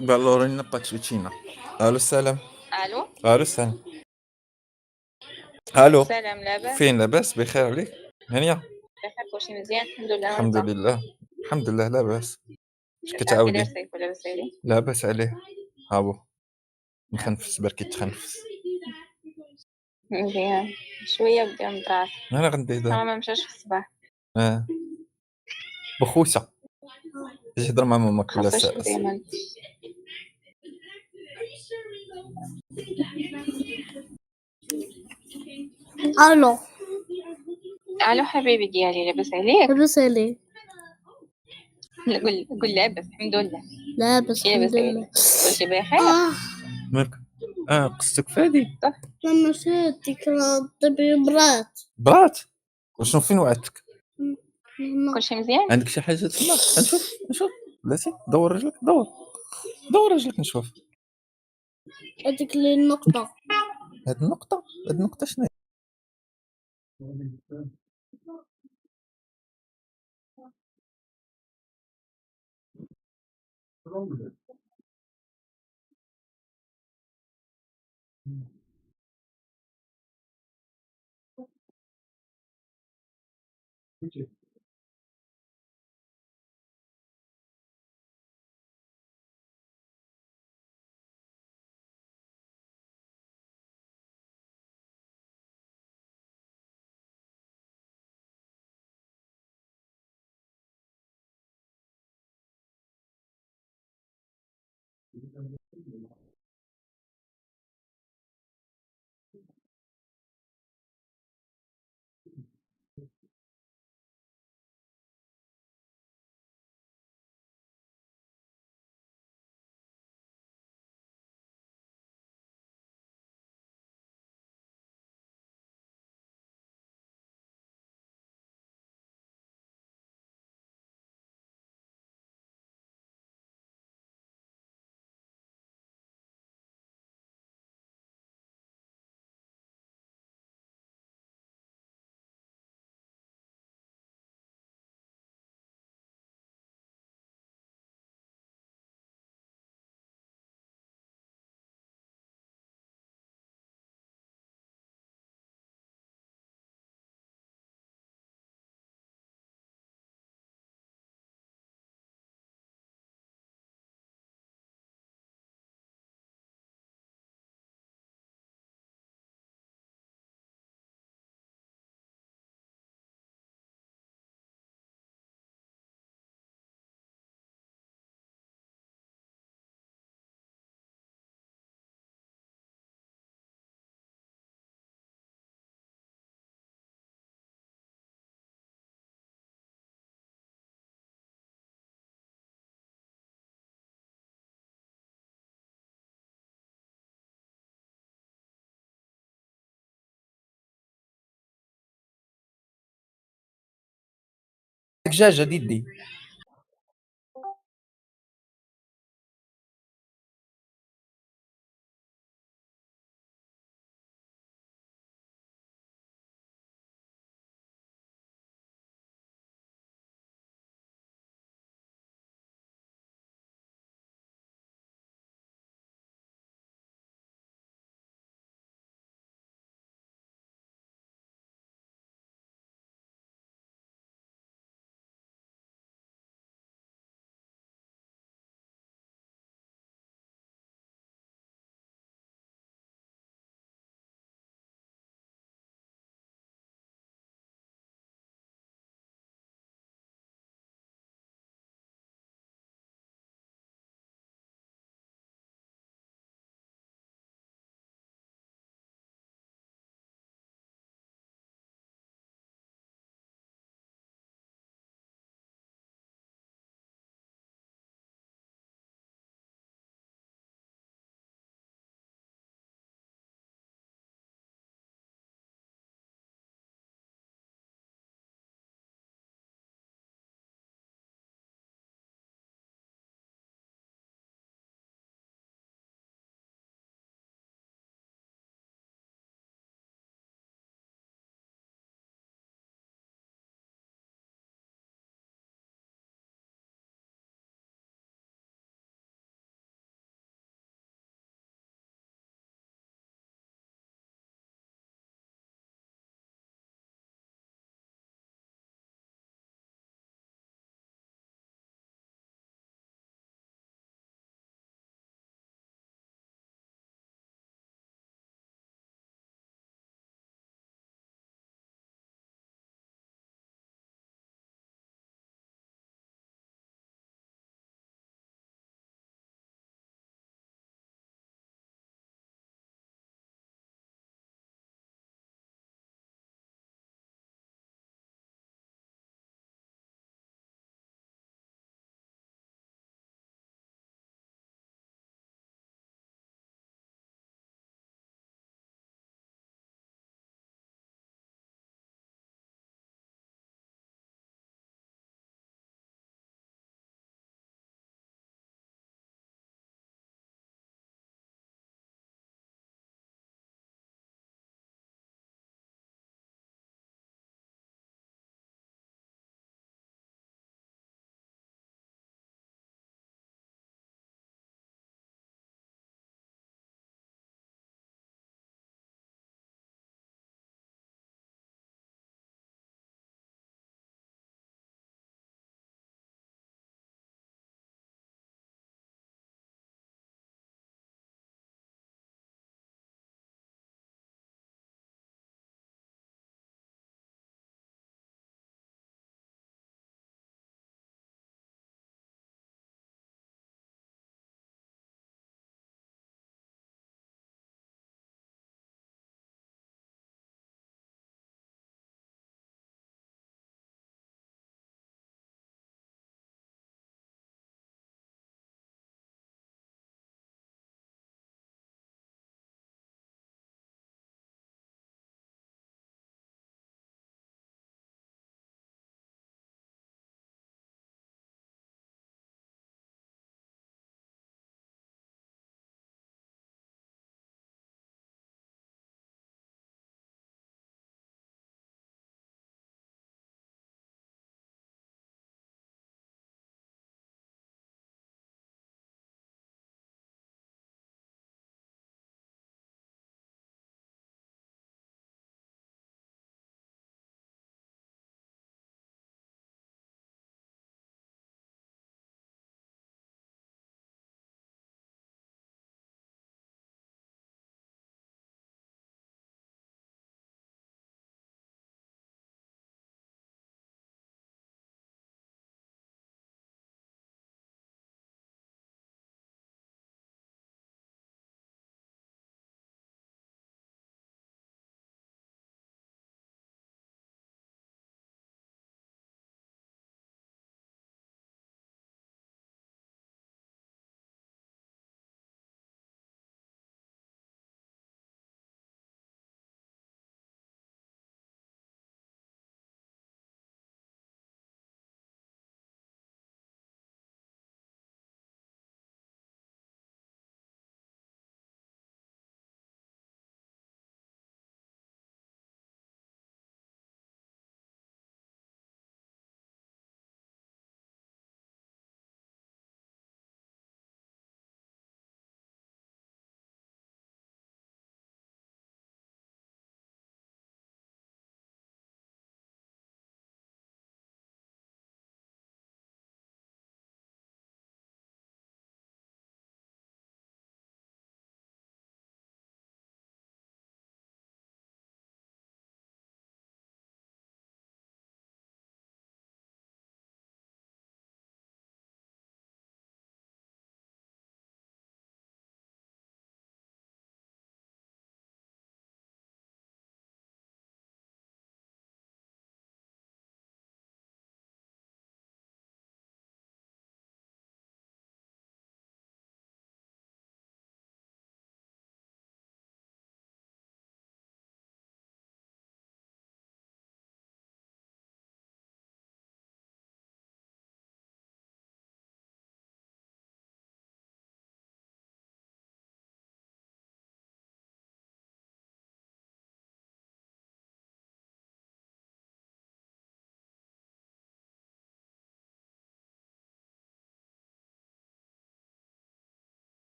Ballerina Pachuchina. الو السلام. الو الو السلام. الو. سلام لاباس فين لاباس بخير عليك؟ هانيه. بخير كلشي مزيان الحمد لله الحمد وانت لله. الحمد لله لاباس. اش تعرف كي داير كتعاودي؟ سيف لاباس عليك لاباس عليه. هاهو نخنفس بركي تخنفس. مزيان شويه ودي مطراس انا غندي راه دابا. ما مشاش في الصباح بخوسه تجي تهضر مع ماماك ولا خاصها ساس. شويه من الو الو حبيبي ديالي لاباس عليك لاباس عليك؟ قول لاباس الحمد لله لاباس ماشي لاباس الحمد عليك لله. كلشي بخير مالك؟ قصتك فادي لما شاتك طبي برات. وشنو فين وعدتك؟ كلشي مزيان عندك شي حاجه تما؟ نشوف بلاتي دور رجلك دور رجلك نشوف. هذيك اللي النقطة. هاد النقطه شنو هي؟ دجاجه ديدي.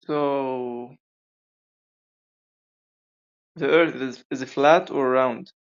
So the Earth is flat or round?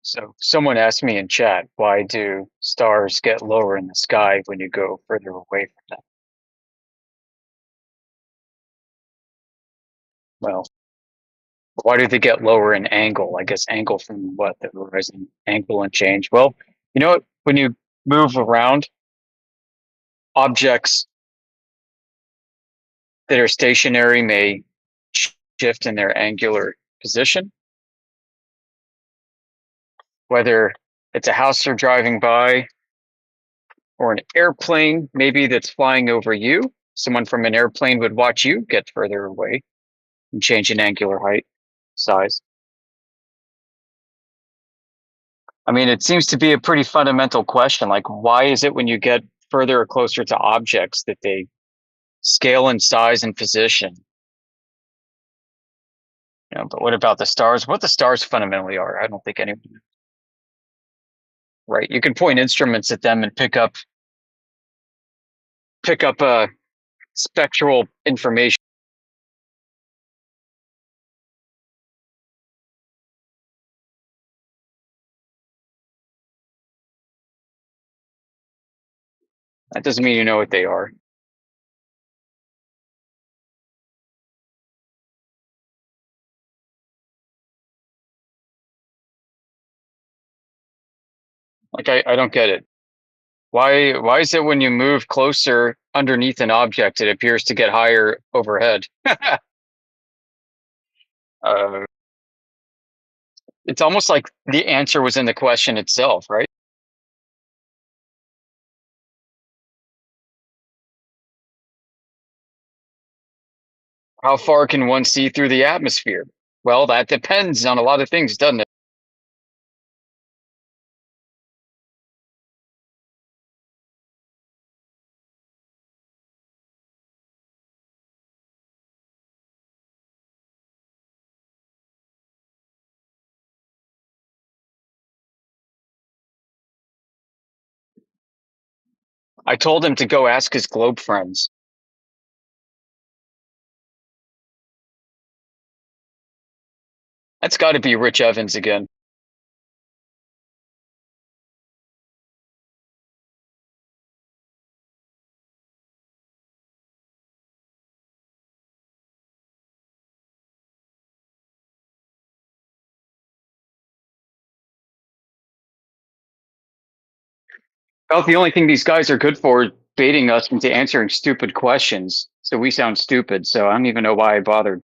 So someone asked me in chat, why do stars get lower in the sky when you go further away from them? Well, why do they get lower in angle? I guess angle from what? The horizon angle and change. Well, you know what? When you move around, objects that are stationary may shift in their angular position. Whether it's a house you're driving by or an airplane maybe that's flying over you, someone from an airplane would watch you get further away and change in angular height, size. I mean, it seems to be a pretty fundamental question. Like, why is it when you get further or closer to objects that they scale in size and position? You know, but what about the stars? What the stars fundamentally are, I don't think anyone knows. Right? You can point instruments at them and pick up spectral information. That doesn't mean you know what they are. Like, I don't get it. Why is it when you move closer underneath an object, it appears to get higher overhead? uh, it's almost like the answer was in the question itself, right? How far can one see through the atmosphere? Well, that depends on a lot of things, doesn't it? I told him to go ask his globe friends. That's got to be Rich Evans again. About the only thing these guys are good for is baiting us into answering stupid questions. So we sound stupid, so I don't even know why I bothered.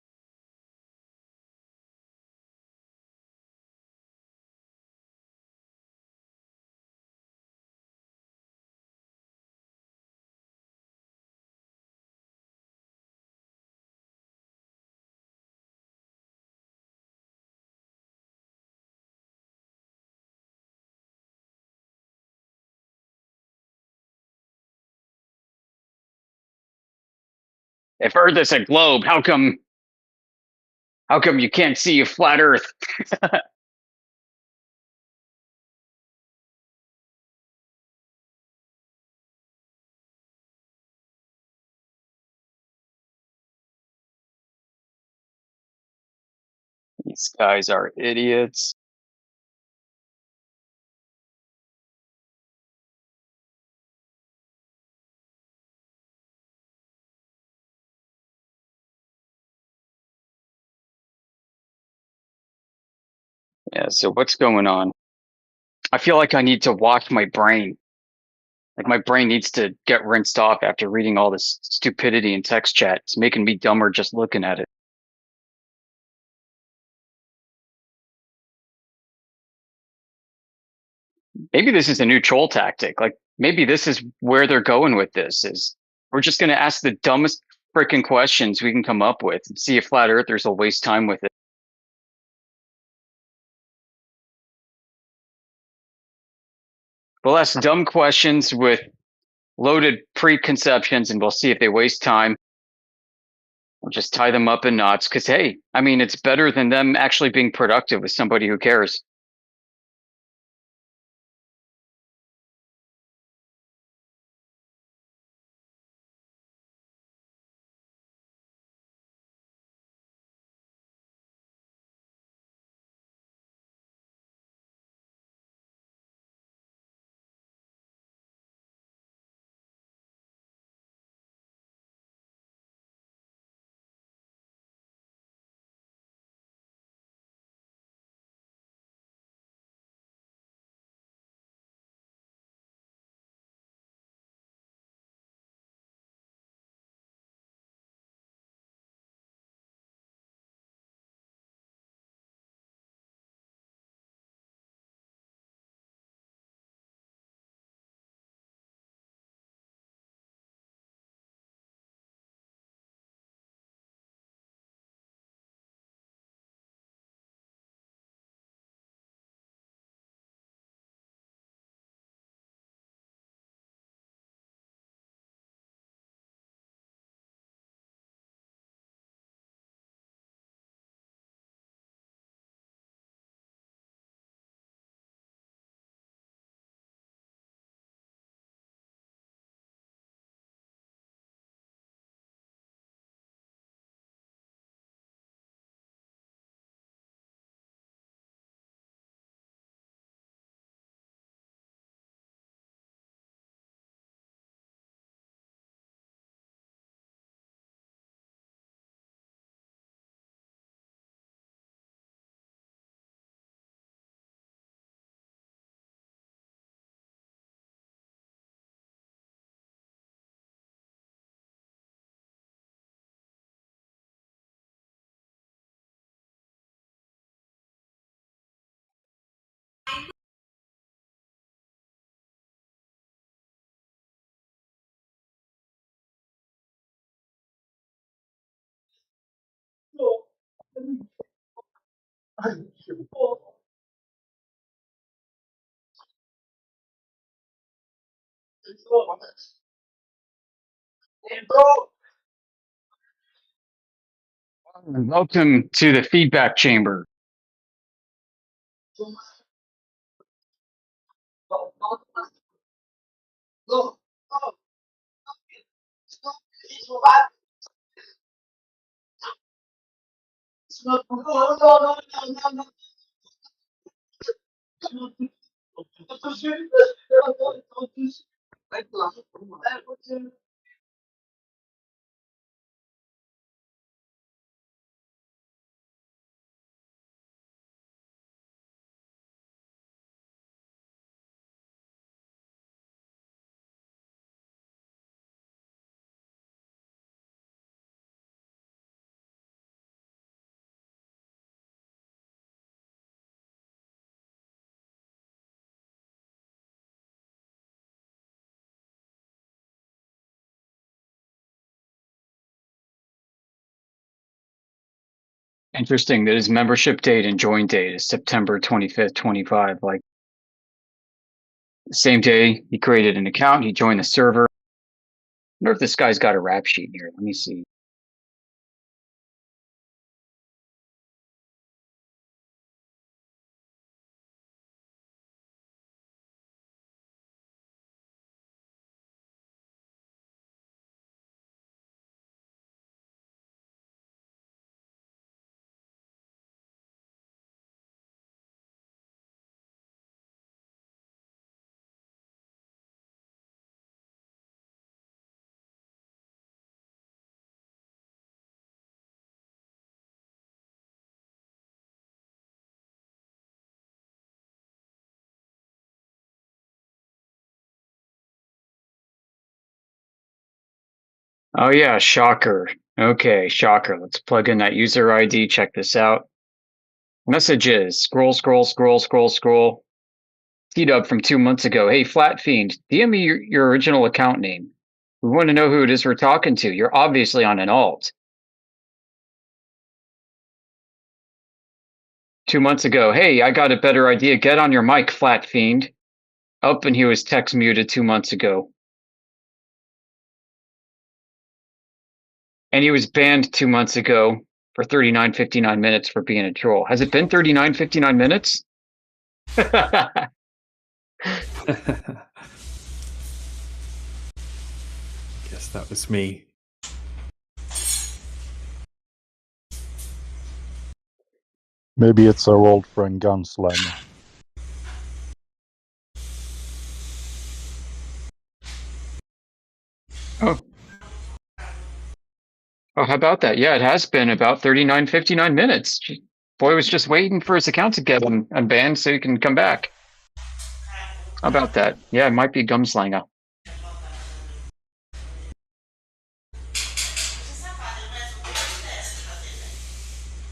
If Earth is a globe, how come you can't see a flat Earth? These guys are idiots. Yeah, so what's going on? I feel like I need to wash my brain. Like my brain needs to get rinsed off after reading all this stupidity in text chat. It's making me dumber just looking at it. maybe this is a new troll tactic. Like maybe this is where they're going with this. Is we're just going to ask the dumbest freaking questions we can come up with and see if flat earthers will waste time with it. We'll ask dumb questions with loaded preconceptions, and we'll see if they waste time. We'll just tie them up in knots because, hey, I mean, it's better than them actually being productive with somebody who cares. Welcome to the feedback chamber. Interesting that his membership date and join date is September 25th, 25. Like the same day he created an account, he joined the server. I wonder if this guy's got a rap sheet here. Let me see. Oh yeah, shocker. Okay, shocker. Let's plug in that user ID. Check this out. Messages. Scroll, scroll, scroll, scroll, scroll. T-Dub from 2 months ago. Hey, Flat Fiend, DM me your original account name. We want to know who it is we're talking to. You're obviously on an alt. 2 months ago. Hey, I got a better idea. Get on your mic, Flat Fiend. Up, and he was text muted 2 months ago. And he was banned 2 months ago for 39.59 minutes for being a troll. Has it been 39.59 minutes? Yes, that was me. Maybe it's our old friend Gunslinger. Oh. Oh, how about that? Yeah, it has been about 39.59 minutes. Boy was just waiting for his account to get unbanned so he can come back. How about that? Yeah, it might be Gumslanger.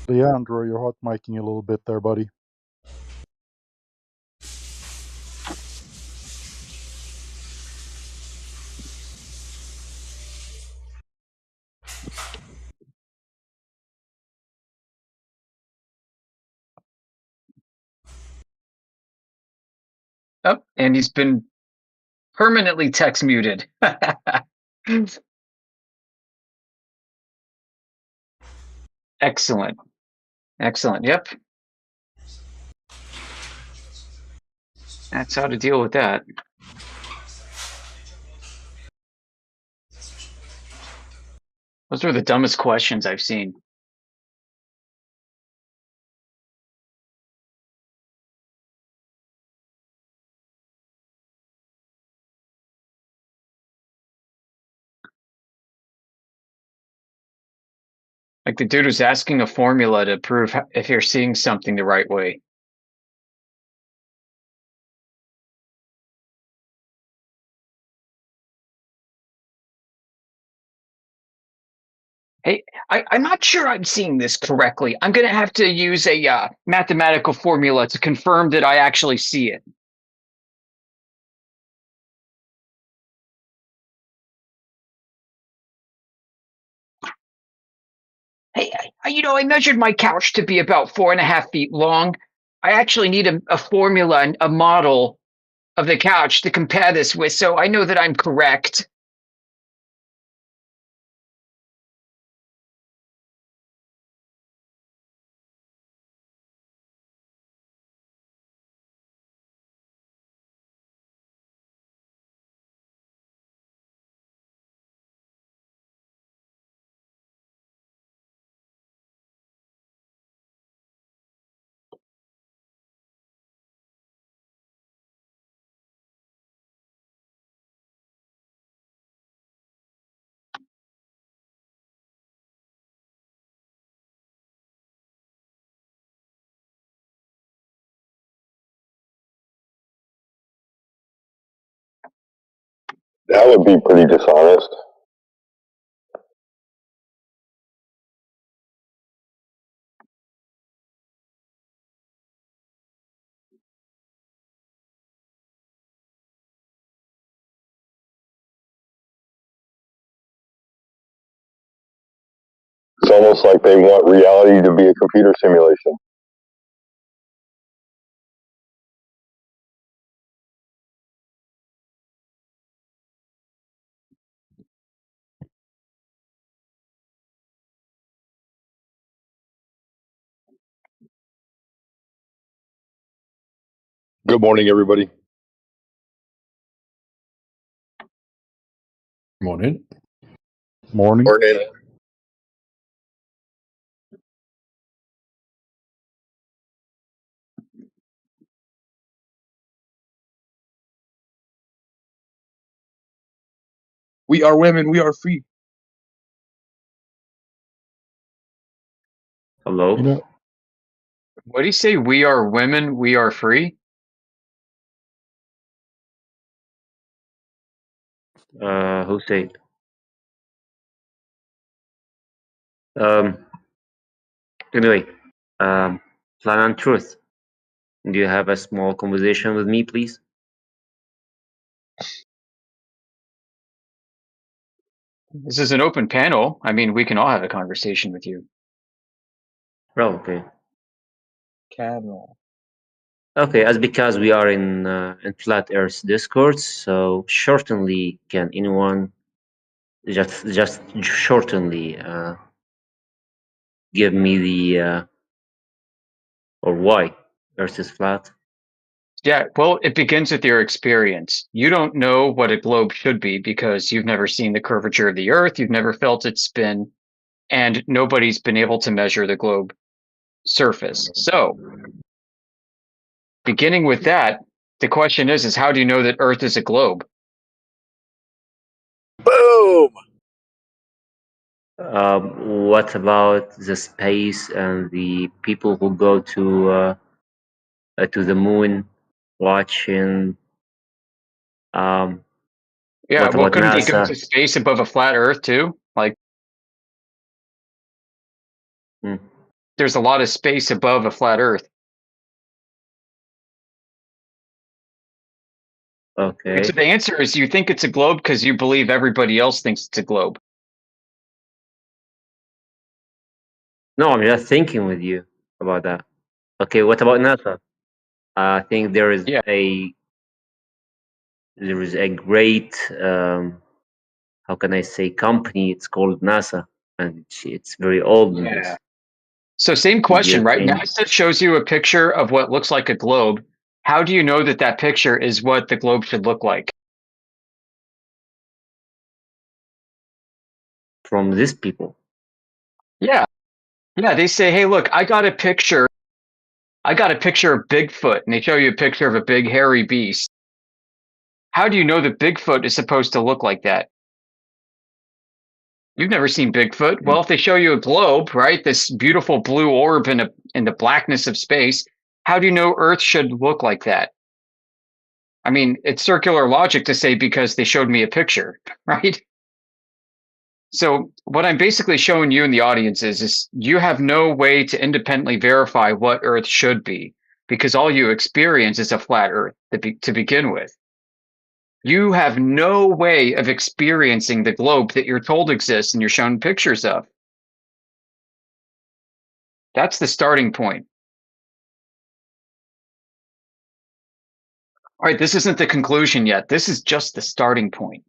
Leandro, you're hot micing a little bit there, buddy. Oh, and he's been permanently text muted. Excellent. Excellent. Yep. That's how to deal with that. Those are the dumbest questions I've seen. Like the dude was asking a formula to prove if you're seeing something the right way. Hey, I'm not sure I'm seeing this correctly. I'm going to have to use a mathematical formula to confirm that I actually see it. Hey, I measured my couch to be about 4.5 feet long. I actually need a formula and a model of the couch to compare this with, so I know that I'm correct. That would be pretty dishonest. It's almost like they want reality to be a computer simulation. Good morning, everybody. Morning. Morning. Morning. We are women. We are free. Hello? You know, What do you say? We are women, we are free? Who said? Um, anyway, Plan and Truth. Do you have a small conversation with me, please? This is an open panel. I mean, we can all have a conversation with you. Oh, okay. Camel. Okay, as because we are in Flat Earth Discord, so shortly, can anyone just shortly give me the or why Earth is flat? Yeah, well, it begins with your experience. You don't know what a globe should be because you've never seen the curvature of the Earth, you've never felt its spin, and nobody's been able to measure the globe surface. So, beginning with that, the question is how do you know that Earth is a globe? Boom! What about the space and the people who go to the moon watching? Yeah, What well, about couldn't they go NASA? to space above a flat Earth too? Like, Hmm. there's a lot of space above a flat Earth. Okay. So the answer is you think it's a globe because you believe everybody else thinks it's a globe. No, I'm just thinking with you about that. Okay, what about NASA? I think there is Yeah. a great how can I say company? It's called NASA, and it's very old in this. So same Do you question, right? think NASA shows you a picture of what looks like a globe. How do you know that that picture is what the globe should look like? from these people? Yeah. Yeah, they say, "Hey, look, I got a picture. I got a picture of Bigfoot." And they show you a picture of a big hairy beast. How do you know that Bigfoot is supposed to look like that? You've never seen Bigfoot. Well, if they show you a globe, right, this beautiful blue orb in the blackness of space, how do you know Earth should look like that? I mean, it's circular logic to say because they showed me a picture, right? So what I'm basically showing you in the audience is you have no way to independently verify what Earth should be because all you experience is a flat Earth to begin with. You have no way of experiencing the globe that you're told exists and you're shown pictures of. That's the starting point. All right, this isn't the conclusion yet. This is just the starting point.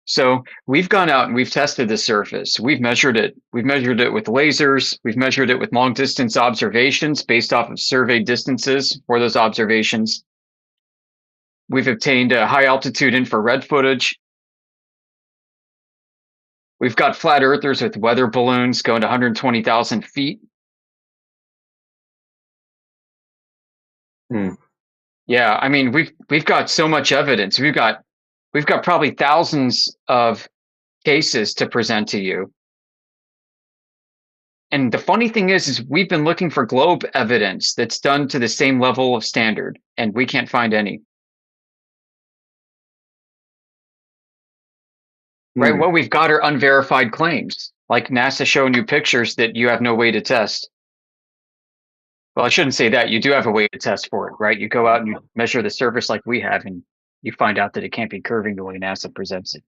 So we've gone out and we've tested the surface. We've measured it. We've measured it with lasers. We've measured it with long distance observations based off of surveyed distances for those observations. We've obtained high altitude infrared footage. We've got flat earthers with weather balloons going to 120,000 feet. Yeah, I mean we've got so much evidence. We've got probably thousands of cases to present to you. And the funny thing is we've been looking for globe evidence that's done to the same level of standard, and we can't find any. Right? What we've got are unverified claims, like NASA showing you pictures that you have no way to test. Well, I shouldn't say that. You do have a way to test for it, right? You go out and you measure the surface like we have, and you find out that it can't be curving the way NASA presents it.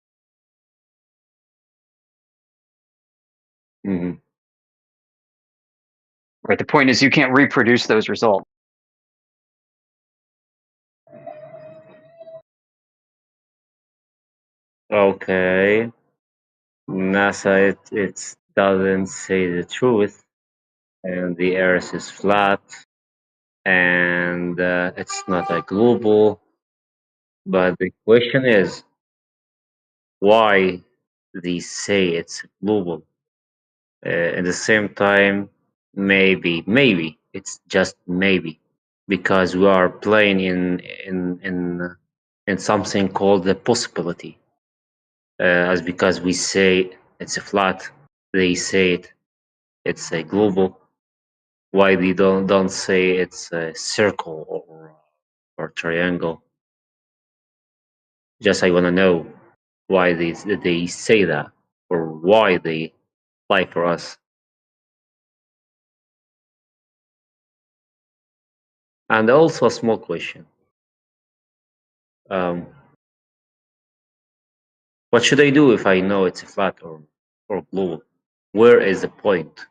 Right. The point is you can't reproduce those results. Okay. NASA it doesn't say the truth, and the Earth is flat, and it's not a global. But the question is, why they say it's global? At the same time, maybe it's just maybe because we are playing in something called the possibility. As because we say it's a flat, they say it's a global. Why they don't say it's a circle or triangle? Just I want to know why they say that or why they apply for us. And also a small question. What should I do if I know it's a flat or global? Where is the point?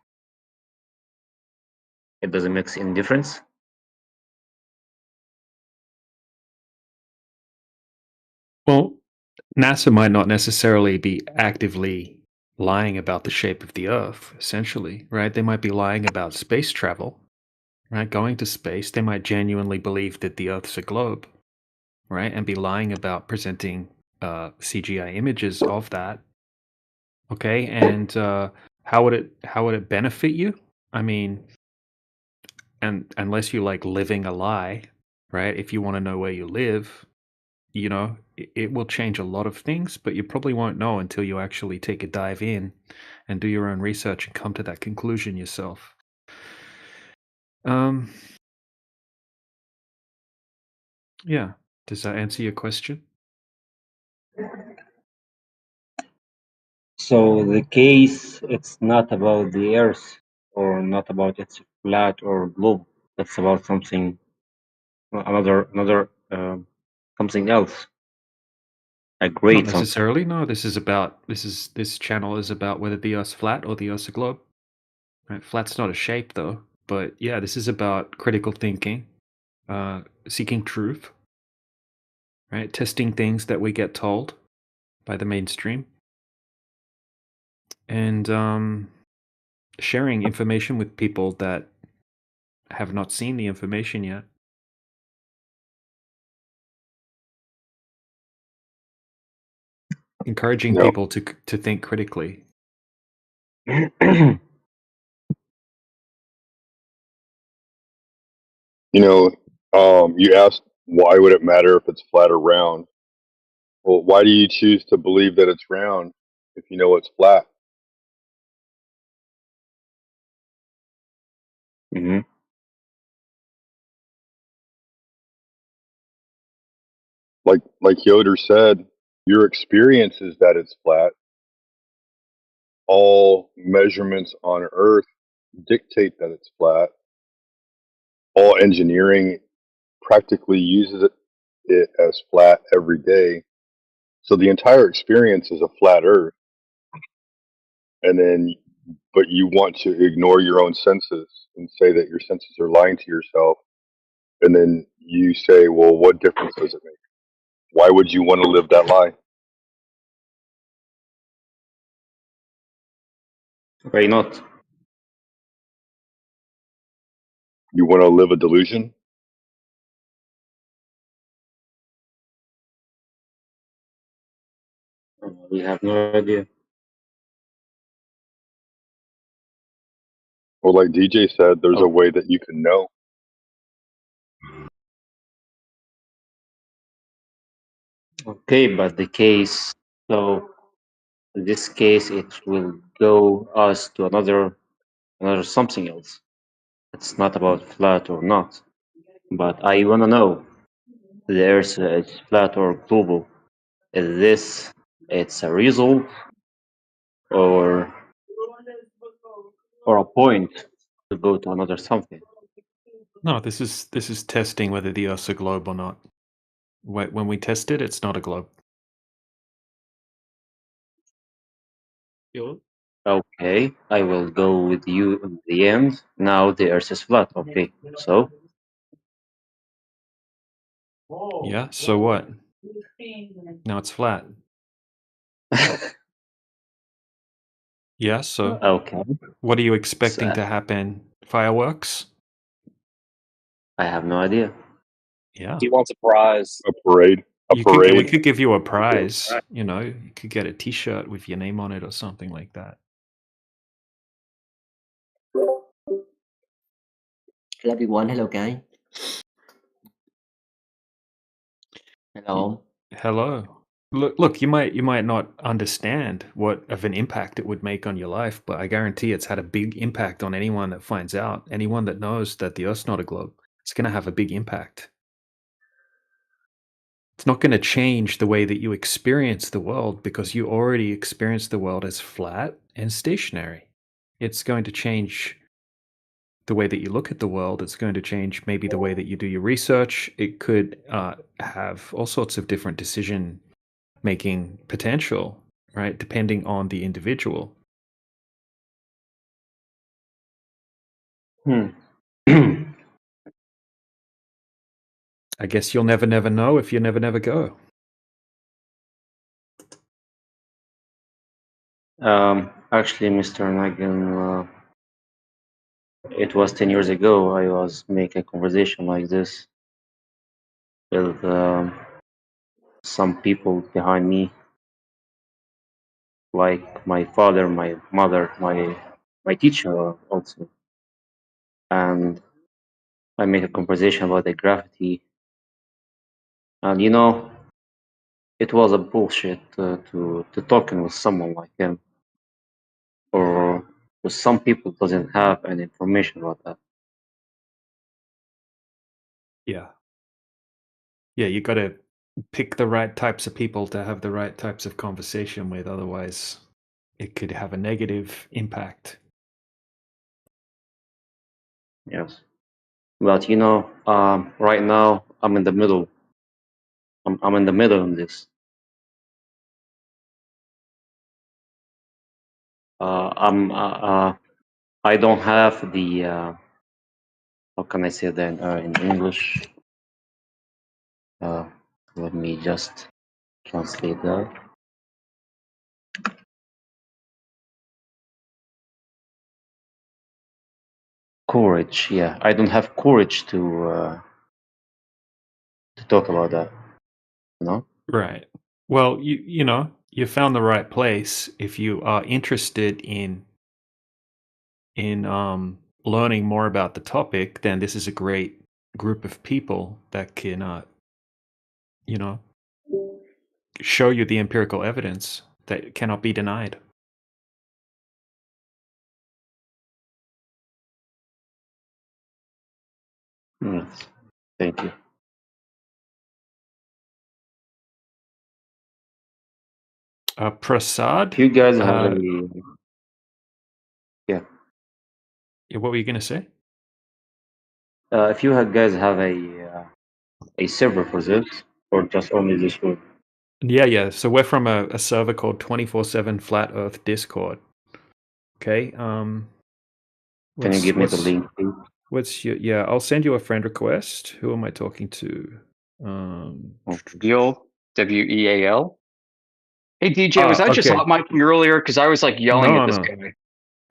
It doesn't make any difference? Well, NASA might not necessarily be actively lying about the shape of the Earth, essentially, right? They might be lying about space travel, right? Going to space. They might genuinely believe that the Earth's a globe, right? And be lying about presenting CGI images of that. Okay, and how would it benefit you? I mean, and unless you like living a lie, right? If you want to know where you live, you know, it will change a lot of things, but you probably won't know until you actually take a dive in and do your own research and come to that conclusion yourself. Yeah. Does that answer your question? So the case, it's not about the Earth or not about it's flat or globe. It's about something, another something else. A Not great something. necessarily. No, this channel is about whether the Earth's flat or the Earth's a globe. Right? Flat's not a shape though, but yeah, this is about critical thinking, seeking truth, right? Testing things that we get told by the mainstream, and sharing information with people that have not seen the information yet. Encouraging No. people to think critically. You asked why would it matter if it's flat or round? Well, why do you choose to believe that it's round if you know it's flat? Mhm. Like Yoder said, your experience is that it's flat. All measurements on Earth dictate that it's flat. All engineering practically uses it as flat every day. So the entire experience is a flat Earth. And then, but you want to ignore your own senses and say that your senses are lying to yourself. And then you say, well, what difference does it make? Why would you want to live that lie? Why not? You want to live a delusion? We have no idea. Well, like DJ said, there's a way that you can know. Okay, but the case, so in this case, it will go us to another something else. It's not about flat or not, but I want to know the Earth is flat or global. Is this it's a result or a point to go to another something? No, this is testing whether the Earth's a globe or not. When we test it, it's not a globe. Okay, I will go with you in the end. Now the Earth is flat. Okay, so Yeah, so what? Now it's flat. Yeah, so okay, what are you expecting so to happen? Fireworks? I have no idea. Yeah. He wants a prize. A parade. We could give you a prize. You know, you could get a T-shirt with your name on it or something like that. Hello everyone, hello guys. Hello. Hello. Look, you might not understand what of an impact it would make on your life, but I guarantee it's had a big impact on anyone that finds out, anyone that knows that the Earth's not a globe. It's going to have a big impact. It's not going to change the way that you experience the world because you already experience the world as flat and stationary. It's going to change the way that you look at the world. It's going to change maybe the way that you do your research. It could have all sorts of different decision making potential, right? Depending on the individual. I guess you'll never know if you never go. Actually, Mr. Nagin, it was 10 years ago. I was making a conversation like this with some people behind me, like my father, my mother, my teacher also, and I make a conversation about the gravity, and it was a bullshit to talking with someone like him, or with some people doesn't have any information about that. Yeah, you got to pick the right types of people to have the right types of conversation with. Otherwise, it could have a negative impact. Yes, but right now I'm in the middle. I'm in the middle in this. I don't have the how can I say that in English? Let me just translate that. Courage. Yeah, I don't have courage to talk about that. Right. Well, you found the right place. If you are interested in learning more about the topic, then this is a great group of people that can show you the empirical evidence that cannot be denied. Yes. Thank you. Prasad, If you guys have any, yeah. What were you going to say? If you guys have a server for this, or just only this room? Yeah. So we're from a server called 24/7 Flat Earth Discord. Okay. Can you give me the link, please? What's your? Yeah, I'll send you a friend request. Who am I talking to? Weal, Weal. Hey DJ, was I just okay. hot micing earlier? Because I was like yelling at this No. guy.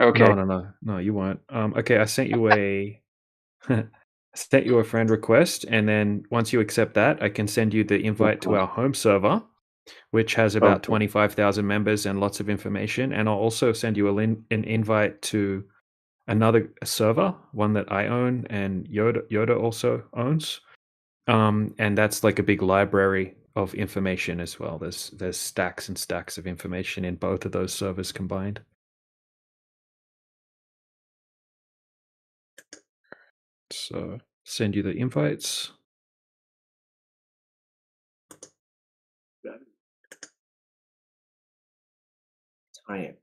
Okay. No, you weren't. Okay, I sent you a sent you a friend request, and then once you accept that, I can send you the invite to our home server, which has about 25,000 members and lots of information. And I'll also send you an invite to another server, one that I own and Yoda also owns. And that's like a big library of information as well. There's stacks and stacks of information in both of those servers combined. So send you the invites. Tired.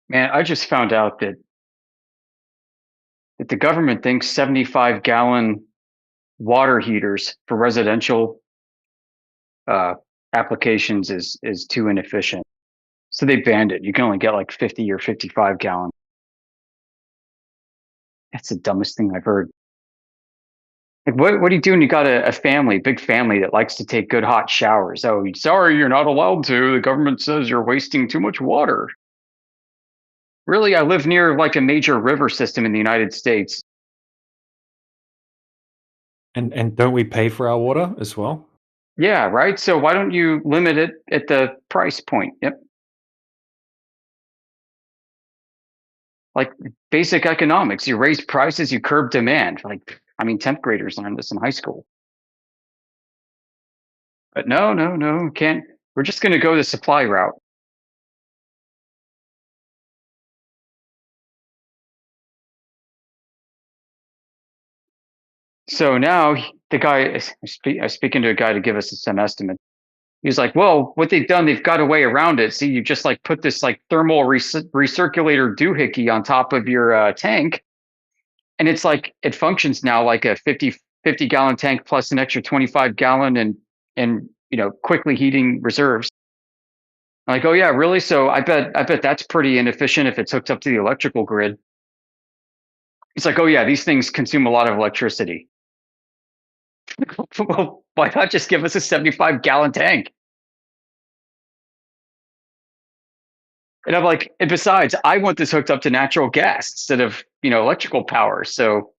Man, I just found out that the government thinks 75-gallon water heaters for residential applications is too inefficient. So they banned it. You can only get like 50 or 55 gallon. That's the dumbest thing I've heard. Like, what do you do when you got a family, big family that likes to take good hot showers? Oh, sorry, you're not allowed to. The government says you're wasting too much water. Really, I live near like a major river system in the United States. And don't we pay for our water as well? Yeah, right. So why don't you limit it at the price point? Yep. Like basic economics. You raise prices, you curb demand. Like, I mean, 10th graders learned this in high school. But no, can't. We're just going to go the supply route. So now the guy, I was speaking to a guy to give us some estimate. He was like, well, what they've done, they've got a way around it. See, you just like put this like thermal recirculator doohickey on top of your tank. And it's like, it functions now like a 50 gallon tank plus an extra 25 gallon and quickly heating reserves. I'm like, oh yeah, really? So I bet that's pretty inefficient if it's hooked up to the electrical grid. It's like, oh yeah, these things consume a lot of electricity. Well, why not just give us a 75 gallon tank? And I'm like, and besides, I want this hooked up to natural gas instead of, electrical power. So,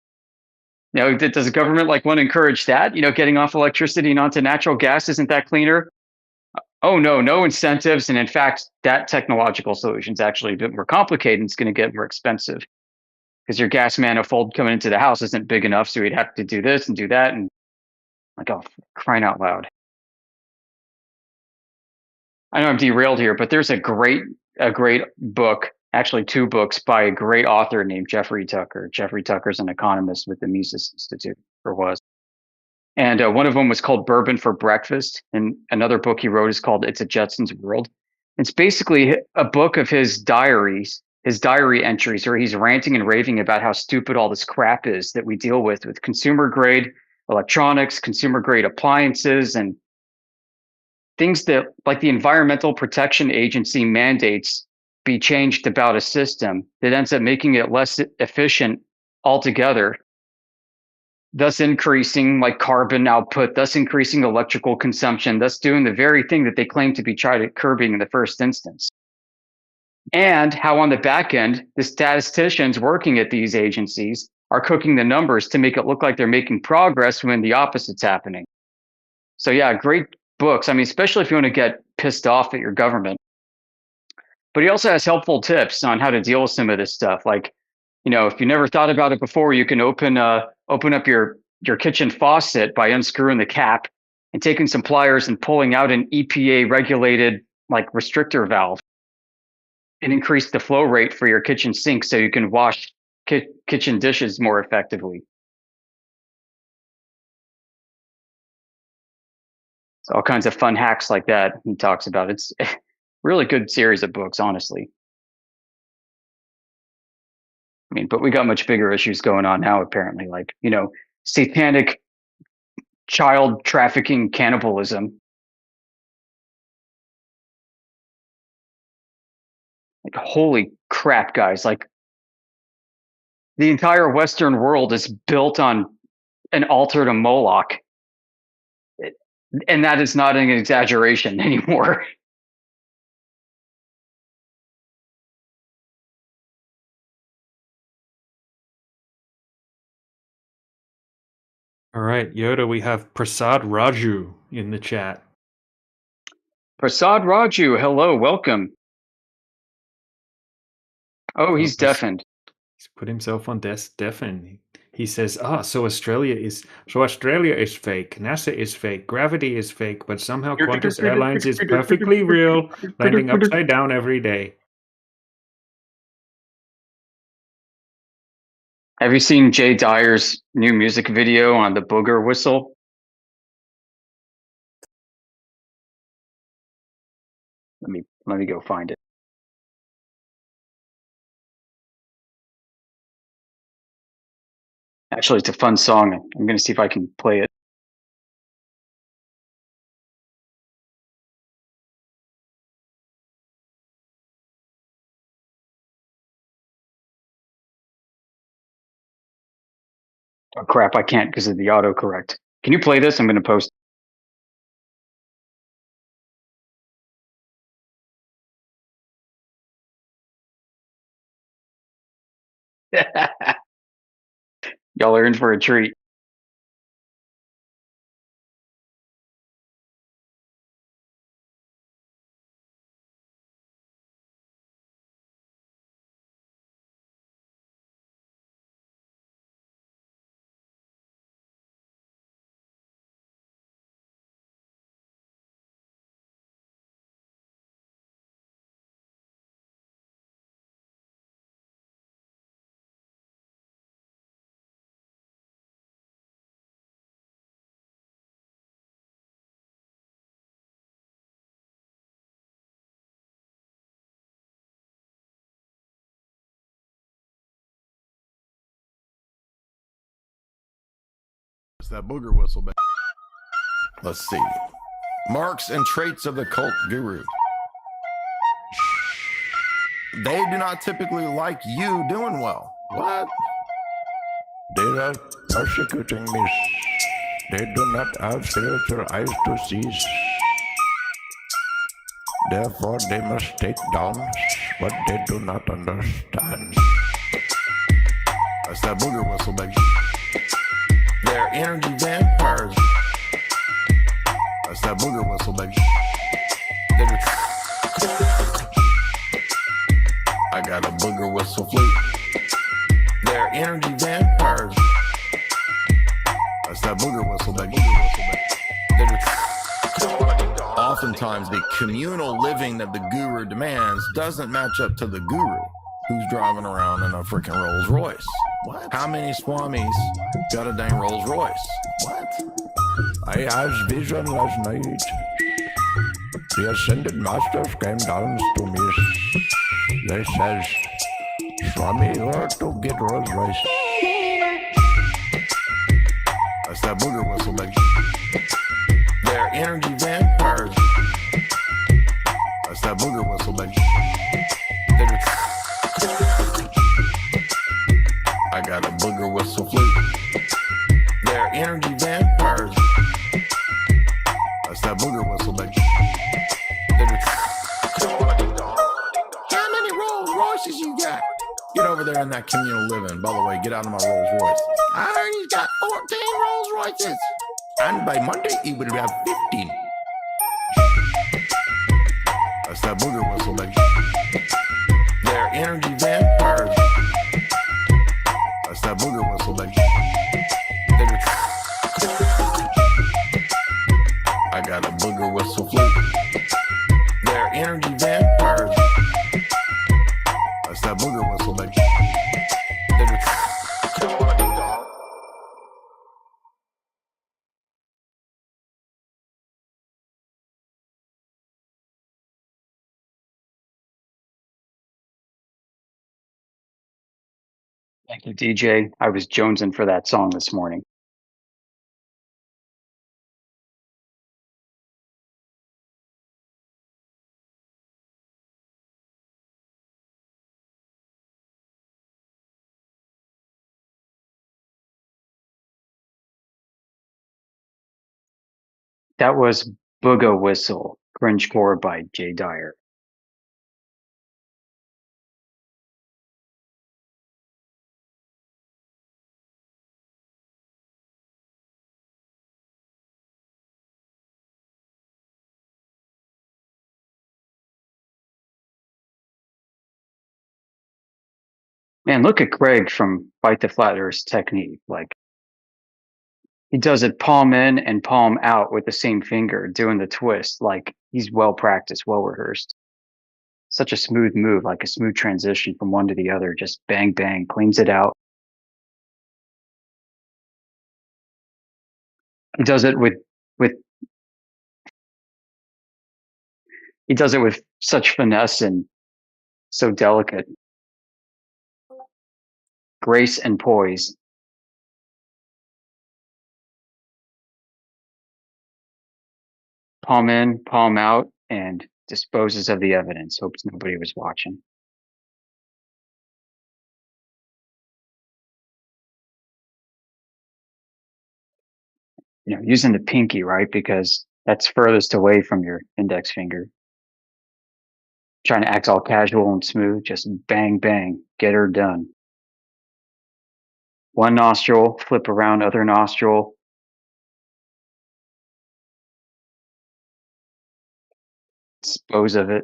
does the government like want to encourage that? Getting off electricity and onto natural gas, isn't that cleaner? Oh no incentives. And in fact, that technological solution is actually a bit more complicated and it's going to get more expensive because your gas manifold coming into the house isn't big enough. So you'd have to do this and do that. And like, oh, crying out loud. I know I'm derailed here, but there's a great book, actually 2 books by a great author named Jeffrey Tucker. Jeffrey Tucker's an economist with the Mises Institute, or was. And one of them was called Bourbon for Breakfast. And another book he wrote is called It's a Jetsons World. It's basically a book of his diary entries, where he's ranting and raving about how stupid all this crap is that we deal with consumer grade electronics, consumer grade appliances, and things that like the Environmental Protection Agency mandates be changed about a system that ends up making it less efficient altogether, thus increasing like carbon output, thus increasing electrical consumption, thus doing the very thing that they claim to be trying to curbing in the first instance. And how on the back end, the statisticians working at these agencies are cooking the numbers to make it look like they're making progress when the opposite's happening. So yeah, great books. I mean, especially if you want to get pissed off at your government. But he also has helpful tips on how to deal with some of this stuff. Like, if you never thought about it before, you can open up your kitchen faucet by unscrewing the cap and taking some pliers and pulling out an EPA regulated like restrictor valve and increase the flow rate for your kitchen sink so you can wash kitchen dishes more effectively. So all kinds of fun hacks like that he talks about. It's a really good series of books, honestly. I mean, but we got much bigger issues going on now, apparently, like, satanic child trafficking, cannibalism. Like, holy crap, guys. Like, the entire Western world is built on an altar to Moloch. And that is not an exaggeration anymore. All right, Yoda, we have Prasad Raju in the chat. Prasad Raju, hello, welcome. Oh, he's deafened. He's put himself on deafen. He says, so Australia is fake, NASA is fake, gravity is fake, but somehow Qantas Airlines is perfectly real, landing upside down every day. Have you seen Jay Dyer's new music video on the booger whistle? Let me go find it. Actually, it's a fun song. I'm going to see if I can play it. Oh crap, I can't because of the autocorrect. Can you play this? I'm gonna post. Y'all are in for a treat. It's that booger whistle, baby. Let's see. Marks and traits of the cult guru. They do not typically like you doing well. What? They are persecuting me. They do not have spiritual eyes to see. Therefore, they must take down what they do not understand. That's that booger whistle, baby. They're energy vampires. That's that booger whistle, baby. I got a booger whistle flute. They're energy vampires. That's that booger whistle, baby. Oftentimes, the communal living that the guru demands doesn't match up to the guru, who's driving around in a freaking Rolls Royce. What? How many swamis got a dang Rolls Royce? What? I had vision last night. The ascended masters came down to me. They says, Swami, you are to get Rolls Royce. That's that booger whistle, baby. They're energy vampires. That's that booger whistle, baby. I got a booger whistle flute. They're energy vampires. That's that booger whistle, baby. How many Rolls Royces you got? Get over there in that communal living. By the way, get out of my Rolls Royce. I heard he's got 14 Rolls Royces. And by Monday, he would have 15. That's that booger whistle, baby. They're energy vampires. That's that booger whistle, baby. I got a booger whistle flute. They're energy vampires. That's that booger whistle, baby. Thank you, DJ. I was jonesing for that song this morning. That was Booga Whistle, Cringecore by Jay Dyer. Man, look at Greg from Fight the Flat Earth's technique. Like, he does it palm in and palm out with the same finger, doing the twist. Like, he's well practiced, well rehearsed. Such a smooth move, like a smooth transition from one to the other. Just bang, bang, cleans it out. He does it with he does it with such finesse and so delicate. Grace and poise. Palm in, palm out, and disposes of the evidence. Hopes nobody was watching. using the pinky, right? Because that's furthest away from your index finger. Trying to act all casual and smooth, just bang, bang, get her done. One nostril, flip around, other nostril. Dispose of it.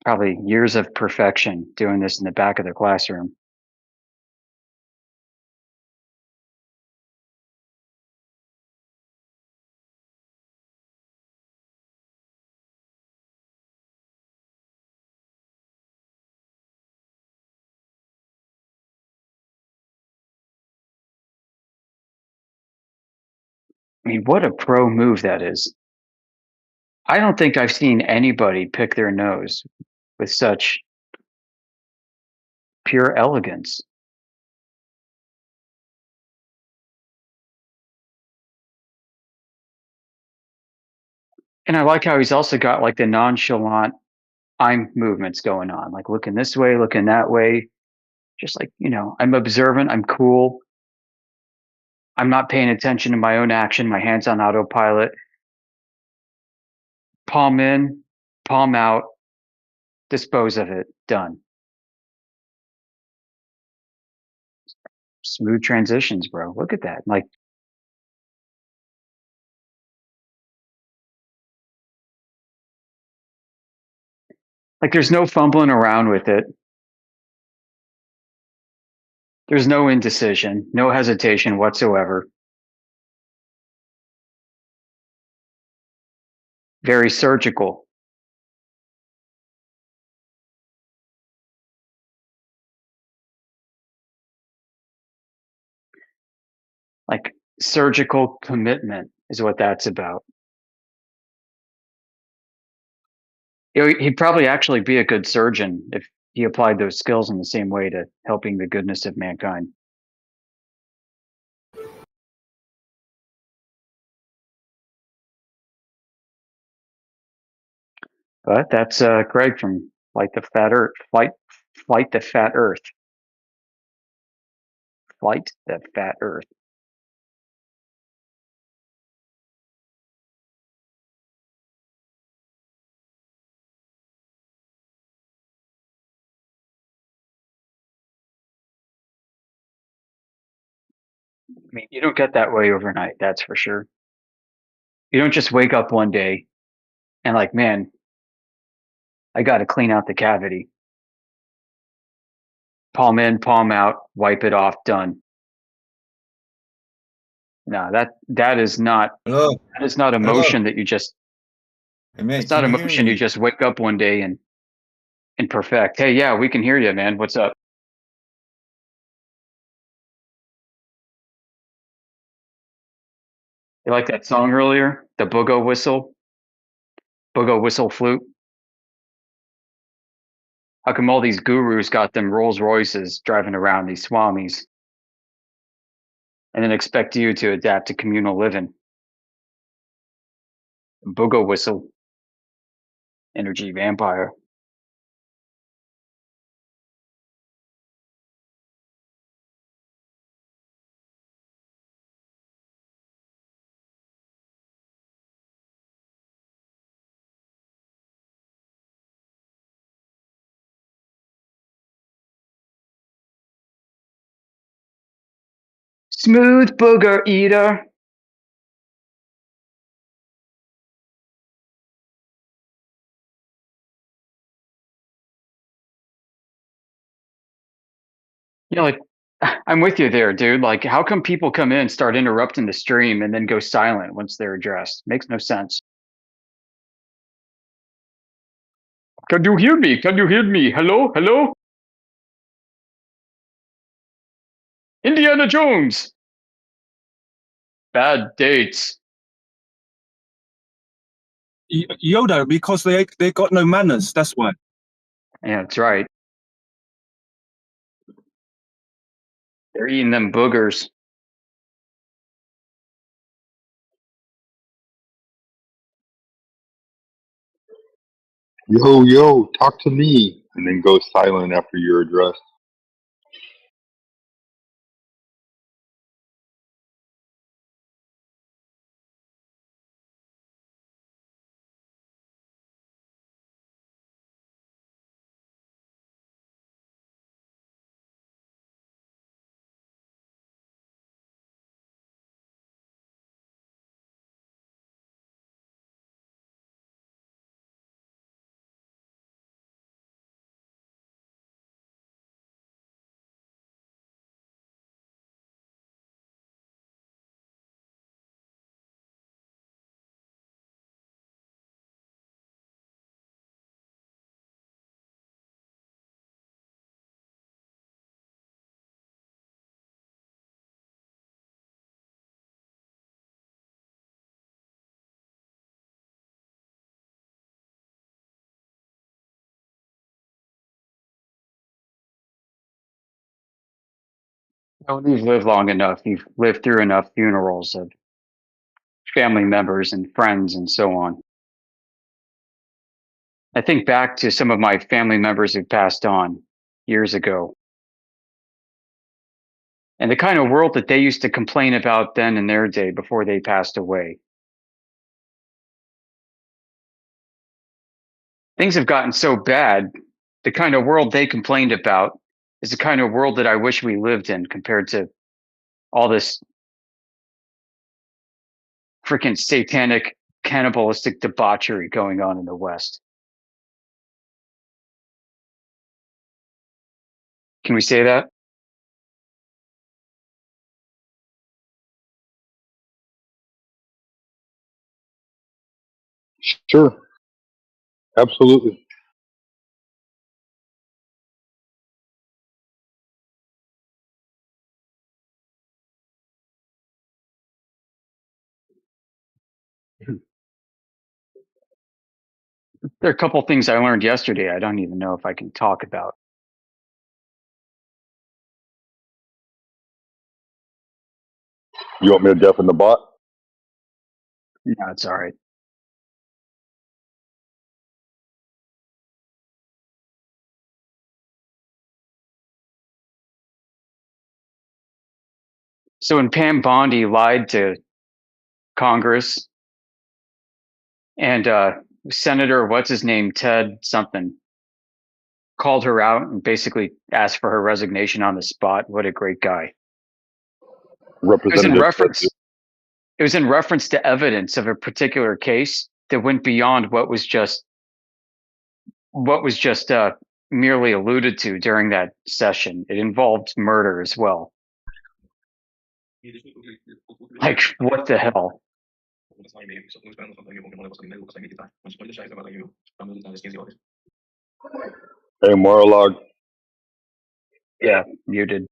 Probably years of perfection doing this in the back of the classroom. I mean, what a pro move that is. I don't think I've seen anybody pick their nose with such pure elegance. And I like how he's also got like the nonchalant eye movements going on, like looking this way, looking that way. Just like, I'm observant, I'm cool. I'm not paying attention to my own action, my hands on autopilot. Palm in, palm out, dispose of it, done. Smooth transitions, bro. Look at that. Like there's no fumbling around with it. There's no indecision, no hesitation whatsoever. Very surgical. Like surgical commitment is what that's about. He'd probably actually be a good surgeon if he applied those skills in the same way to helping the goodness of mankind. But that's Greg from Flight the Fat Earth. Flight the Fat Earth. Flight the Fat Earth. I mean, you don't get that way overnight, that's for sure. You don't just wake up one day and like, man, I got to clean out the cavity. Palm in, palm out, wipe it off, done. No, that is not. Hello. That is not a motion that you just. Hey, mate, It's not a motion you just wake up one day and perfect. Hey, yeah, we can hear you, man. What's up? You like that song earlier? The boogo whistle flute. How come all these gurus got them Rolls Royces driving around, these swamis, and then expect you to adapt to communal living? Boogo whistle. Energy vampire. Smooth booger eater. Like, I'm with you there, dude. Like, how come people come in, start interrupting the stream, and then go silent once they're addressed? Makes no sense. Can you hear me? Can you hear me? Hello? Hello? Indiana Jones. Bad dates. Yoda, because they got no manners. That's why. Yeah, that's right. They're eating them boogers. Yo, yo, talk to me, and then go silent after you're addressed. When you've lived long enough, you've lived through enough funerals of family members and friends and so on. I think back to some of my family members who passed on years ago and the kind of world that they used to complain about then in their day before they passed away. Things have gotten so bad, the kind of world they complained about is the kind of world that I wish we lived in compared to all this freaking satanic, cannibalistic debauchery going on in the West. Can we say that? Sure, absolutely. There are a couple things I learned yesterday I don't even know if I can talk about. You want me to deafen the bot? No, it's all right. So when Pam Bondi lied to Congress and Senator, what's his name, Ted something, called her out and basically asked for her resignation on the spot. What a great guy. Representative. It was in reference to evidence of a particular case that went beyond what was just merely alluded to during that session. It involved murder as well. Like, what the hell? Hey, Morlog. Yeah, muted.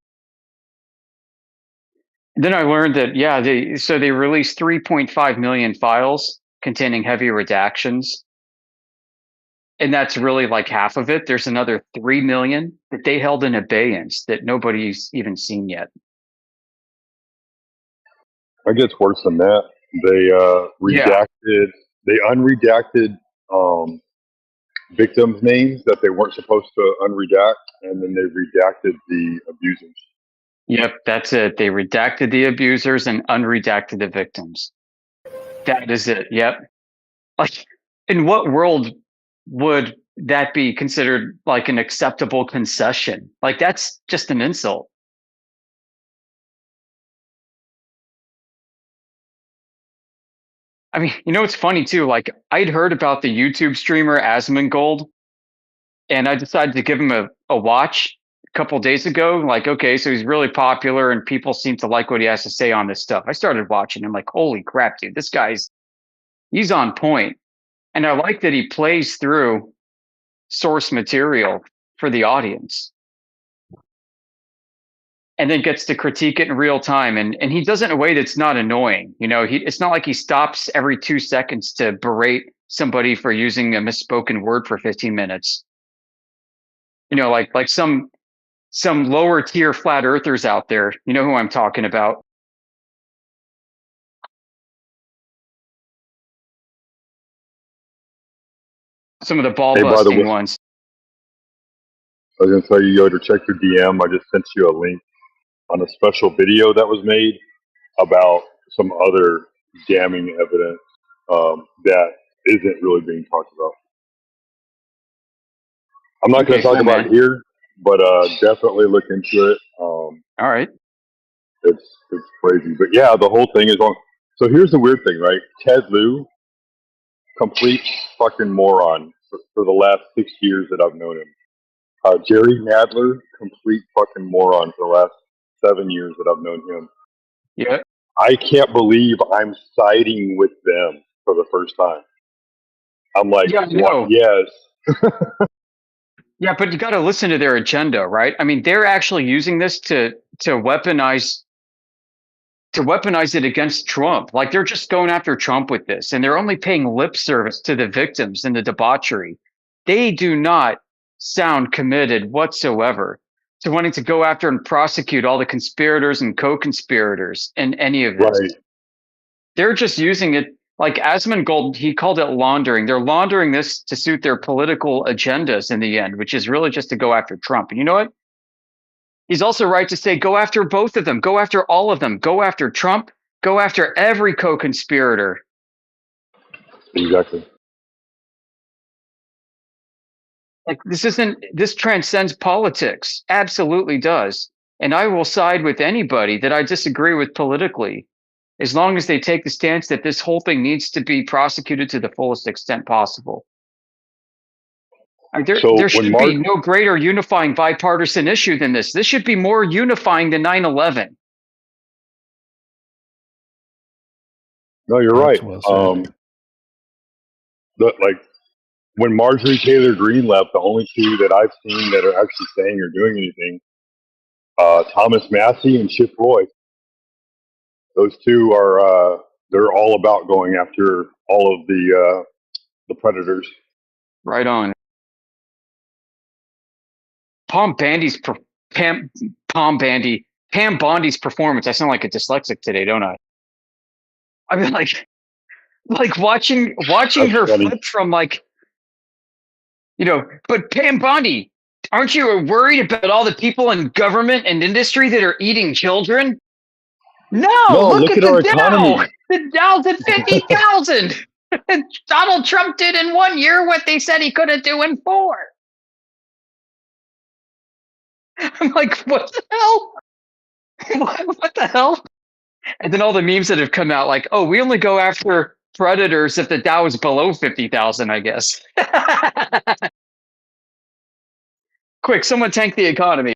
Then I learned that, yeah, they released 3.5 million files containing heavy redactions. And that's really like half of it. There's another 3 million that they held in abeyance that nobody's even seen yet. It gets worse than that. They redacted. They unredacted victims' names that they weren't supposed to unredact, and then they redacted the abusers. Yep, that's it. They redacted the abusers and unredacted the victims. That is it. Yep. Like, in what world would that be considered like an acceptable concession? Like, that's just an insult. I mean, you know, it's funny too. Like, I'd heard about the YouTube streamer Asmongold, and I decided to give him a watch a couple days ago. Like, okay, so he's really popular and people seem to like what he has to say on this stuff. I started watching him, like, holy crap, dude, he's on point. And I like that he plays through source material for the audience and then gets to critique it in real time. And he does it in a way that's not annoying. You know, it's not like he stops every 2 seconds to berate somebody for using a misspoken word for 15 minutes. You know, like some lower tier flat earthers out there, you know who I'm talking about. some of the ball Hey, by the busting way, ones. I was going to tell you, Yoder, check your DM. I just sent you a link on a special video that was made about some other damning evidence that isn't really being talked about. I'm not going Okay, to talk cool, about man. it here, but definitely look into it. All right. It's crazy. But yeah, the whole thing is on. So here's the weird thing, right? Ted Lieu, complete fucking moron for the last 6 years that I've known him. Jerry Nadler, complete fucking moron for the last 7 years that I've known him. Yeah. I can't believe I'm siding with them for the first time. I'm like, Yeah, what? no. Yes. Yeah, but you got to listen to their agenda, right? I mean, they're actually using this to weaponize it against Trump. Like they're just going after Trump with this, and they're only paying lip service to the victims and the debauchery. They do not sound committed whatsoever to wanting to go after and prosecute all the conspirators and co-conspirators in any of this. Right. They're just using it like Asmongold, he called it laundering. They're laundering this to suit their political agendas in the end, which is really just to go after Trump. And you know what? He's also right to say, go after both of them, go after all of them, go after Trump, go after every co-conspirator. Exactly. Like this transcends politics. Absolutely does. And I will side with anybody that I disagree with politically, as long as they take the stance that this whole thing needs to be prosecuted to the fullest extent possible. Like there should be no greater unifying bipartisan issue than this. This should be more unifying than 9/11. No, you're That's right. well said. Like when Marjorie Taylor Greene left, the only two that I've seen that are actually saying or doing anything, Thomas Massey and Chip Roy. Those two are they're all about going after all of the predators. Right on. Pam Bondi's performance. I sound like a dyslexic today, don't I? I mean, like watching That's her funny. flip from like, but Pam Bondi, aren't you worried about all the people in government and industry that are eating children? No, look at our the economy. Dow. The Dow's at 50,000. Donald Trump did in 1 year what they said he couldn't do in 4. I'm like, what the hell? What the hell? And then all the memes that have come out like, oh, we only go after predators if the Dow is below 50,000, I guess. Quick, someone tank the economy.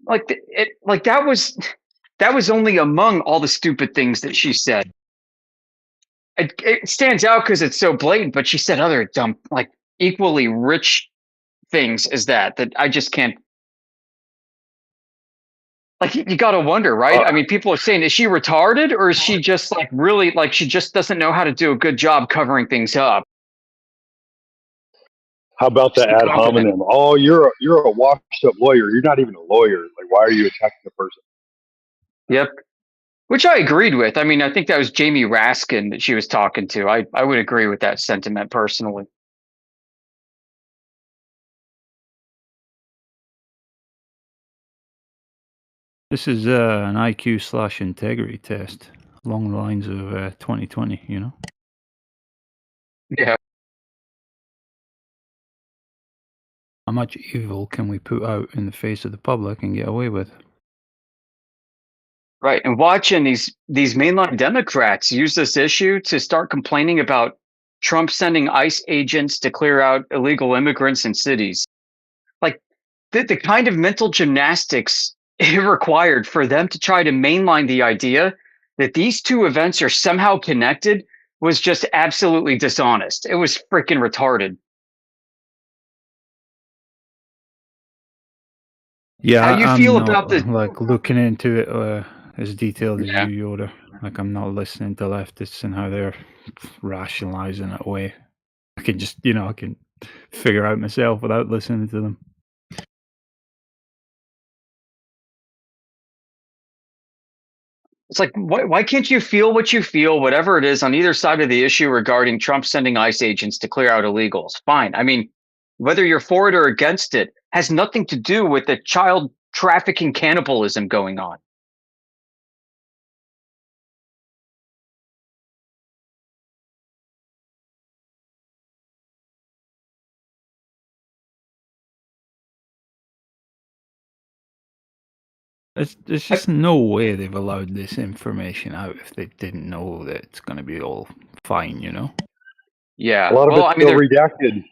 Like that was only among all the stupid things that she said. It stands out because it's so blatant, but she said other dumb, like equally rich things as that I just can't. Like you got to wonder, right? I mean, people are saying, is she retarded or is she just like really like she just doesn't know how to do a good job covering things up? How about the ad hominem? Oh, you're a washed up lawyer. You're not even a lawyer. Like, why are you attacking the person? Yep. Which I agreed with. I mean, I think that was Jamie Raskin that she was talking to. I would agree with that sentiment personally. This is an IQ/integrity test along the lines of 2020, you know? Yeah. How much evil can we put out in the face of the public and get away with? Right. And watching these mainline Democrats use this issue to start complaining about Trump sending ICE agents to clear out illegal immigrants in cities. Like the kind of mental gymnastics it required for them to try to mainline the idea that these two events are somehow connected was just absolutely dishonest. It was freaking retarded. Yeah, how do you I'm feel not, about this? like looking into it as detailed as you, Yoda. Like I'm not listening to leftists and how they're rationalizing it away. I can just, I can figure out myself without listening to them. It's like, why can't you feel what you feel, whatever it is, on either side of the issue regarding Trump sending ICE agents to clear out illegals? Fine. I mean, whether you're for it or against it has nothing to do with the child trafficking cannibalism going on. There's just no way they've allowed this information out if they didn't know that it's going to be all fine, you know? Yeah. A lot of Well, it's I mean, still redacted.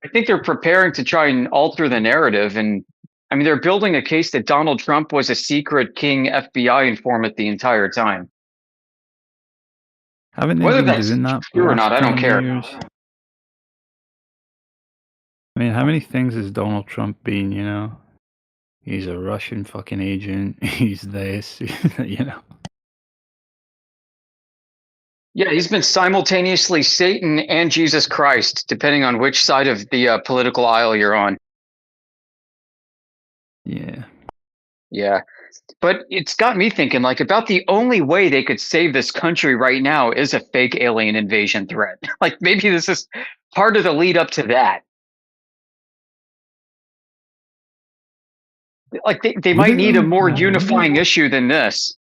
I think they're preparing to try and alter the narrative. And I mean, they're building a case that Donald Trump was a secret King FBI informant the entire time. Haven't they Whether been that's doing that for true the or last not, I don't 10 care. years? I mean, how many things has Donald Trump been, you know? He's a Russian fucking agent. He's this, you know? Yeah, he's been simultaneously Satan and Jesus Christ, depending on which side of the political aisle you're on. Yeah. Yeah. But it's got me thinking, like, about the only way they could save this country right now is a fake alien invasion threat. Like, maybe this is part of the lead up to that. Like, they might need a more unifying issue than this.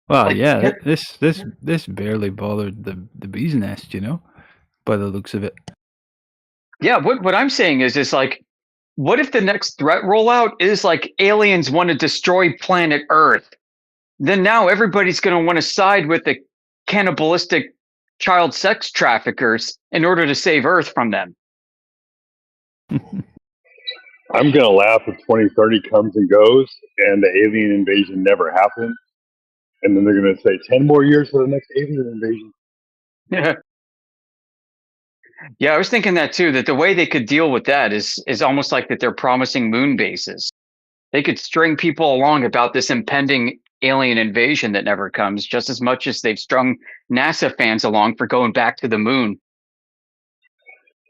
Well, Like, yeah, this barely bothered the bee's nest, you know, by the looks of it. Yeah, what I'm saying is like, what if the next threat rollout is like aliens want to destroy planet Earth? Then now everybody's going to want to side with the cannibalistic child sex traffickers in order to save Earth from them. I'm going to laugh if 2030 comes and goes and the alien invasion never happened. And then they're going to say 10 more years for the next alien invasion. Yeah. Yeah, I was thinking that too, that the way they could deal with that is almost like that they're promising moon bases. They could string people along about this impending alien invasion that never comes, just as much as they've strung NASA fans along for going back to the moon.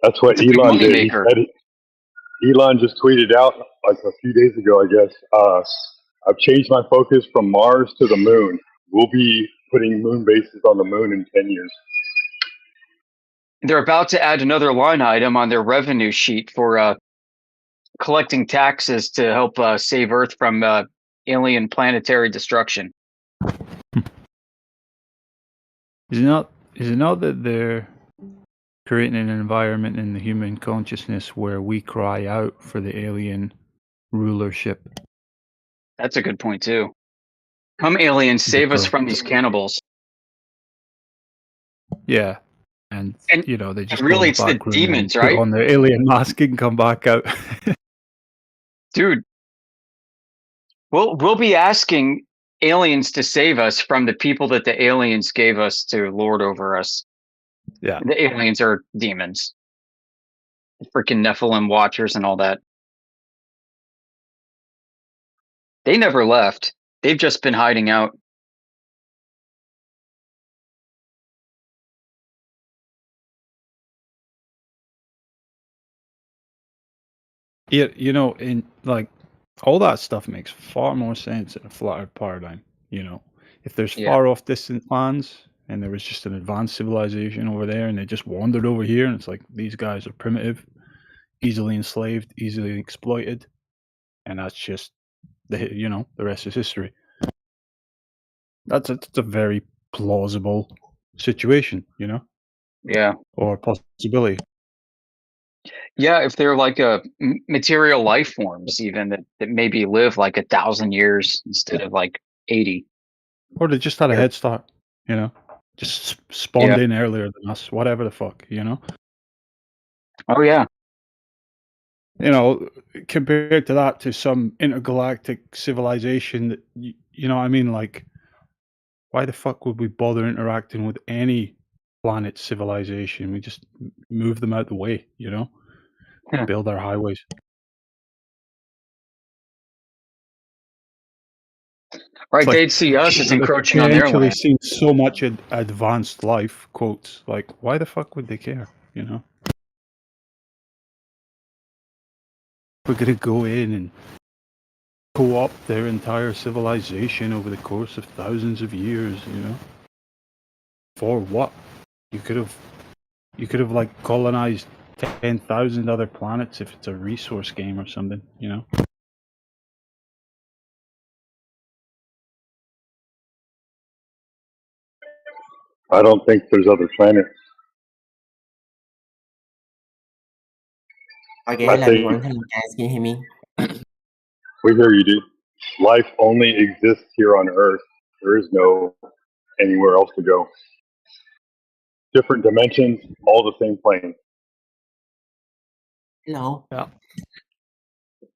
That's what Elon did. He said Elon just tweeted out like a few days ago, I guess, I've changed my focus from Mars to the moon. We'll be putting moon bases on the moon in 10 years. They're about to add another line item on their revenue sheet for collecting taxes to help save Earth from alien planetary destruction. Is it not that they're creating an environment in the human consciousness where we cry out for the alien rulership? That's a good point too. Come aliens, save us from these cannibals. Yeah. And you know, they just really it's the demons, put right? on their alien mask and come back out. Dude, we'll be asking aliens to save us from the people that the aliens gave us to lord over us. Yeah. The aliens are demons. Freaking Nephilim watchers and all that. They never left. They've just been hiding out. Yeah, you know, in like all that stuff makes far more sense in a flat Earth paradigm. You know, if there's far off distant lands and there was just an advanced civilization over there and they just wandered over here and it's like these guys are primitive, easily enslaved, easily exploited, and that's just the rest is history. That's a very plausible situation, you know? Yeah. Or possibility. Yeah, if they're like material life forms, even that maybe live like 1,000 years instead of like 80. Or they just had a head start, you know? Just spawned in earlier than us, whatever the fuck, you know? Oh, yeah. You know, compared to that, to some intergalactic civilization that, you know what I mean? Like, why the fuck would we bother interacting with any planet civilization? We just move them out the way, you know? Build our highways. Right, they'd see us as encroaching on their land. Seen so much advanced life, quotes. Like, why the fuck would they care, you know? We're going to go in and co-opt their entire civilization over the course of thousands of years, you know? For what? You could have like colonized 10,000 other planets if it's a resource game or something, you know? I don't think there's other planets. Okay, I hello think everyone. Hello guys, can you hear me? we hear you, dude. Life only exists here on Earth. There is no anywhere else to go. Different dimensions, all the same plane. Hello. Yeah.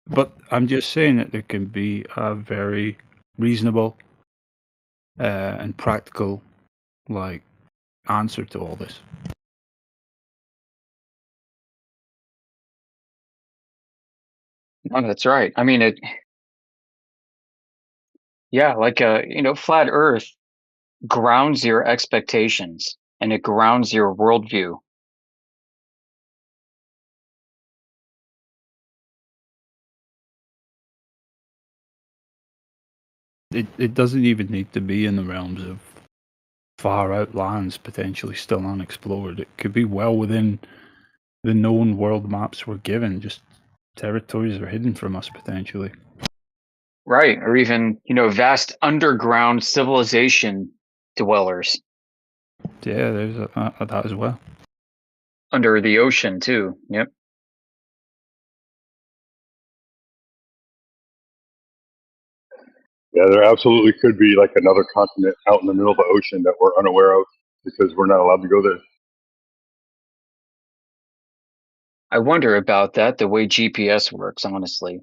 But I'm just saying that there can be a very reasonable and practical, like, answer to all this. No, that's right. I mean, like flat Earth grounds your expectations and it grounds your worldview. It doesn't even need to be in the realms of far out lands potentially still unexplored. It could be well within the known world maps we're given, just territories are hidden from us potentially. Right. Or even, vast underground civilization dwellers. Yeah, there's that as well. Under the ocean, too. Yep. Yeah, there absolutely could be like another continent out in the middle of the ocean that we're unaware of because we're not allowed to go there. I wonder about that, the way GPS works, honestly.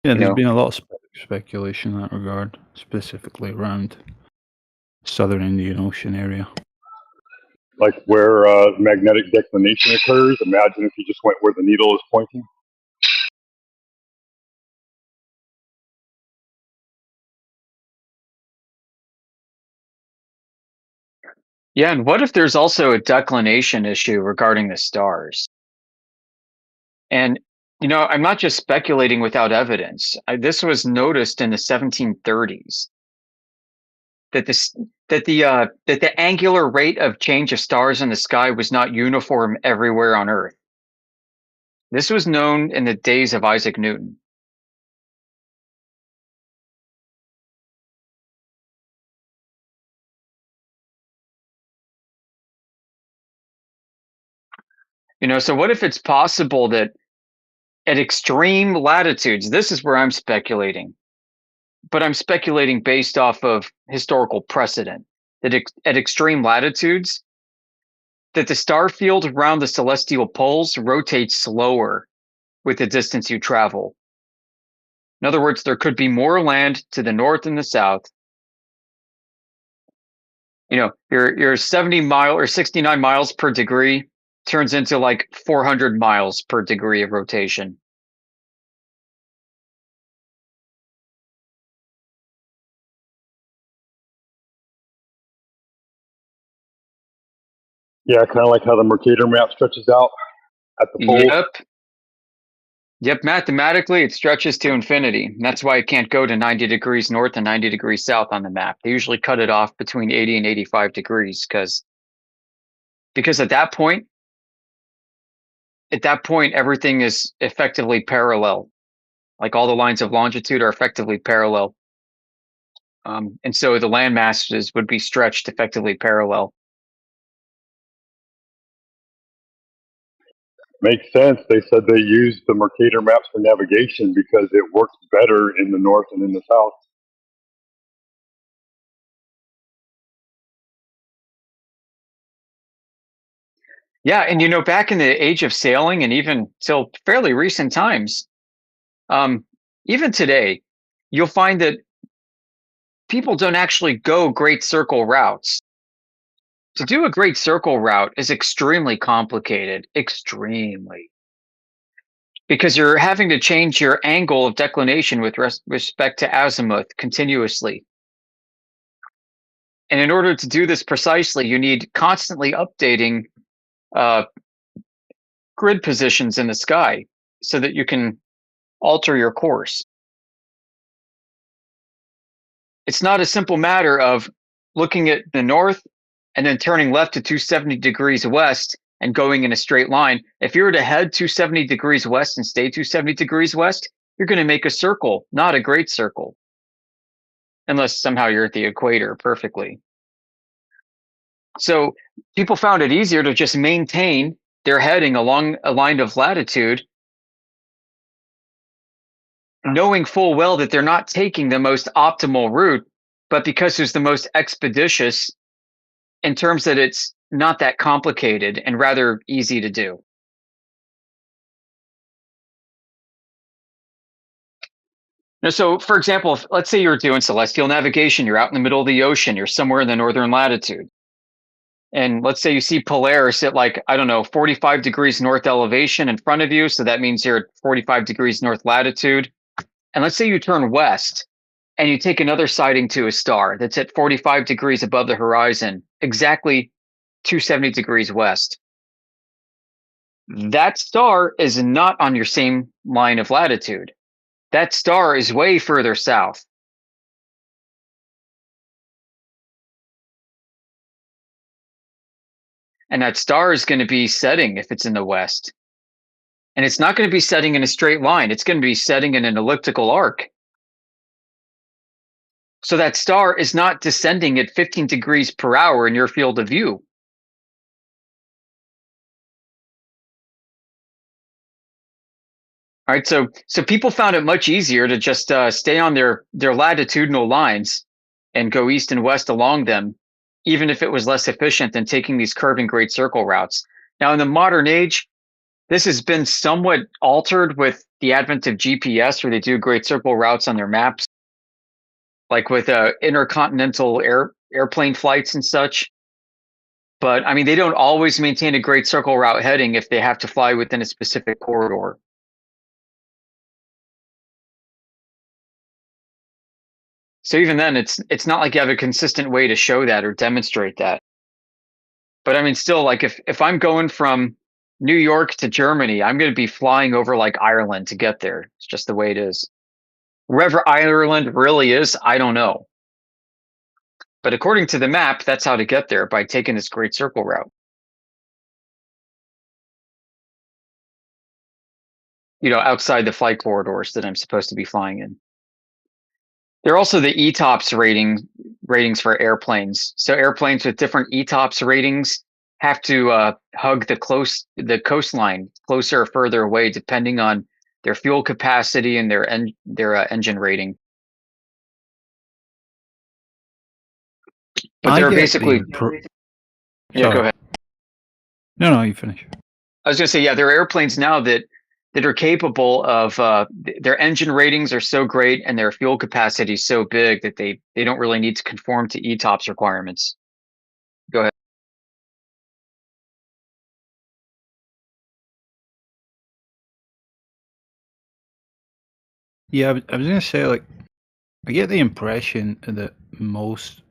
Yeah, there's been a lot of speculation in that regard, specifically around southern Indian Ocean area. Like where magnetic declination occurs. Imagine if you just went where the needle is pointing. Yeah, and what if there's also a declination issue regarding the stars? And, I'm not just speculating without evidence. This was noticed in the 1730s that the angular rate of change of stars in the sky was not uniform everywhere on Earth. This was known in the days of Isaac Newton. So what if it's possible that at extreme latitudes, this is where I'm speculating, but I'm speculating based off of historical precedent, that at extreme latitudes, that the star field around the celestial poles rotates slower with the distance you travel. In other words, there could be more land to the north and the south. Your 70 mile or 69 miles per degree turns into like 400 miles per degree of rotation. Yeah, kind of like how the Mercator map stretches out at the pole. Yep, mathematically it stretches to infinity. And that's why it can't go to 90 degrees north and 90 degrees south on the map. They usually cut it off between 80 and 85 degrees because at that point everything is effectively parallel. Like all the lines of longitude are effectively parallel. And so the land masses would be stretched effectively parallel. Makes sense. They said they used the Mercator maps for navigation because it works better in the north and in the south. Yeah, and back in the age of sailing and even till fairly recent times, even today, you'll find that people don't actually go great circle routes. To do a great circle route is extremely complicated, extremely. Because you're having to change your angle of declination with respect to azimuth continuously. And in order to do this precisely, you need constantly updating grid positions in the sky so that you can alter your course. It's not a simple matter of looking at the north and then turning left to 270 degrees west and going in a straight line. If you were to head 270 degrees west and stay 270 degrees west, you're going to make a circle, not a great circle. Unless somehow you're at the equator perfectly. So people found it easier to just maintain their heading along a line of latitude, knowing full well that they're not taking the most optimal route, but because it's the most expeditious in terms that it's not that complicated and rather easy to do. Now, so for example, let's say you're doing celestial navigation, you're out in the middle of the ocean, you're somewhere in the northern latitude. And let's say you see Polaris at like, I don't know, 45 degrees north elevation in front of you. So that means you're at 45 degrees north latitude. And let's say you turn west and you take another sighting to a star that's at 45 degrees above the horizon, exactly 270 degrees west. That star is not on your same line of latitude. That star is way further south. And that star is going to be setting if it's in the west. And it's not going to be setting in a straight line. It's going to be setting in an elliptical arc. So that star is not descending at 15 degrees per hour in your field of view. All right, so people found it much easier to just stay on their latitudinal lines and go east and west along them, even if it was less efficient than taking these curving great circle routes. Now, in the modern age, this has been somewhat altered with the advent of GPS, where they do great circle routes on their maps, like with intercontinental airplane flights and such. But I mean, they don't always maintain a great circle route heading if they have to fly within a specific corridor. So even then, it's not like you have a consistent way to show that or demonstrate that. But I mean, still, like if I'm going from New York to Germany, I'm going to be flying over like Ireland to get there. It's just the way it is. Wherever Ireland really is, I don't know. But according to the map, that's how to get there, by taking this great circle route. You know, outside the flight corridors that I'm supposed to be flying in. There are also the ETOPS ratings for airplanes. So airplanes with different ETOPS ratings have to hug the coastline closer or further away, depending on their fuel capacity and their engine rating. But they're basically yeah. Go ahead. No, you finish. I was going to say, yeah, there are airplanes now that are capable of their engine ratings are so great and their fuel capacity is so big that they don't really need to conform to ETOPS requirements. Go ahead. Yeah, I was going to say, like, I get the impression that most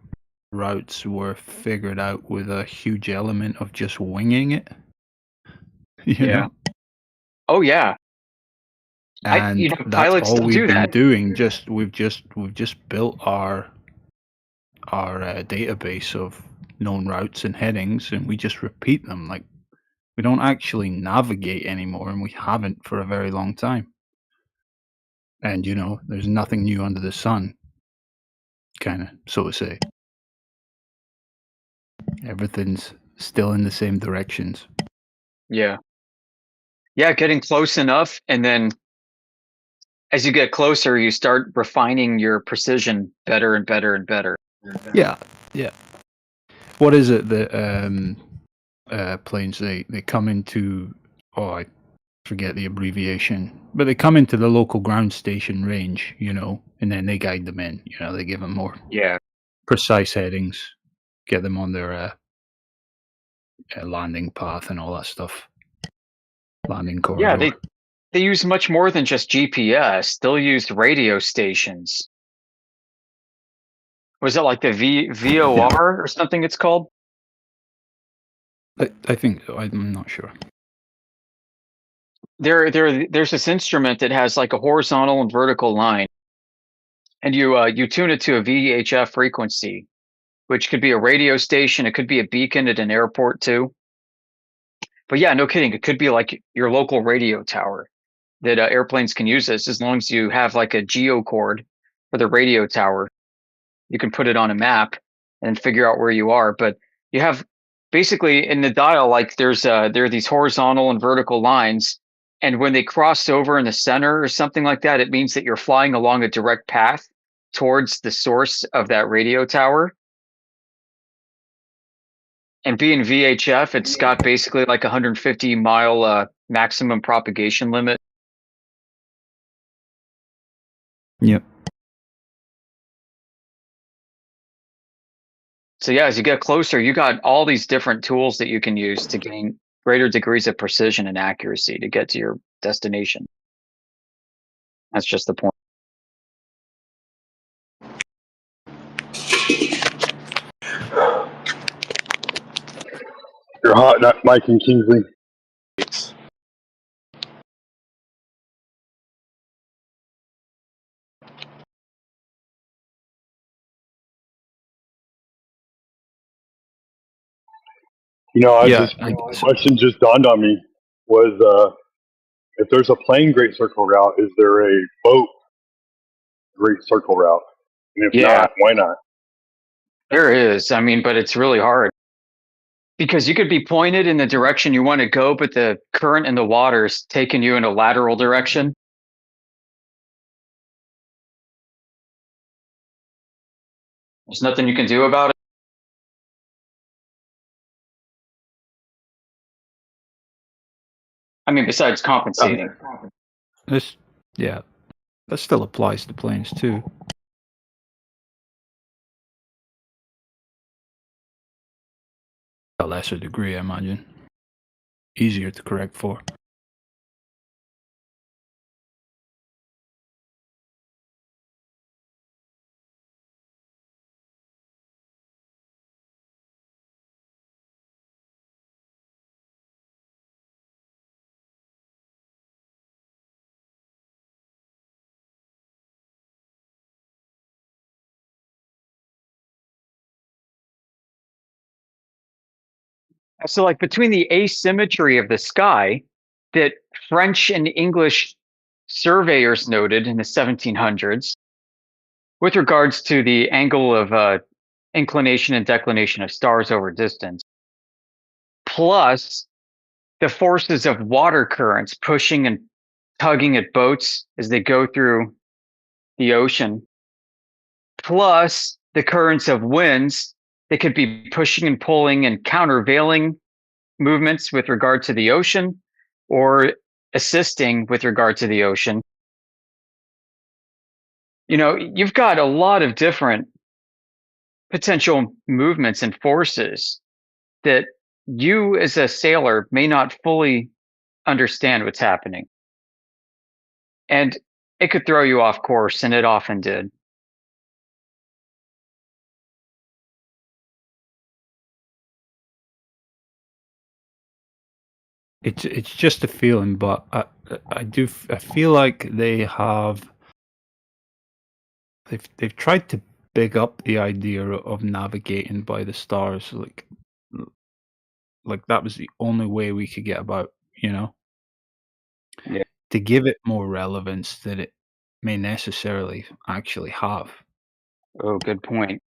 routes were figured out with a huge element of just winging it. You know? Oh yeah. And that's pilots all still we've do been that. doing. We've just built our database of known routes and headings, and we just repeat them. Like, we don't actually navigate anymore, and we haven't for a very long time. And you know, there's nothing new under the sun, kind of, so to say. Everything's still in the same directions. Yeah. Yeah, getting close enough, and then as you get closer, you start refining your precision better and better and better. Yeah. What is it that planes they come into? Oh, I forget the abbreviation, but they come into the local ground station range, you know, and then they guide them in. You know, they give them more precise headings, get them on their landing path and all that stuff. Landing corridor. Yeah, they use much more than just GPS. They'll use radio stations. Was it like the VOR or something it's called? I think so. I'm not sure. There's this instrument that has like a horizontal and vertical line, and you tune it to a VHF frequency, which could be a radio station, it could be a beacon at an airport too. But yeah, no kidding, it could be like your local radio tower that airplanes can use this as long as you have like a geocord for the radio tower. You can put it on a map and figure out where you are. But you have basically in the dial, like there are these horizontal and vertical lines, and when they cross over in the center or something like that, it means that you're flying along a direct path towards the source of that radio tower. And being VHF, it's got basically like 150-mile maximum propagation limit. Yep. So yeah, as you get closer, you got all these different tools that you can use to gain greater degrees of precision and accuracy to get to your destination. That's just the point. You're hot, not Mike and Kingsley. You know, a question just dawned on me was if there's a plane Great Circle route, is there a boat Great Circle route? And if not, why not? There is. I mean, but it's really hard because you could be pointed in the direction you want to go, but the current in the water is taking you in a lateral direction. There's nothing you can do about it. I mean, besides compensating. Yeah, that still applies to planes too. A lesser degree, I imagine. Easier to correct for. So like between the asymmetry of the sky that French and English surveyors noted in the 1700s with regards to the angle of inclination and declination of stars over distance, plus the forces of water currents pushing and tugging at boats as they go through the ocean, plus the currents of winds that could be pushing and pulling and countervailing movements with regard to the ocean or assisting with regard to the ocean. You know, you've got a lot of different potential movements and forces that you as a sailor may not fully understand what's happening. And it could throw you off course, and it often did. It's just a feeling, but I feel like they've tried to big up the idea of navigating by the stars, like that was the only way we could get about, you know? Yeah. To give it more relevance that it may necessarily actually have. Oh, good point.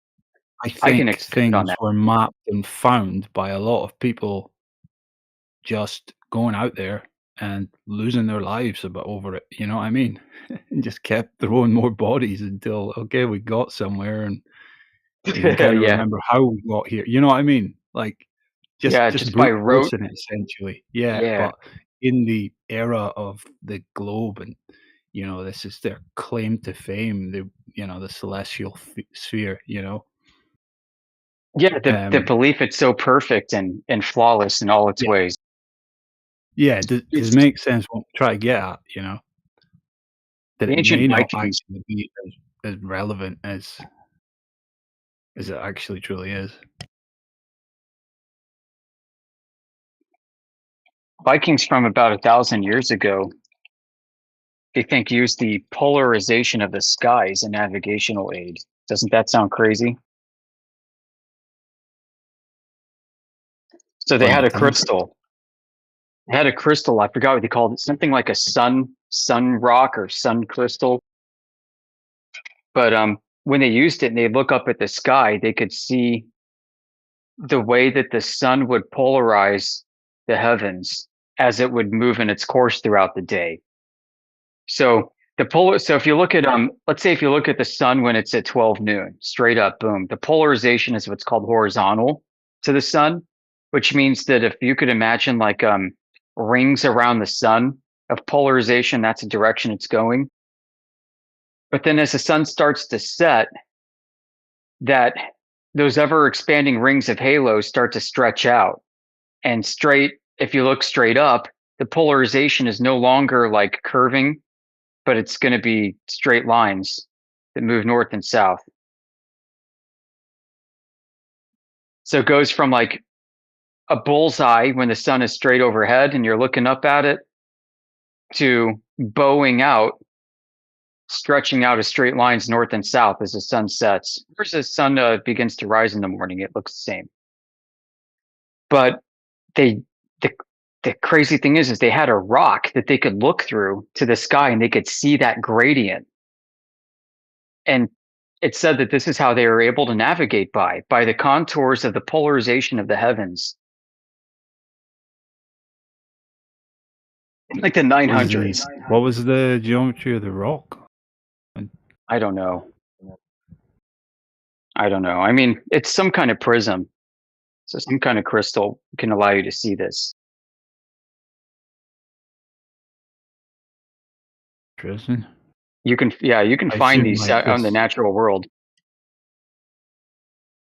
I I can think expand on things that. were mapped and found by a lot of people just going out there and losing their lives over it, you know what I mean? And just kept throwing more bodies until, okay, we got somewhere and you can kind of Yeah. remember how we got here. You know what I mean? Like just by brute rote. forcing it essentially. Yeah, Yeah. but in the era of the globe and you know, this is their claim to fame, the celestial sphere, you know. Yeah, the belief it's so perfect and flawless in all its ways. Yeah, does it make sense what we try to get at, you know? That The it ancient may not Vikings. actually be as relevant as it actually truly is. Vikings from about 1,000 years ago, they think used the polarization of the sky as a navigational aid. Doesn't that sound crazy? So they Find had the a time. crystal. They had a crystal. I forgot what they called it. Something like a sun rock or sun crystal. But when they used it and they look up at the sky, they could see the way that the sun would polarize the heavens as it would move in its course throughout the day. So so if you look at let's say if you look at the sun when it's at 12 noon, straight up, boom, the polarization is what's called horizontal to the sun, which means that if you could imagine like rings around the sun of polarization, that's the direction it's going. But then as the sun starts to set, that those ever expanding rings of halos start to stretch out. And if you look straight up, the polarization is no longer like curving, but it's going to be straight lines that move north and south. So it goes from like a bullseye when the sun is straight overhead and you're looking up at it to bowing out, stretching out as straight lines north and south as the sun sets. As the sun begins to rise in the morning, it looks the same. But the crazy thing is they had a rock that they could look through to the sky and they could see that gradient. And it said that this is how they were able to navigate by the contours of the polarization of the heavens. Like the 900s. What was the geometry of the rock? I don't know. I mean, it's some kind of prism. So some kind of crystal can allow you to see this. Interesting. You can find these out in the natural world.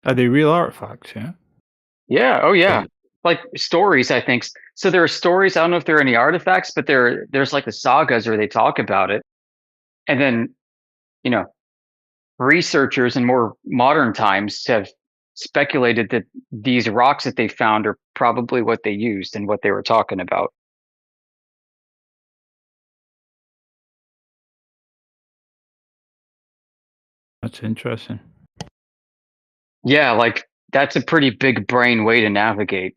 Are they real artifacts? Yeah. Yeah. Oh, yeah. Like stories, I think. So there are stories. I don't know if there are any artifacts, but there's like the sagas where they talk about it, and then researchers in more modern times have speculated that these rocks that they found are probably what they used and what they were talking about. That's interesting. Yeah, like that's a pretty big brain way to navigate.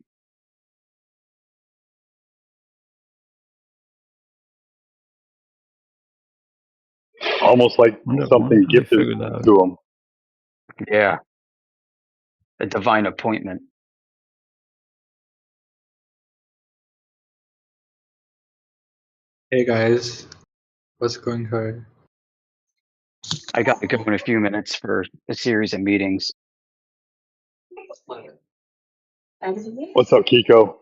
Almost like something gifted to them. Yeah. A divine appointment. Hey guys, what's going on? I got to go in a few minutes for a series of meetings. What's up, Kiko?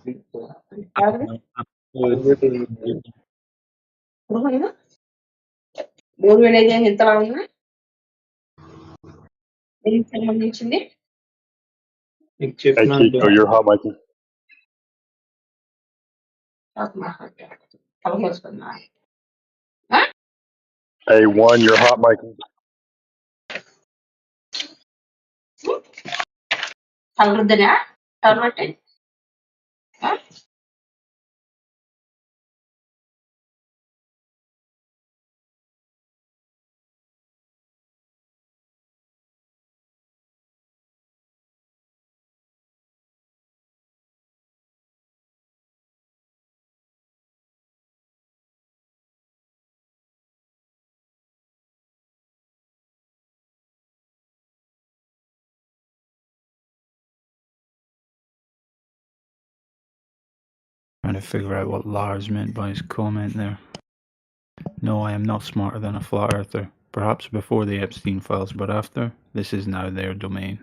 Hey, Kiko, you're hot micing. Hey, one, you're hot micing. Trying to figure out what Lars meant by his comment there. No, I am not smarter than a flat earther. Perhaps before the Epstein files, but after, this is now their domain.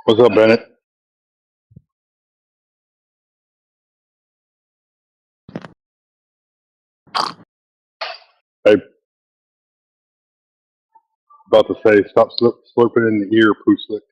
What's up, Bennett? Hey, about to say, stop slurping in the ear, Poo Slick.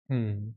Hmm.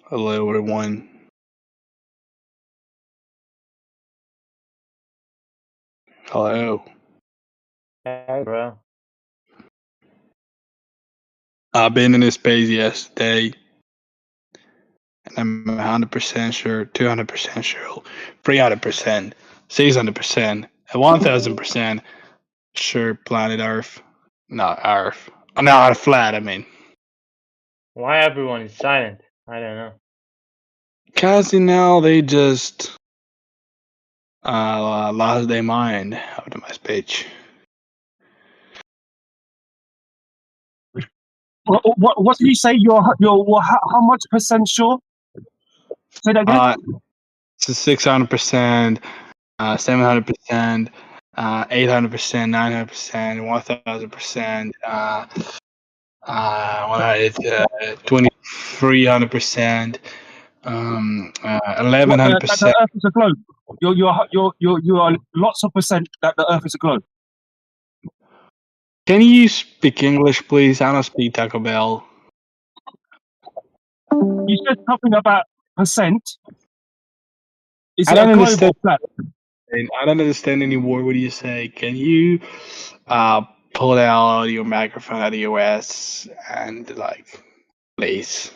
Hello, everyone. Hello. Hey, bro. I've been in this space yesterday, and I'm 100% sure, 200% sure, 300%, 600%, and 1000% sure planet Earth. Not Earth. Not flat, I mean. Why everyone is silent? I don't know. Cause they just lost their mind after my speech. What did you say? You're how much percent sure? Say that again. It's 600%, 700%, 800%, 900%, 1000%, 2300%, That 1100%. the Earth is a globe. You are lots of percent that the Earth is a globe. Can you speak English, please? I don't speak Taco Bell. You said something about percent. Is I it a don't globe or understand. flat? I don't understand any word. What do you say? Can you pull out your microphone out of your ass and please?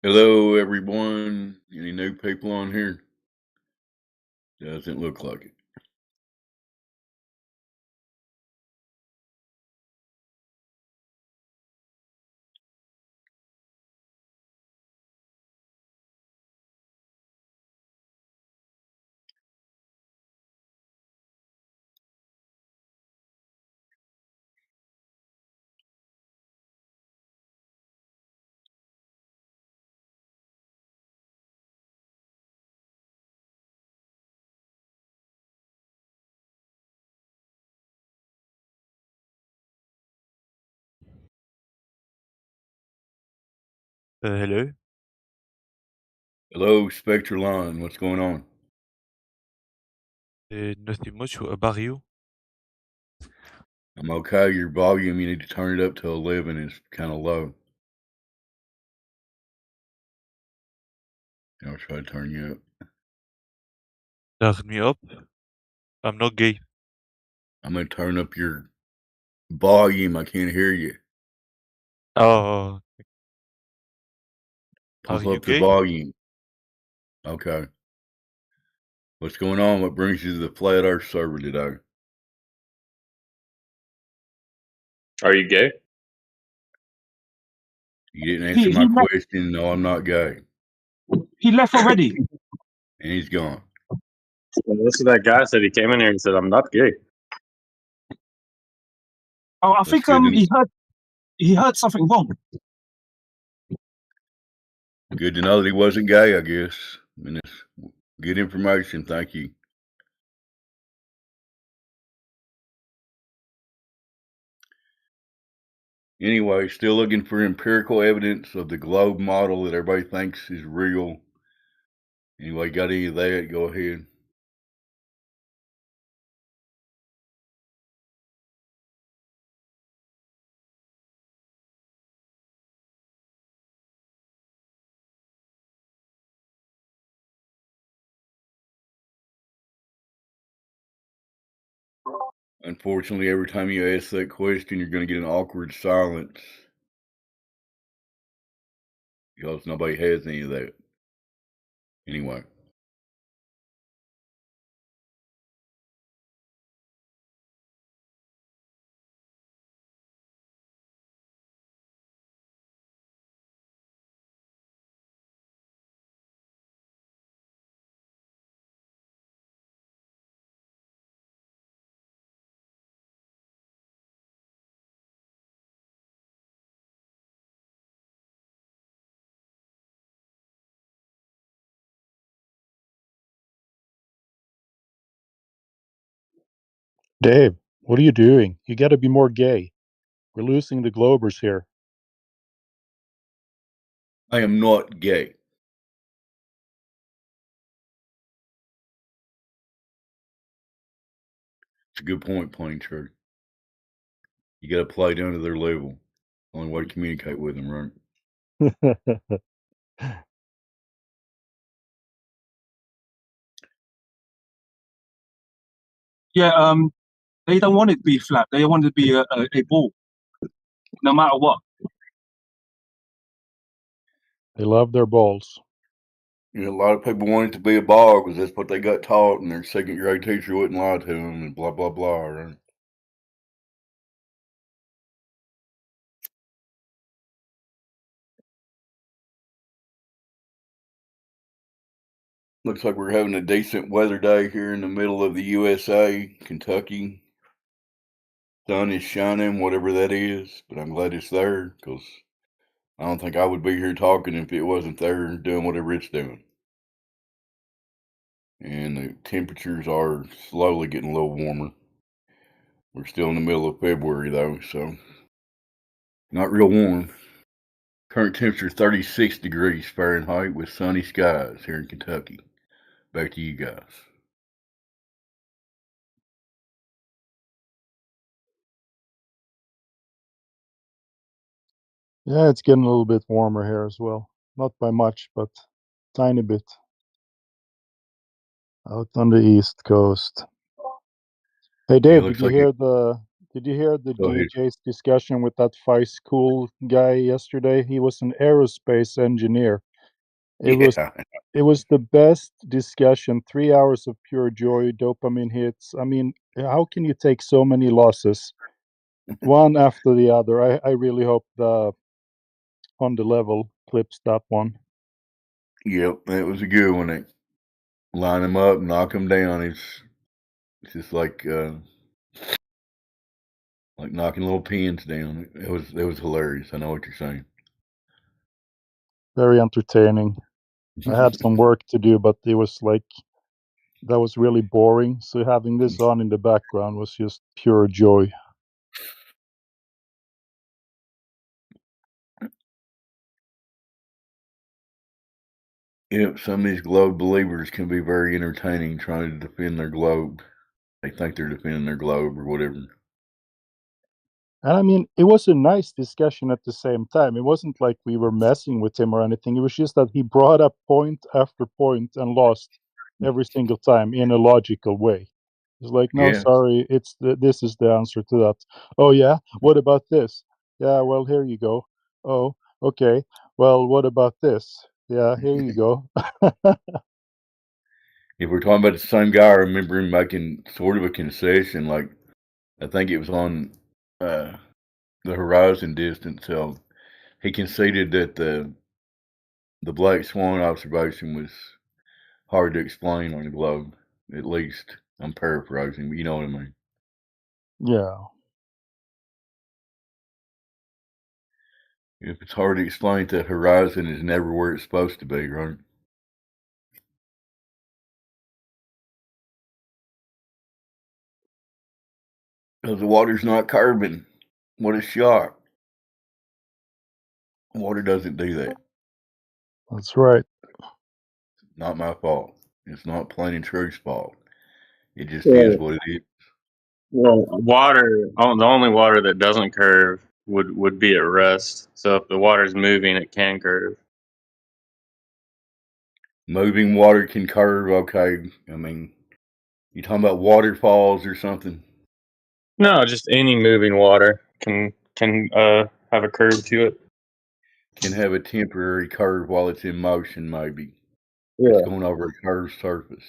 Hello, everyone. Any new people on here? Doesn't look like it. Hello? Hello, Spectre Line. What's going on? Nothing much. What about you? I'm okay. Your volume, you need to turn it up to 11. It's kind of low. I'll try to turn you up. Turn me up? I'm not gay. I'm going to turn up your volume. I can't hear you. Oh, are Pump you up the gay? volume. Okay. What's going on? What brings you to the Flat Earth server today? Are you gay? You didn't answer my question. No, I'm not gay. He left already. And he's gone. Listen to that guy said he came in here and said, I'm not gay. Oh, I That's think good to, he heard something wrong. good to know that he wasn't gay, I guess. I mean, it's good information. Thank you. Anyway, still looking for empirical evidence of the globe model that everybody thinks is real. Anyway, got any of that? Go ahead. Unfortunately, every time you ask that question, you're going to get an awkward silence. Because nobody has any of that. Anyway. Dave, what are you doing? You got to be more gay. We're losing the Globers here. I am not gay. It's a good point, Plain True. You got to play down to their level. Only way to communicate with them, right? Yeah, they don't want it to be flat. They want it to be a ball, no matter what. They love their balls. You know, a lot of people want it to be a ball because that's what they got taught, and their second grade teacher wouldn't lie to them, and blah, blah, blah, right? Looks like we're having a decent weather day here in the middle of the USA, Kentucky. Sun is shining, whatever that is, but I'm glad it's there because I don't think I would be here talking if it wasn't there doing whatever it's doing. And the temperatures are slowly getting a little warmer. We're still in the middle of February though, so not real warm. Current temperature 36 degrees Fahrenheit with sunny skies here in Kentucky. Back to you guys. Yeah, it's getting a little bit warmer here as well. Not by much, but tiny bit. Out on the East Coast. Hey Dave, looks did you like hear the Go ahead. DJ's discussion with that FICE school guy yesterday? He was an aerospace engineer, It was the best discussion. 3 hours of pure joy, dopamine hits. I mean, how can you take so many losses, one after the other? I really hope the On the Level clips that one. Yep, that was a good one. They line him up, knock him down. It's just like knocking little pins down. It was hilarious. I know what you're saying. Very entertaining. I had some work to do, but it was like that was really boring. So having this on in the background was just pure joy. Yep, some of these globe believers can be very entertaining trying to defend their globe. They think they're defending their globe or whatever. And I mean, it was a nice discussion at the same time. It wasn't like we were messing with him or anything. It was just that he brought up point after point and lost every single time in a logical way. It's like, no, Yeah. sorry, this is the answer to that. Oh yeah, what about this? Yeah, well, here you go. Oh, okay. Well, what about this? Yeah, here you go. If we're talking about the same guy, I remember him making sort of a concession. Like, I think it was on the horizon distance. So he conceded that the black swan observation was hard to explain on the globe. At least I'm paraphrasing, but you know what I mean. Yeah. If it's hard to explain, the horizon is never where it's supposed to be, right? Because the water's not carbon. What a shock. Water doesn't do that. That's right. Not my fault. It's not Plain and Truth's fault. It just Yeah. is what it is. Well, water, the only water that doesn't curve would be at rest. So if the water's moving, it can curve. Moving water can curve, okay. I mean, you talking about waterfalls or something? No, just any moving water can have a curve to it. Can have a temporary curve while it's in motion, maybe. Yeah. It's going over a curved surface.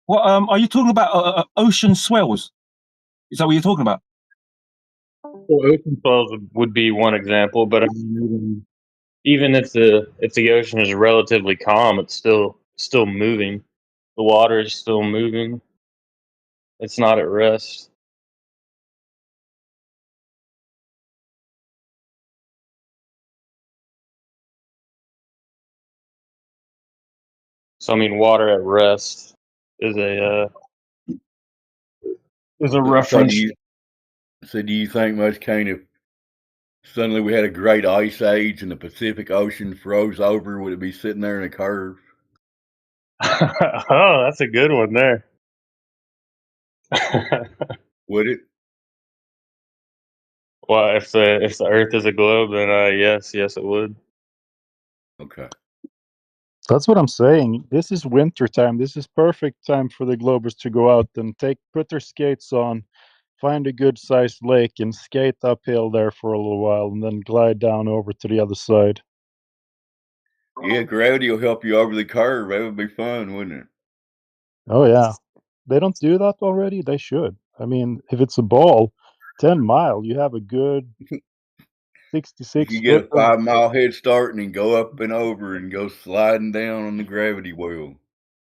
Well, are you talking about ocean swells? Is that what you're talking about? Well, ocean swells would be one example, but I mean, even if the ocean is relatively calm, it's still moving. The water is still moving. It's not at rest. So I mean, water at rest is a reference. So do you think much, Kane, if suddenly we had a great ice age and the Pacific Ocean froze over, would it be sitting there in a curve? Oh, that's a good one there. Would it? Well, if the Earth is a globe, then yes, it would. Okay. That's what I'm saying. This is winter time. This is perfect time for the Globers to go out and put their skates on, find a good sized lake and skate uphill there for a little while and then glide down over to the other side. Yeah, gravity will help you over the curve. That would be fun, wouldn't it? Oh yeah. They don't do that already? They should. I mean, if it's a ball, 10 mile, you have a good 66 You get a foot 5 mile head start and then go up and over and go sliding down on the gravity wheel.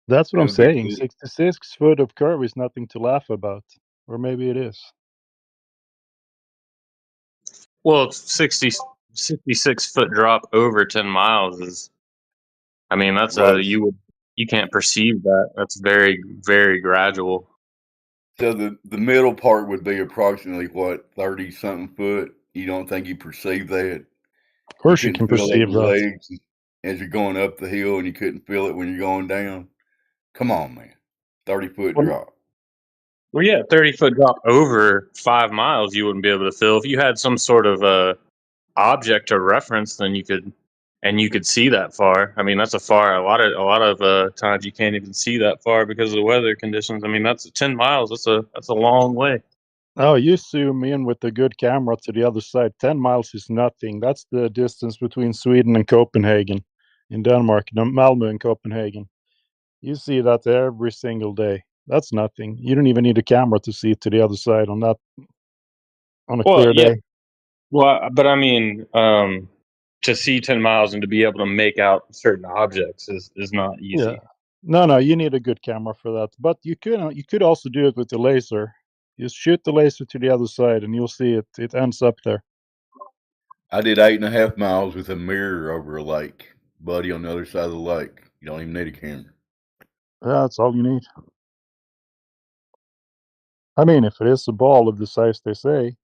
That's what That I'm would be saying. cool. 66 foot of curve is nothing to laugh about. Or maybe it is. Well, 66 foot drop over 10 miles is, I mean, that's Right. you can't perceive that. That's very, very gradual. So the middle part would be approximately what, 30 something foot? You don't think you perceive that? Of course you couldn't can feel it in perceive your that. legs as you're going up the hill and you couldn't feel it when you're going down? Come on, man. 30-foot drop. Well, yeah, 30-foot drop over 5 miles, you wouldn't be able to feel. If you had some sort of object or reference, then you could see that far. I mean, that's a lot of times you can't even see that far because of the weather conditions. I mean, that's 10 miles. That's a long way. Oh, you zoom in with a good camera to the other side. 10 miles is nothing. That's the distance between Sweden and Copenhagen. in Denmark, Malmö and Copenhagen. You see that every single day. That's nothing. You don't even need a camera to see to the other side on a Well, clear yeah. day. Well, but I mean, to see 10 miles and to be able to make out certain objects is not Yeah. easy. No, you need a good camera for that. But you could also do it with the laser. You shoot the laser to the other side, and you'll see it ends up there. I did 8.5 miles with a mirror over a lake. Buddy on the other side of the lake. You don't even need a camera. Yeah, that's all you need. I mean, if it is a ball of the size they say.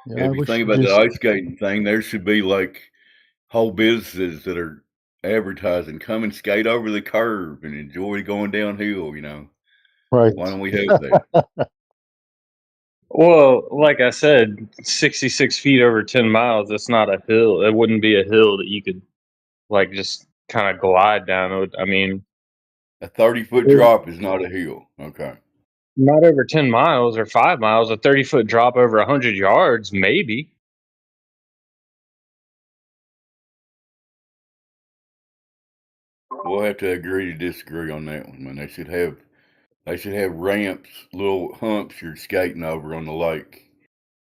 Yeah, I If you wish think you about the just ice skating thing, there should be like whole businesses that are advertising, come and skate over the curve and enjoy going downhill, right. Why don't we have that? Well, like I said, 66 feet over 10 miles, that's not a hill. It wouldn't be a hill that you could, like, just kind of glide down. I mean, A 30-foot drop is not a hill. Okay. not over 10 miles or 5 miles. A 30-foot drop over 100 yards, maybe. We'll have to agree to disagree on that one, man. They should have ramps, little humps you're skating over on the lake.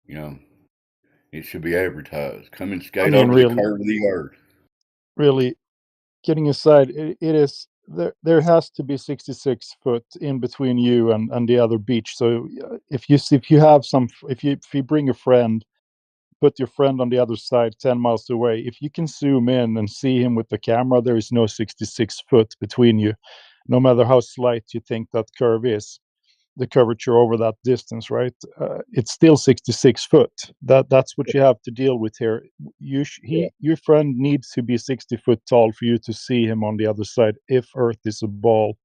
It should be advertised. Come and I skate mean, over the curve of the earth. really, getting aside, it is there has to be 66 foot in between you and the other beach. So if you bring a friend, put your friend on the other side 10 miles away, if you can zoom in and see him with the camera, there is no 66 foot between you, no matter how slight you think that curve is, the curvature over that distance, right? It's still 66 foot. That's what you have to deal with here. Your friend needs to be 60 foot tall for you to see him on the other side. If Earth is a ball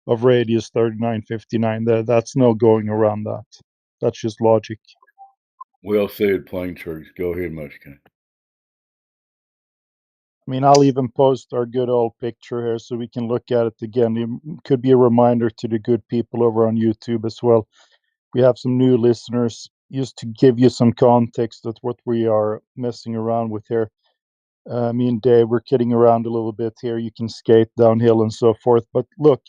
of radius 3959, that's no going around that. That's just logic. Well said, plain truth. Go ahead, Mushkin. I mean, I'll even post our good old picture here so we can look at it again. It could be a reminder to the good people over on YouTube as well. We have some new listeners, just to give you some context of what we are messing around with here. Me and Dave, we're kidding around a little bit here. You can skate downhill and so forth, but look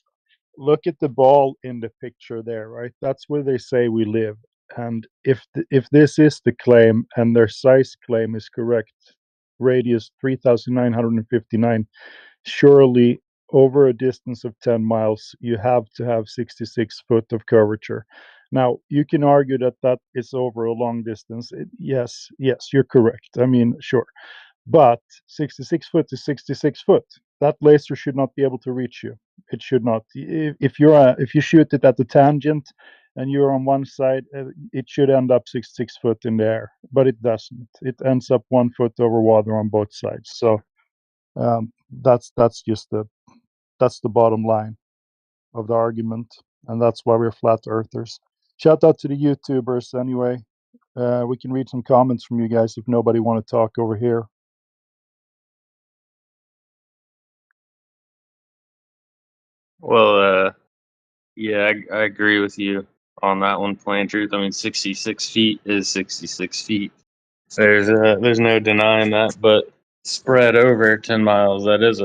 at the ball in the picture there, right? That's where they say we live. And if this is the claim and their size claim is correct, radius 3,959, surely over a distance of 10 miles, you have to have 66 foot of curvature. Now, you can argue that is over a long distance. Yes, you're correct. I mean, sure. But 66 foot is 66 foot. That laser should not be able to reach you. It should not. If you shoot it at the tangent and you're on one side, it should end up 66 foot in the air, but it doesn't. It ends up 1 foot over water on both sides. So that's the bottom line of the argument, and that's why we're flat earthers. Shout out to the YouTubers anyway. We can read some comments from you guys if nobody want to talk over here. Well, yeah, I agree with you on that one, plain truth. I mean, 66 feet is 66 feet. There's no denying that, but spread over 10 miles, that's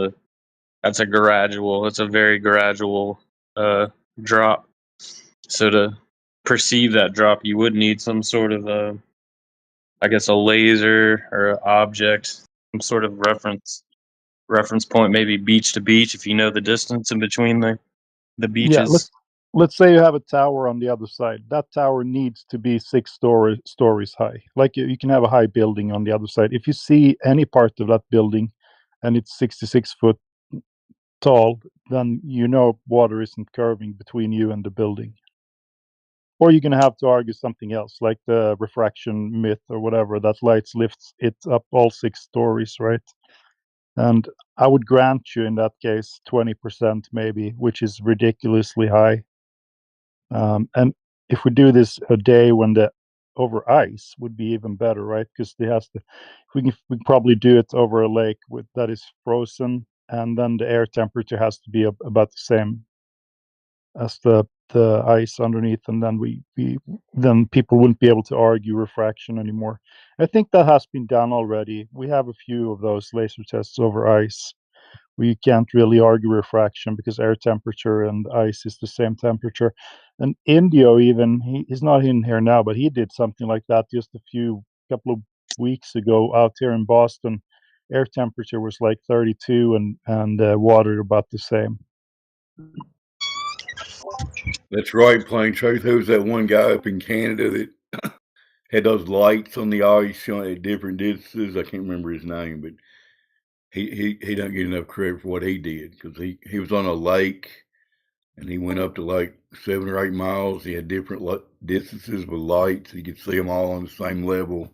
a very gradual drop. So to perceive that drop, you would need some sort of I guess a laser or an object, some sort of reference point, maybe beach to beach, if you know the distance in between the Yeah, beaches. let's say you have a tower on the other side. That tower needs to be stories high. Like you can have a high building on the other side. If you see any part of that building and it's 66 foot tall, then you know water isn't curving between you and the building. Or you're going to have to argue something else, like the refraction myth or whatever, that light lifts it up all 6 stories, right? And I would grant you in that case 20% maybe, which is ridiculously high. And if we do this a day when the over ice would be even better, right? Because we can probably do it over a lake that is frozen, and then the air temperature has to be about the same as the the ice underneath, and then people wouldn't be able to argue refraction anymore. I think that has been done already. We have a few of those laser tests over ice. We can't really argue refraction because air temperature and ice is the same temperature. And Indio, even he's not in here now, but he did something like that just a couple of weeks ago out here in Boston. Air temperature was like 32 and water about the same. That's right, Plain Truth. Who was that one guy up in Canada that had those lights on the ice showing at different distances? I can't remember his name, but he don't get enough credit for what he did because he was on a lake and he went up to like 7 or 8 miles. He had different distances with lights. He could see them all on the same level.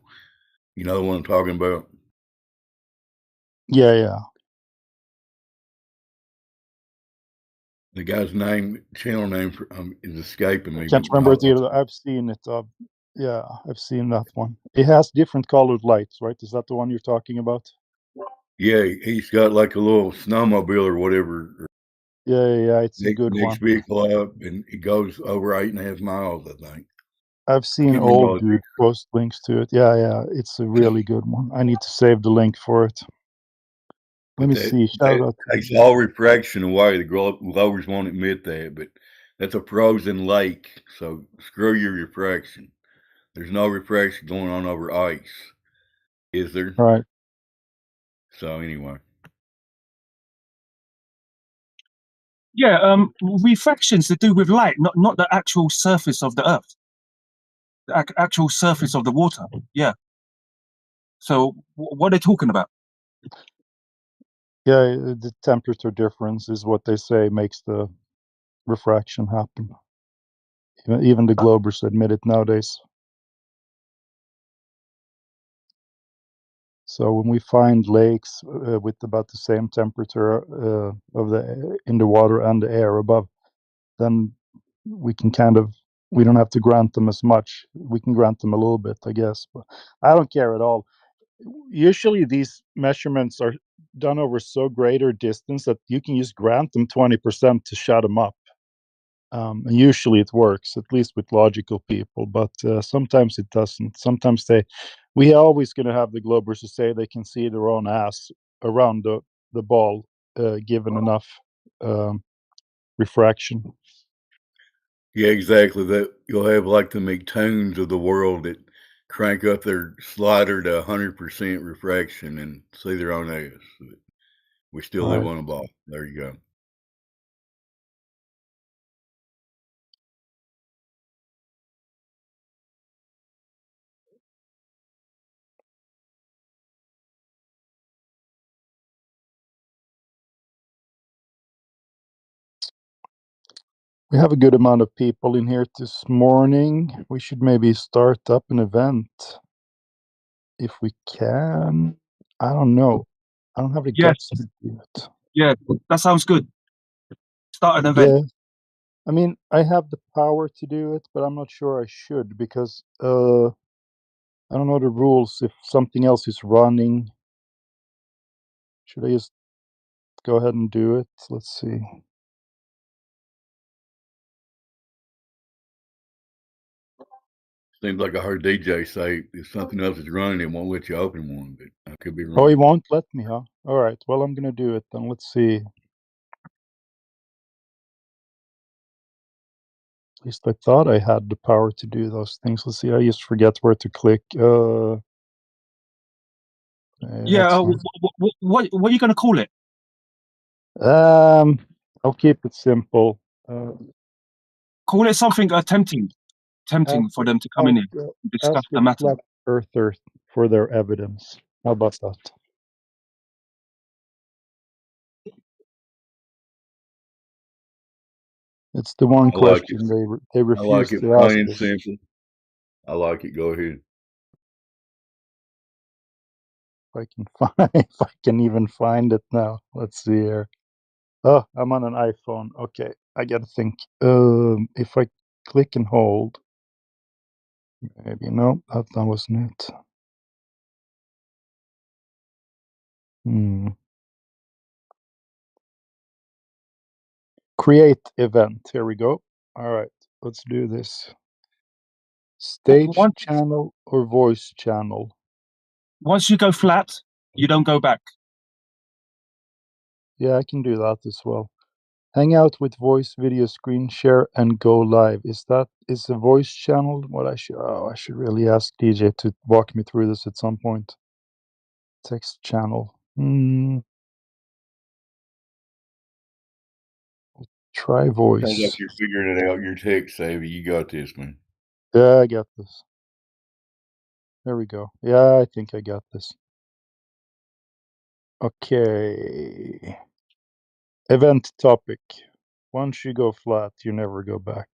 You know what I'm talking about? Yeah. The guy's channel name is escaping me. Can't But remember it either. I've seen it. Yeah, I've seen that one. It has different colored lights, right? Is that the one you're talking about? yeah, he's got like a little snowmobile or whatever. Yeah. It's a good Next one. vehicle up, and it goes over 8.5 miles, I think. I've seen Can't remember all old the dude post links to it. Yeah. It's a really good one. I need to save the link for it. Let But me that see. Shout out to takes all refraction away. The growers won't admit that, but that's a frozen lake, so screw your refraction. There's no refraction going on over ice, is there? Right. So anyway, Yeah, refractions to do with light, not the actual surface of the Earth, the actual surface of the water. Yeah. So what are they talking about? Yeah, the temperature difference is what they say makes the refraction happen. Even the Globers admit it nowadays. So when we find lakes with about the same temperature in the water and the air above, then we can we don't have to grant them as much. We can grant them a little bit, I guess, but I don't care at all. Usually these measurements are done over so greater distance that you can just grant them 20% to shut them up. And usually it works, at least with logical people, but sometimes it doesn't. Sometimes we are always going to have the Globers who say they can see their own ass around the ball, given enough refraction. yeah, exactly. That you'll have like the McToons of the world that crank up their slider to 100% refraction and see their own ass. We still live Right. on a ball. There you go. We have a good amount of people in here this morning. We should maybe start up an event if we can. I don't know. I don't have the Yeah. guts to do it. Yeah, that sounds good. Start an event. Yeah. I mean, I have the power to do it, but I'm not sure I should because I don't know the rules. If something else is running, should I just go ahead and do it? Let's see. Seems like I heard DJ say if something else is running, it won't let you open one, but I could be wrong. Oh, he won't let me, huh? All right. Well, I'm gonna do it then. Let's see. At least I thought I had the power to do those things. Let's see. I just forget where to click. Yeah. What are you gonna call it? I'll keep it simple. Call it something tempting for them to come in here and discuss Ask the a matter. flat earther for their evidence. How about that? It's the one I like question it. they I like refuse it to ask plain and us. simple. I like it. Go ahead. If I can even find it now. Let's see here. Oh, I'm on an iPhone. Okay, I gotta think. If I click and hold, maybe no, that wasn't it. Create event. Here we go. All right, let's do this. Stage Once, channel or voice channel? once you go flat, you don't go back. Yeah, I can do that as well. Hang out with voice, video, screen share, and go live. Is a voice channel what I should? Oh, I should really ask DJ to walk me through this at some point. Text channel. Try voice. Sounds like you're figuring it out. You're tech savvy. You got this, man. Yeah, I got this. There we go. Yeah, I think I got this. Okay. Event topic. Once you go flat, you never go back.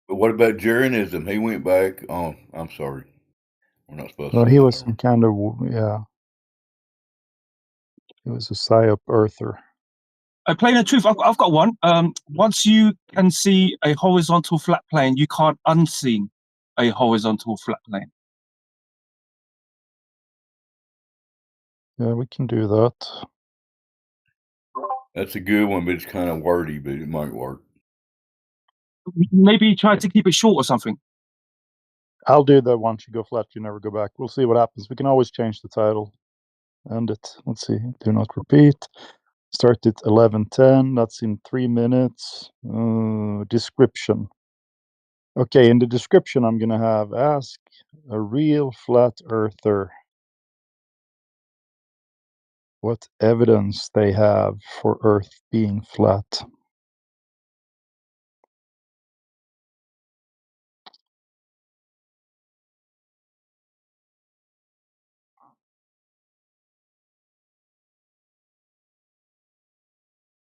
But what about Jeranism? He went back. Oh, I'm sorry. We're not supposed Well, to. he was some kind of, yeah. He was a psyop earther. Plain and truth, I've got one. Once you can see a horizontal flat plane, you can't unseen a horizontal flat plane. Yeah, we can do that. That's a good one, but it's kind of wordy, but it might work. Maybe try to keep it short or something. I'll do that. Once you go flat, you never go back. We'll see what happens. We can always change the title. End it. Let's see. Do not repeat. Start at 11:10. That's in 3 minutes. Description. Okay, in the description, I'm going to have ask a real flat earther what evidence they have for Earth being flat.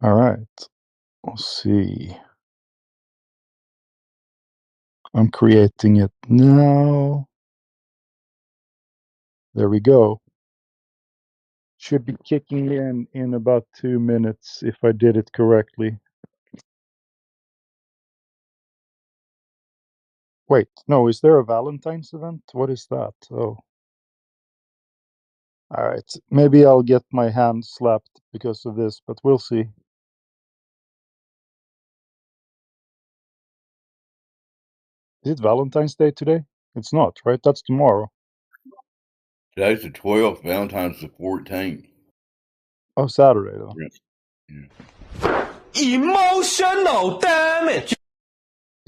All right. Let's see. I'm creating it now. There we go. Should be kicking in about 2 minutes if I did it correctly. Wait, no, is there a Valentine's event? What is that? Oh. All right. Maybe I'll get my hand slapped because of this, but we'll see. Is it Valentine's Day today? It's not, right? That's tomorrow. Today's the 12th. Valentine's the 14th. Oh, Saturday, though. Yeah. Emotional damage.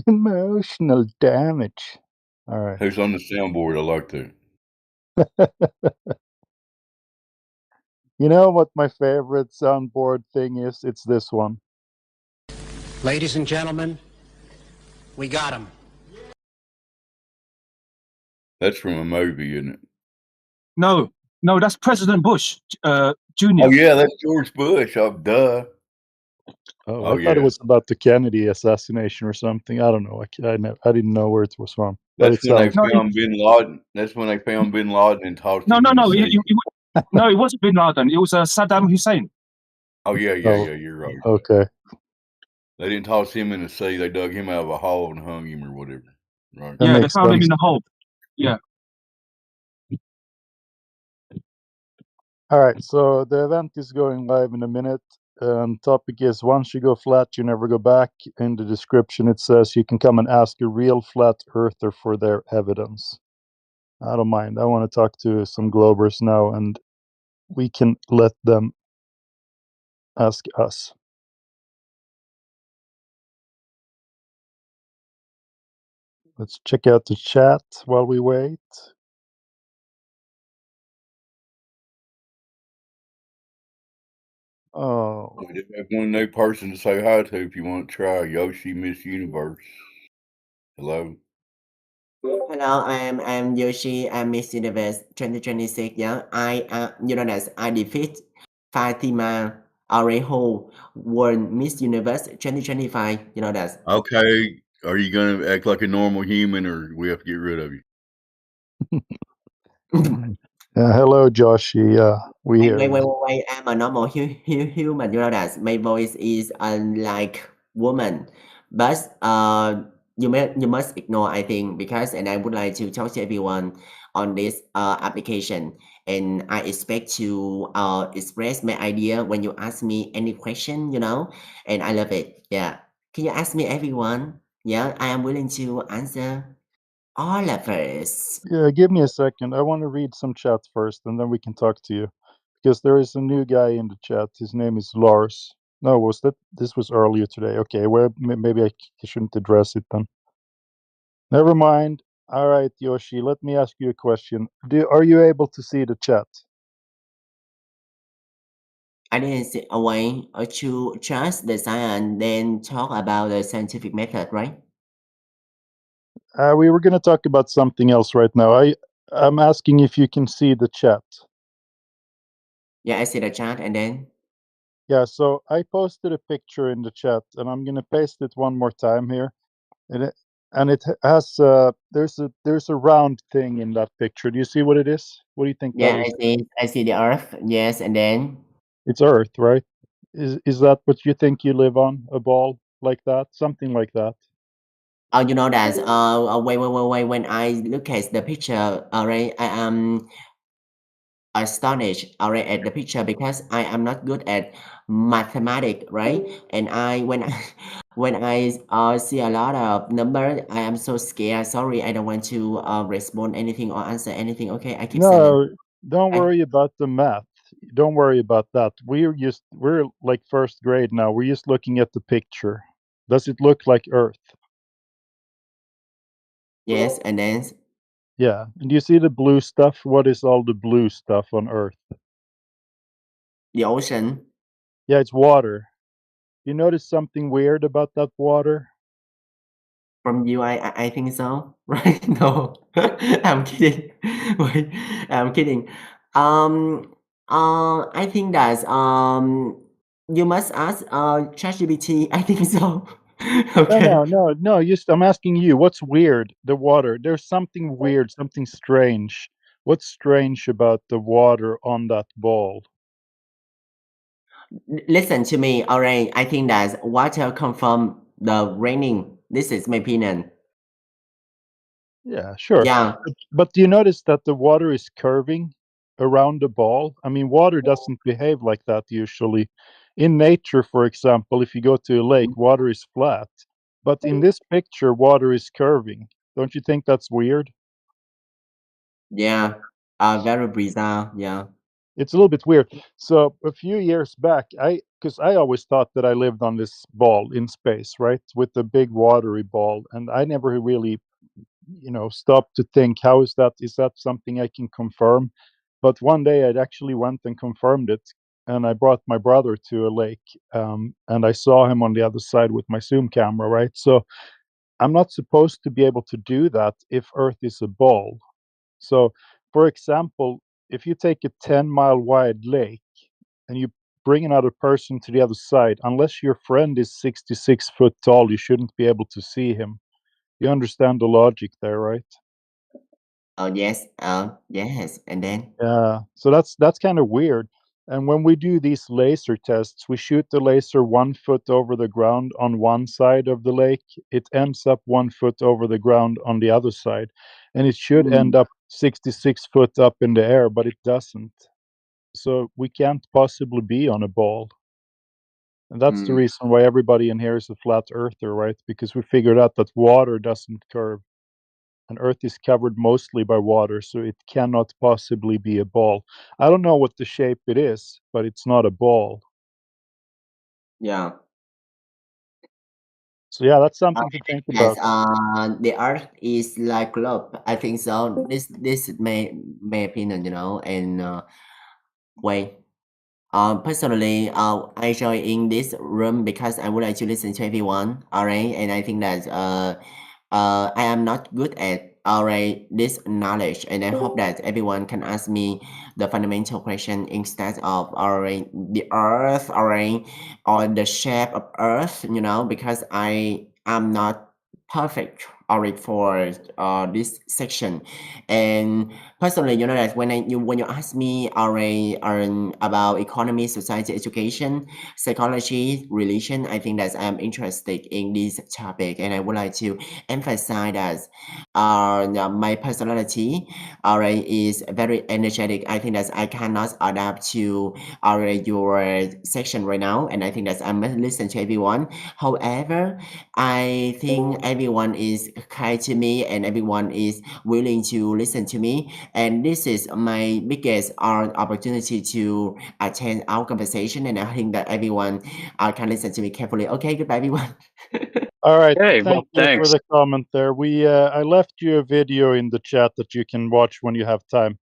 Emotional damage. All right. Who's on the soundboard? I like that. You know what my favorite soundboard thing is? It's this one. Ladies and gentlemen, we got him. That's from a movie, isn't it? No, that's President Bush, Jr. Oh, yeah, that's George Bush. Oh, duh. Oh, I thought it was about the Kennedy assassination or something. I don't know. I didn't know where it was from. That's when they found Bin Laden. That's when they found Bin Laden and tossed him. No, it wasn't Bin Laden. It was Saddam Hussein. Oh, yeah, you're right. Okay. They didn't toss him in the sea. They dug him out of a hole and hung him or whatever. Right. Yeah, they found him in the hole. Yeah. All right, so the event is going live in a minute. Topic is once you go flat, you never go back. In the description, it says you can come and ask a real flat earther for their evidence. I don't mind. I want to talk to some Globers now, and we can let them ask us. Let's check out the chat while we wait. Oh. We just have one new person to say hi to if you want to try. Yoshi Miss Universe. Hello. Hello, I'm Yoshi. I'm Miss Universe 2026. Yeah, you know that I defeat Fatima Orejo, won Miss Universe 2025. You know that. Okay. Are you going to act like a normal human or we have to get rid of you? Hello, Joshi. We hear. Wait. I'm a normal human. You know that my voice is unlike woman, but you must ignore, I think, because and I would like to talk to everyone on this application, and I expect to express my idea when you ask me any question, and I love it. Yeah, can you ask me, everyone? Yeah, I am willing to answer all of us. Yeah, give me a second. I want to read some chat first, and then we can talk to you. Because there is a new guy in the chat. His name is Lars. No, this was earlier today? Okay, well, maybe I shouldn't address it then. Never mind. All right, Yoshi, let me ask you a question. Are you able to see the chat? I didn't say away to trust the science, then talk about the scientific method, right? We were going to talk about something else right now. I'm asking if you can see the chat. Yeah, I see the chat, and then Yeah, so I posted a picture in the chat, and I'm going to paste it one more time here. And it has there's a round thing in that picture. Do you see what it is? What do you think that yeah, is? I see the Earth. Yes, and then It's Earth, right? Is that what you think you live on? A ball like that? Something like that? oh, you know that. Wait. When I look at the picture, alright, I am astonished, alright, at the picture because I am not good at mathematics, right? And when I when I see a lot of number, I am so scared. Sorry, I don't want to respond anything or answer anything. Okay, I keep silent. No, don't I worry about the math. Don't worry about that. We're like first grade now. We're just looking at the picture. Does it look like Earth? yes, and then Yeah. And do you see the blue stuff? What is all the blue stuff on Earth? the ocean. Yeah, it's water. You notice something weird about that water? From you, I think so, right? No, I'm kidding. Wait, I'm kidding. I think that you must ask ChatGPT. I think so. Okay. No. I'm asking you, what's weird? The water. There's something weird, something strange. What's strange about the water on that ball? Listen to me. All right. I think that water come from the raining. This is my opinion. Yeah, sure. Yeah. But do you notice that the water is curving around the ball? I mean, water doesn't behave like that usually. In nature, for example, if you go to a lake, water is flat. But in this picture, water is curving. Don't you think that's weird? Yeah. Very bizarre. Yeah. It's a little bit weird. So a few years back, because I always thought that I lived on this ball in space, right, with the big watery ball, and I never really, stopped to think, how is that? Is that something I can confirm? But one day I actually went and confirmed it, and I brought my brother to a lake, and I saw him on the other side with my zoom camera, right? So I'm not supposed to be able to do that if Earth is a ball. So, for example, if you take a 10-mile wide lake and you bring another person to the other side, unless your friend is 66 foot tall, you shouldn't be able to see him. You understand the logic there, right? Oh yes. Yes. And then Yeah. So that's kind of weird. And when we do these laser tests, we shoot the laser 1 foot over the ground on one side of the lake. It ends up 1 foot over the ground on the other side. And it should end up 66 foot up in the air, but it doesn't. So we can't possibly be on a ball. And that's the Mm, reason why everybody in here is a flat earther, right? Because we figured out that water doesn't curve. And Earth is covered mostly by water, so it cannot possibly be a ball. I don't know what the shape it is, but it's not a ball. yeah. So yeah, that's something to think Yes, about. the Earth is like globe. I think so. This is my opinion, and wait. Personally, I join in this room because I would like to listen to everyone. Alright, and I think that I am not good at alright this knowledge, and I hope that everyone can ask me the fundamental question instead of alright the Earth, alright, or the shape of Earth. Because I am not perfect already for this section. And personally, you know that when you ask me already about economy, society, education, psychology, religion, I think that I'm interested in this topic, and I would like to emphasize that my personality already is very energetic. I think that I cannot adapt to your section right now, and I think that I must listen to everyone. However, I think everyone is kind to me and everyone is willing to listen to me, and this is my biggest opportunity to attend our conversation, and I think that everyone can listen to me carefully. Okay, goodbye everyone. All right. Hey, Thank well, you for thanks. the comment there. I left you a video in the chat that you can watch when you have time.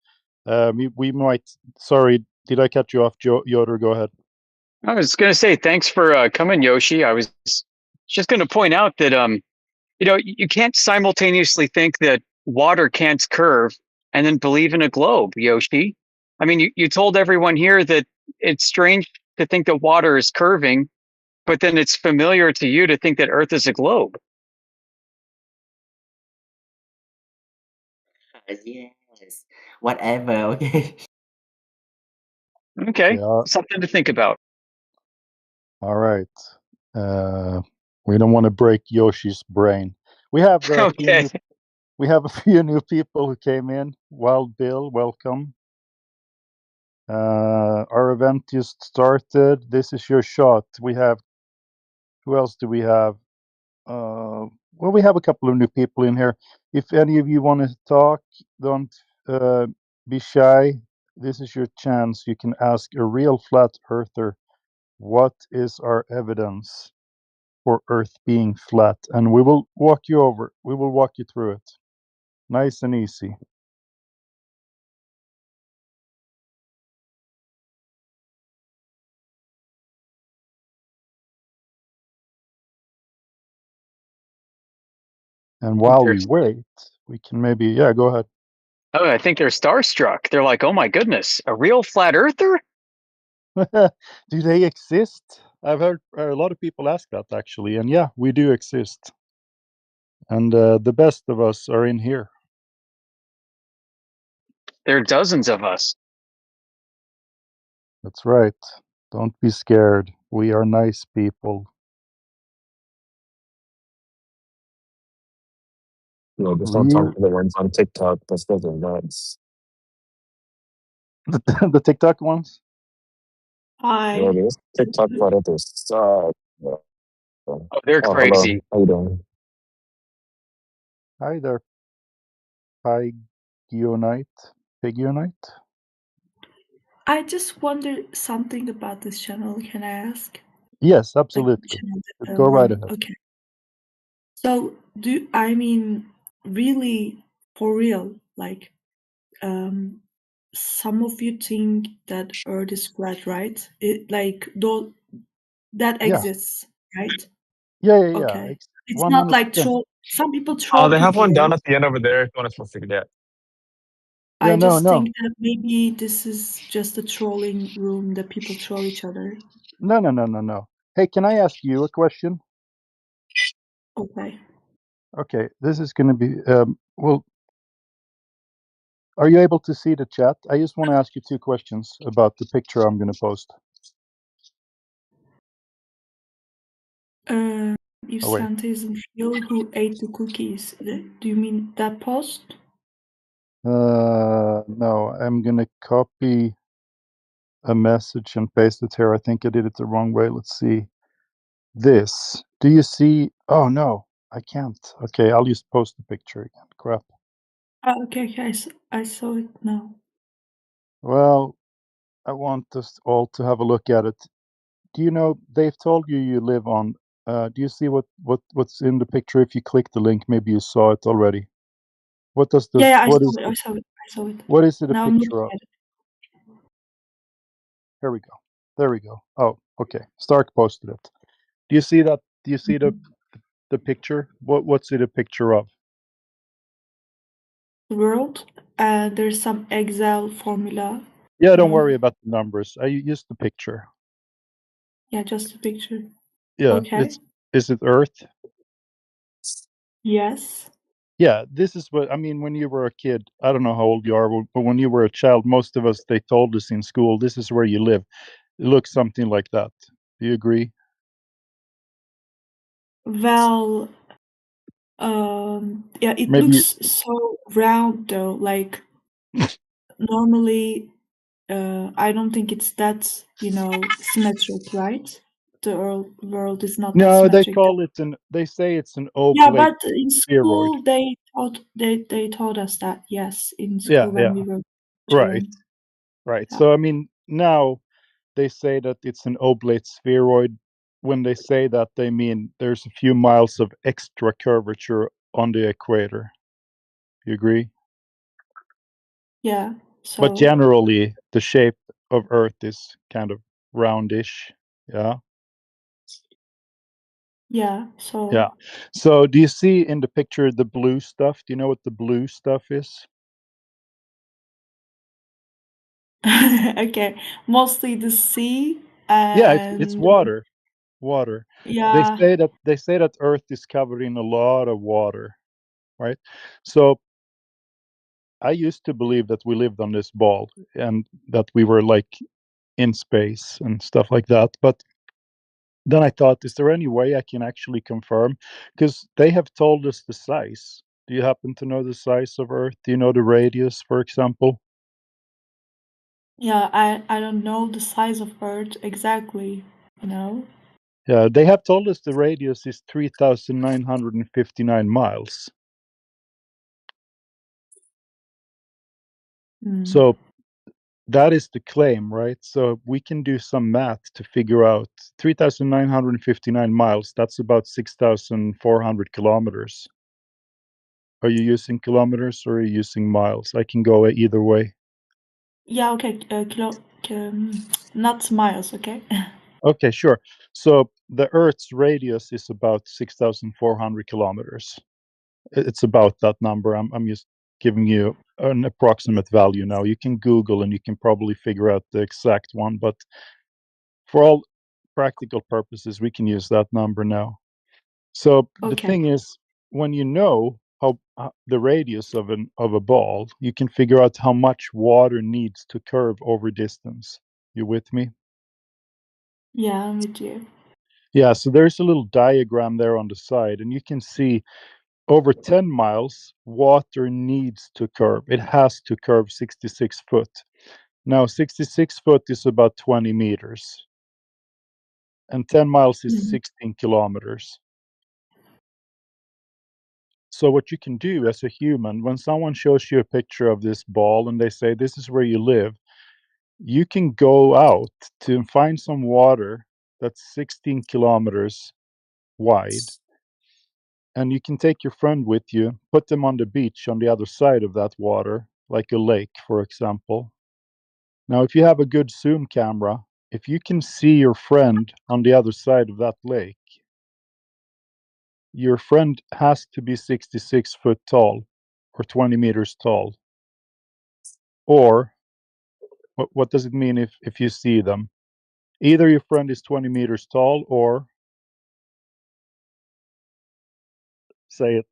We might. Sorry, did I cut you off, Yoder? Go ahead. I was going to say thanks for coming, Yoshi. I was just going to point out that you can't simultaneously think that water can't curve and then believe in a globe, Yoshi. I mean, you told everyone here that it's strange to think that water is curving, but then it's familiar to you to think that Earth is a globe. Yes, whatever. Okay. Okay, Yeah. something to think about. All right. We don't want to break Yoshi's brain. We have a few Okay. new. We have a few new people who came in. Wild Bill, welcome. Our event just started. This is your shot. We have. Who else do we have? Well, we have a couple of new people in here. If any of you want to talk, don't be shy. This is your chance. You can ask a real flat earther, what is our evidence for Earth being flat? And we will walk you over. We will walk you through it. Nice and easy. And while we wait, we can maybe, yeah, go ahead. Oh, I think they're starstruck. They're like, oh my goodness, a real flat earther? Do they exist? I've heard a lot of people ask that actually. And yeah, we do exist. And the best of us are in here. There are dozens of us. That's right. Don't be scared. We are nice people. No, just don't talk to the ones on TikTok. Those are nuts. The TikTok ones? Yeah, Hi. these TikTok predators suck. Oh, they're Oh, hello. crazy. How you doing? Hi there. Pigionite? I just wonder something about this channel. Can I ask? Yes, Like absolutely. Go right room. ahead. Okay. So I mean really for real, like some of you think that Earth is flat, right? It like though that Yeah. exists, right? Yeah. Okay. It's not 100%. like troll. Some people troll They have people, one down right? at the end over there if you want to figure that. Yeah, I no. just think that maybe this is just a trolling room that people troll each other. No. Hey, can I ask you a question? Okay. Okay, this is going to be, well, are you able to see the chat? I just want to ask you two questions about the picture I'm going to post. If Oh, wait. Santa isn't real, who ate the cookies? Do you mean that post? No, I'm going to copy a message and paste it here. I think I did it the wrong way. Let's see. This. Do you see? Oh, no, I can't. Okay, I'll just post the picture again. Crap. Oh, okay, I saw it now. Well, I want us all to have a look at it. Do you know, they've told you live on, do you see what's in the picture? If you click the link, maybe you saw it already. What does the, Yeah, I what saw is it. I saw it. I saw it. what is it a Now I'm picture looking of? at it. Here we go. There we go. Oh, okay. Stark posted it. Do you see that? Do you see the picture? What's it a picture of? The world. There's some Excel formula. Yeah, don't worry about the numbers. I used the picture. Yeah, just a picture. Yeah, Okay. is it Earth? Yes. Yeah, this is what I mean. When you were a kid, I don't know how old you are, but when you were a child, most of us, they told us in school, this is where you live. It looks something like that. Do you agree? Well, yeah, it Maybe. looks so round though. Like normally, I don't think it's that, symmetric, right? The world is not No, they symmetric. call it an. They say it's an Yeah, oblate but in spheroid. school they taught us that. Yes, in Yeah, school when yeah, we were right, children. right. Yeah. So I mean, now they say that it's an oblate spheroid. When they say that, they mean there's a few miles of extra curvature on the equator. You agree? Yeah. But So generally, the shape of Earth is kind of roundish. Yeah, yeah. yeah. So So do you see in the picture the blue stuff? Do you know what the blue stuff is? okay. Mostly the sea Yeah, it's and water. Water. yeah. They say that Earth is covered in a lot of water, right? So I used to believe that we lived on this ball and that we were like in space and stuff like that. But then I thought, is there any way I can actually confirm? Because they have told us the size. Do you happen to know the size of Earth? Do you know the radius, for example? Yeah, I don't know the size of Earth exactly, you know. Yeah, they have told us the radius is 3,959 miles. Mm. So that is the claim, right? So we can do some math to figure out 3,959 miles. That's about 6,400 kilometers. Are you using kilometers or are you using miles? I can go either way. Yeah, okay. Not miles, okay? Okay, sure. So the Earth's radius is about 6,400 kilometers. It's about that number. I'm just giving you an approximate value now. You can Google and you can probably figure out the exact one, but for all practical purposes, we can use that number now. So the Okay. thing is, when you know how the radius of a ball, you can figure out how much water needs to curve over distance. You with me? Yeah, I'm with you. Yeah, so there's a little diagram there on the side, and you can see over 10 miles, water needs to curve. It has to curve 66 foot. Now, 66 foot is about 20 meters, and 10 miles is Mhm. 16 kilometers. So, what you can do as a human, when someone shows you a picture of this ball and they say, this is where you live, you can go out to find some water that's 16 kilometers wide, and you can take your friend with you, put them on the beach on the other side of that water, like a lake, for example. Now, if you have a good zoom camera, if you can see your friend on the other side of that lake, your friend has to be 66 foot tall or 20 meters tall. Or what does it mean if you see them? Either your friend is 20 meters tall or say it.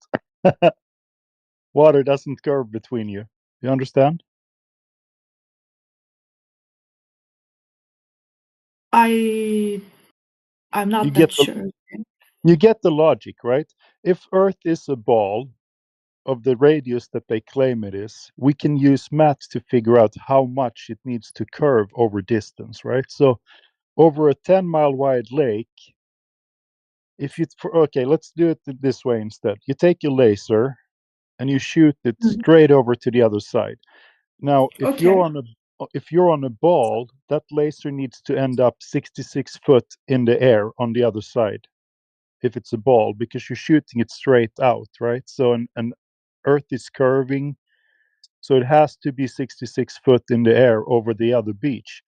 Water doesn't curve between you. You understand? I'm You not that get the sure. you get the logic, right? If Earth is a ball of the radius that they claim it is, we can use math to figure out how much it needs to curve over distance, right? So over a 10-mile wide lake, if you okay, let's do it this way instead. You take your laser and you shoot it Mhm. straight over to the other side. Now, Okay. if you're on a ball, that laser needs to end up 66 foot in the air on the other side. If it's a ball, because you're shooting it straight out, right? So an Earth is curving, so it has to be 66 foot in the air over the other beach,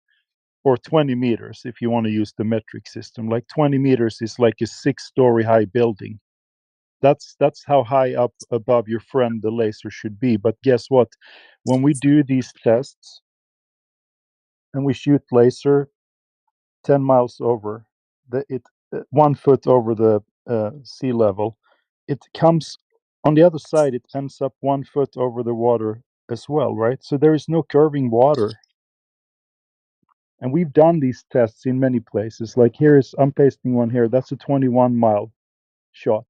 or 20 meters if you want to use the metric system. Like 20 meters is like a 6-story high building. That's how high up above your friend the laser should be. But guess what? When we do these tests and we shoot laser 10 miles over the it 1 foot over the sea level, it comes On the other side, it ends up 1 foot over the water as well, right? So there is no curving water. And we've done these tests in many places. Like I'm pasting one here. That's a 21-mile shot.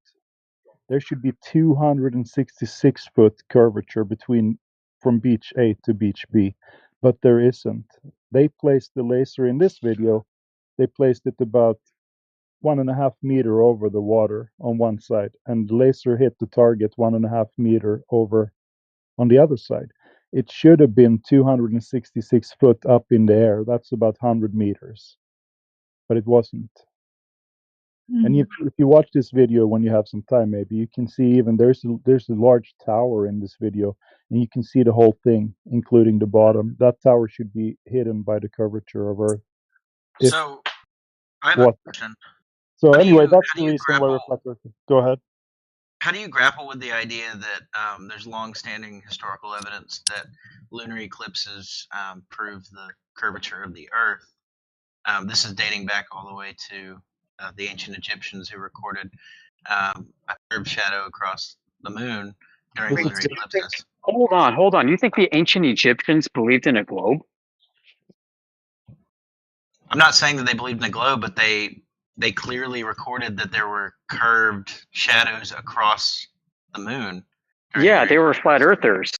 There should be 266 foot curvature from beach A to beach B, but there isn't. They placed the laser in this video. They placed it about 1.5 meter over the water on one side, and the laser hit the target 1.5 meter over on the other side. It should have been 266 foot up in the air. That's about 100 meters, but it wasn't. And if you watch this video when you have some time, maybe you can see even there's a large tower in this video, and you can see the whole thing, including the bottom. That tower should be hidden by the curvature of Earth. So I have a question. So How do anyway, you- that's how do the you reason why we're grapple- flat earthers. Go ahead. How do you grapple with the idea that there's long-standing historical evidence that lunar eclipses prove the curvature of the Earth? This is dating back all the way to the ancient Egyptians who recorded a curved shadow across the moon during lunar eclipses. Hold on. You think the ancient Egyptians believed in a globe? I'm not saying that they believed in a globe, but they clearly recorded that there were curved shadows across the moon. Yeah, they were flat earthers.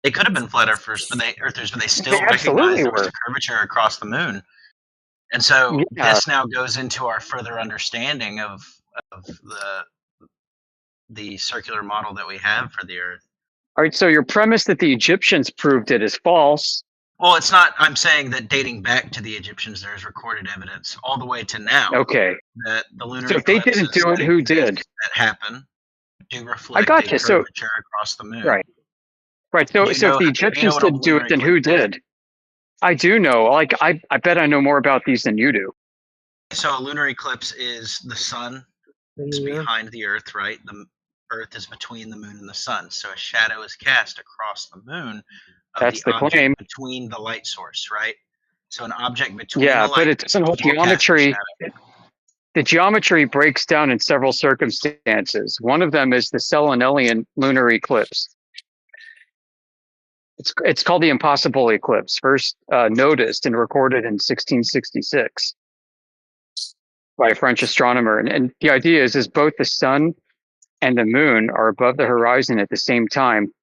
They could have been flat earthers, but they still They absolutely recognized there was were. a curvature across the moon. And so Yeah. this now goes into our further understanding of the circular model that we have for the Earth. All right, so your premise that the Egyptians proved it is false. Well, it's not. I'm saying that dating back to the Egyptians, there's recorded evidence all the way to now. Okay. That the lunar So if they didn't eclipses do it, who did? that happen do reflect I gotcha. a curvature across the moon. Right. So if the Egyptians didn't do it, then who did? I do know. Like I bet I know more about these than you do. So a lunar eclipse is the sun is behind the Earth, right? The Earth is between the moon and the sun. So a shadow is cast across the moon of That's the object claim. between the light source, right? So an object between Yeah, the light but it doesn't hold will cast a geometry. shadow. The geometry breaks down in several circumstances. One of them is the Selenelian lunar eclipse. It's called the impossible eclipse, first noticed and recorded in 1666 by a French astronomer. And the idea is both the sun and the moon are above the horizon at the same time,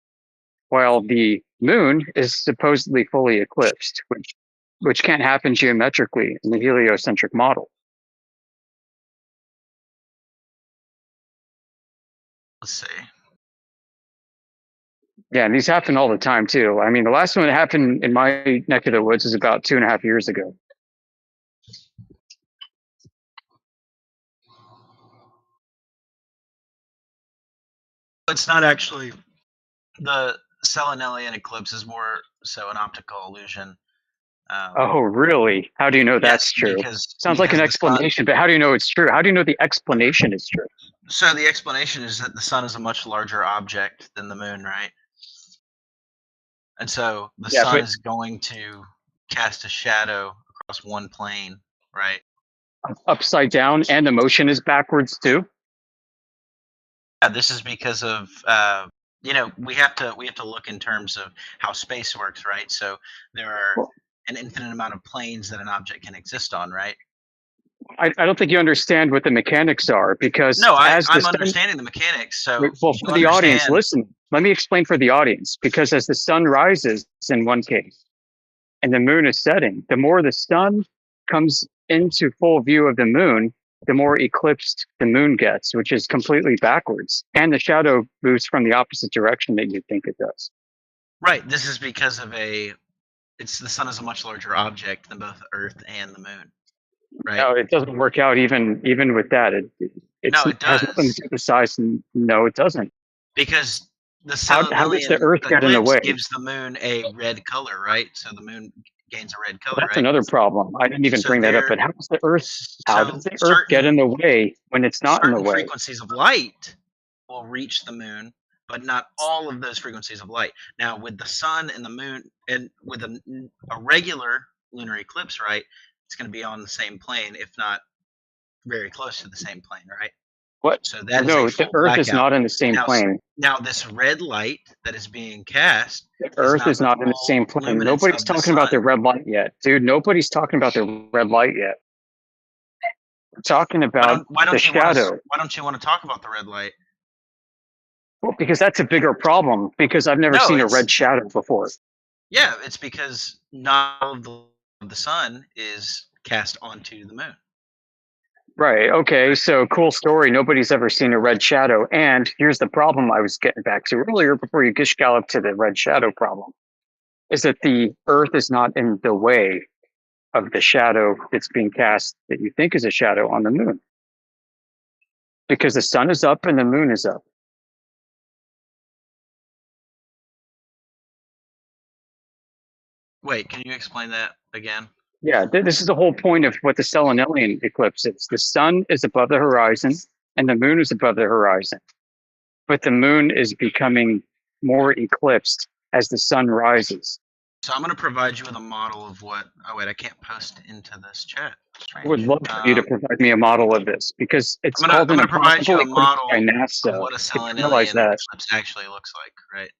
while the moon is supposedly fully eclipsed, which can't happen geometrically in the heliocentric model. Let's see. Yeah, and these happen all the time too. I mean, the last one that happened in my neck of the woods is about 2.5 years ago. It's not actually the Selenelian eclipse is more so an optical illusion. Oh, really? How do you know that's true? Sounds like an explanation, but how do you know it's true? How do you know the explanation is true? So the explanation is that the sun is a much larger object than the moon, right? And so the sun is going to cast a shadow across one plane, right? Upside down, and the motion is backwards too. Yeah, this is because of we have to look in terms of how space works, right? So there are an infinite amount of planes that an object can exist on, right? I don't think you understand what the mechanics are, because no, I'm understanding the mechanics. So well, for the audience, listen. Let me explain for the audience. Because as the sun rises, in one case, and the moon is setting, the more the sun comes into full view of the moon, the more eclipsed the moon gets, which is completely backwards, and the shadow moves from the opposite direction that you think it does. Right. This is because of the sun is a much larger object than both Earth and the moon. Right. No, it doesn't work out even with that. It has nothing to do with size. No, it doesn't. Because the how does the Earth get in the way? Gives the moon a red color, right? So the moon gains a red color. That's another problem. I didn't even bring that up. But how does the Earth get in the way when it's not in the way? Frequencies of light will reach the moon, but not all of those frequencies of light. Now, with the sun and the moon, and with a regular lunar eclipse, right? It's going to be on the same plane, if not very close to the same plane, right? What? So that is No, a the full Earth is blackout. not in the same Now, plane. now this red light that is being cast The is Earth not is the not in the full same plane. luminance Nobody's of the talking about the sun. red light yet, dude. Nobody's talking about the red light yet. We're talking about Why the don't you want to? shadow. Why don't you want to talk about the red light? Well, because that's a bigger problem. Because I've never No, seen a it's red shadow before. yeah, it's because not all of the sun is cast onto the moon. Right. Okay. So cool story. Nobody's ever seen a red shadow. And here's the problem I was getting back to earlier before you gish gallop to the red shadow problem is that the Earth is not in the way of the shadow that's being cast that you think is a shadow on the moon. Because the sun is up and the moon is up. Wait, can you explain that again? Yeah, this is the whole point of what the Selenelian eclipse is. The sun is above the horizon and the moon is above the horizon. But the moon is becoming more eclipsed as the sun rises. So I'm going to provide you with a model of what. Oh wait, I can't post into this chat. I would love for you to provide me a model of this because it's I'm called an going to provide impossible you a eclipse model by of NASA. what a You realize Selenelian that? eclipse actually looks like, right?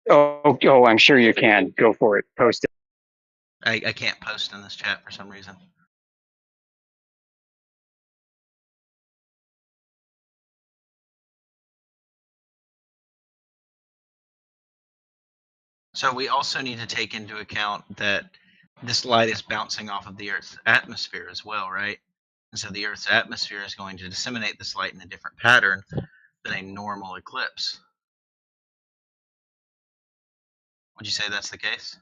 Oh, I'm sure you can. Go for it. Post it. I can't post in this chat for some reason. So we also need to take into account that this light is bouncing off of the Earth's atmosphere as well, right? And so the Earth's atmosphere is going to disseminate this light in a different pattern than a normal eclipse. Would you say that's the case?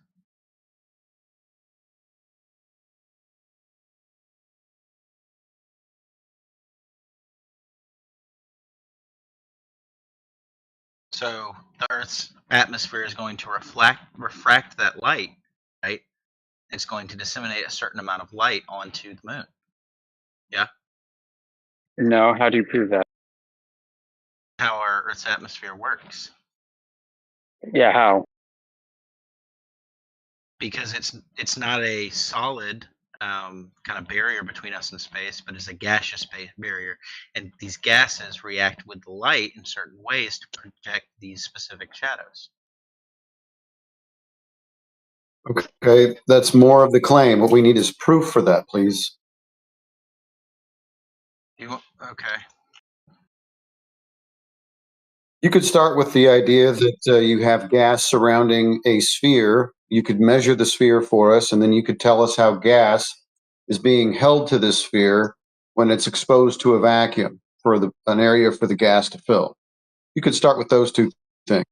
So the Earth's atmosphere is going to refract that light, right? It's going to disseminate a certain amount of light onto the moon. Yeah? No, how do you prove that? How our Earth's atmosphere works. Yeah, how? Because it's not a solid kind of barrier between us and space, but it's a gaseous barrier. And these gases react with the light in certain ways to project these specific shadows. Okay, that's more of the claim. What we need is proof for that, please. Okay. You could start with the idea that you have gas surrounding a sphere. You could measure the sphere for us, and then you could tell us how gas is being held to this sphere when it's exposed to a vacuum for an area for the gas to fill. You could start with those two things.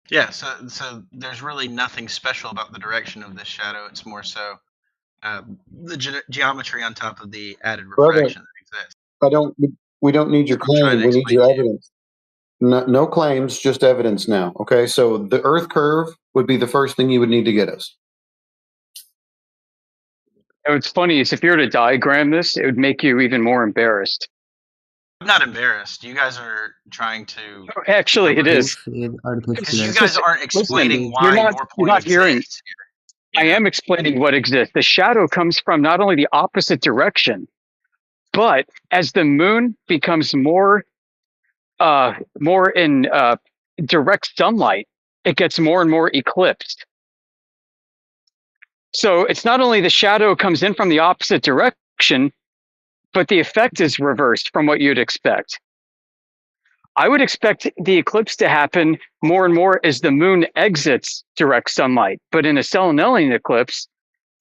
Yeah, so there's really nothing special about the direction of this shadow. It's more so the geometry on top of the added refraction that exists. We don't need your claim. We need your evidence. No claims, just evidence now. Okay, so the Earth curve would be the first thing you would need to get us. And what's funny is if you were to diagram this, it would make you even more embarrassed. I'm not embarrassed. You guys are trying to. Actually, it is. Because you guys aren't explaining why you're not hearing. exists here. I am explaining what exists. The shadow comes from not only the opposite direction, but as the moon becomes more in direct sunlight, it gets more and more eclipsed. So it's not only the shadow comes in from the opposite direction, but the effect is reversed from what you'd expect. I would expect the eclipse to happen more and more as the moon exits direct sunlight. But in a Selenelian eclipse,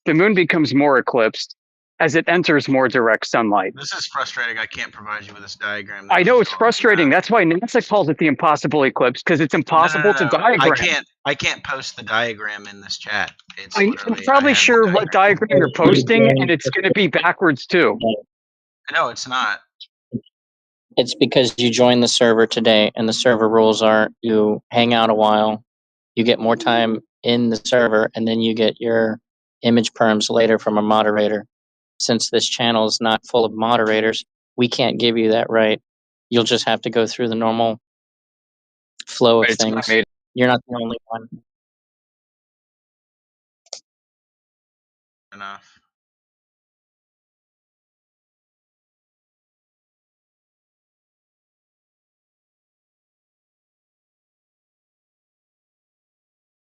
the moon becomes more eclipsed as it enters more direct sunlight. This is frustrating. I can't provide you with this diagram. I know it's frustrating. That's why NASA calls it the impossible eclipse, because it's impossible to diagram. I can't post the diagram in this chat. I'm probably sure what diagram you're posting, and it's going to be backwards too. No, it's not. It's because you joined the server today, and the server rules are you hang out a while, you get more time in the server, and then you get your image perms later from a moderator. Since this channel is not full of moderators, we can't give you that right. You'll just have to go through the normal flow of things. You're not the only one. Enough.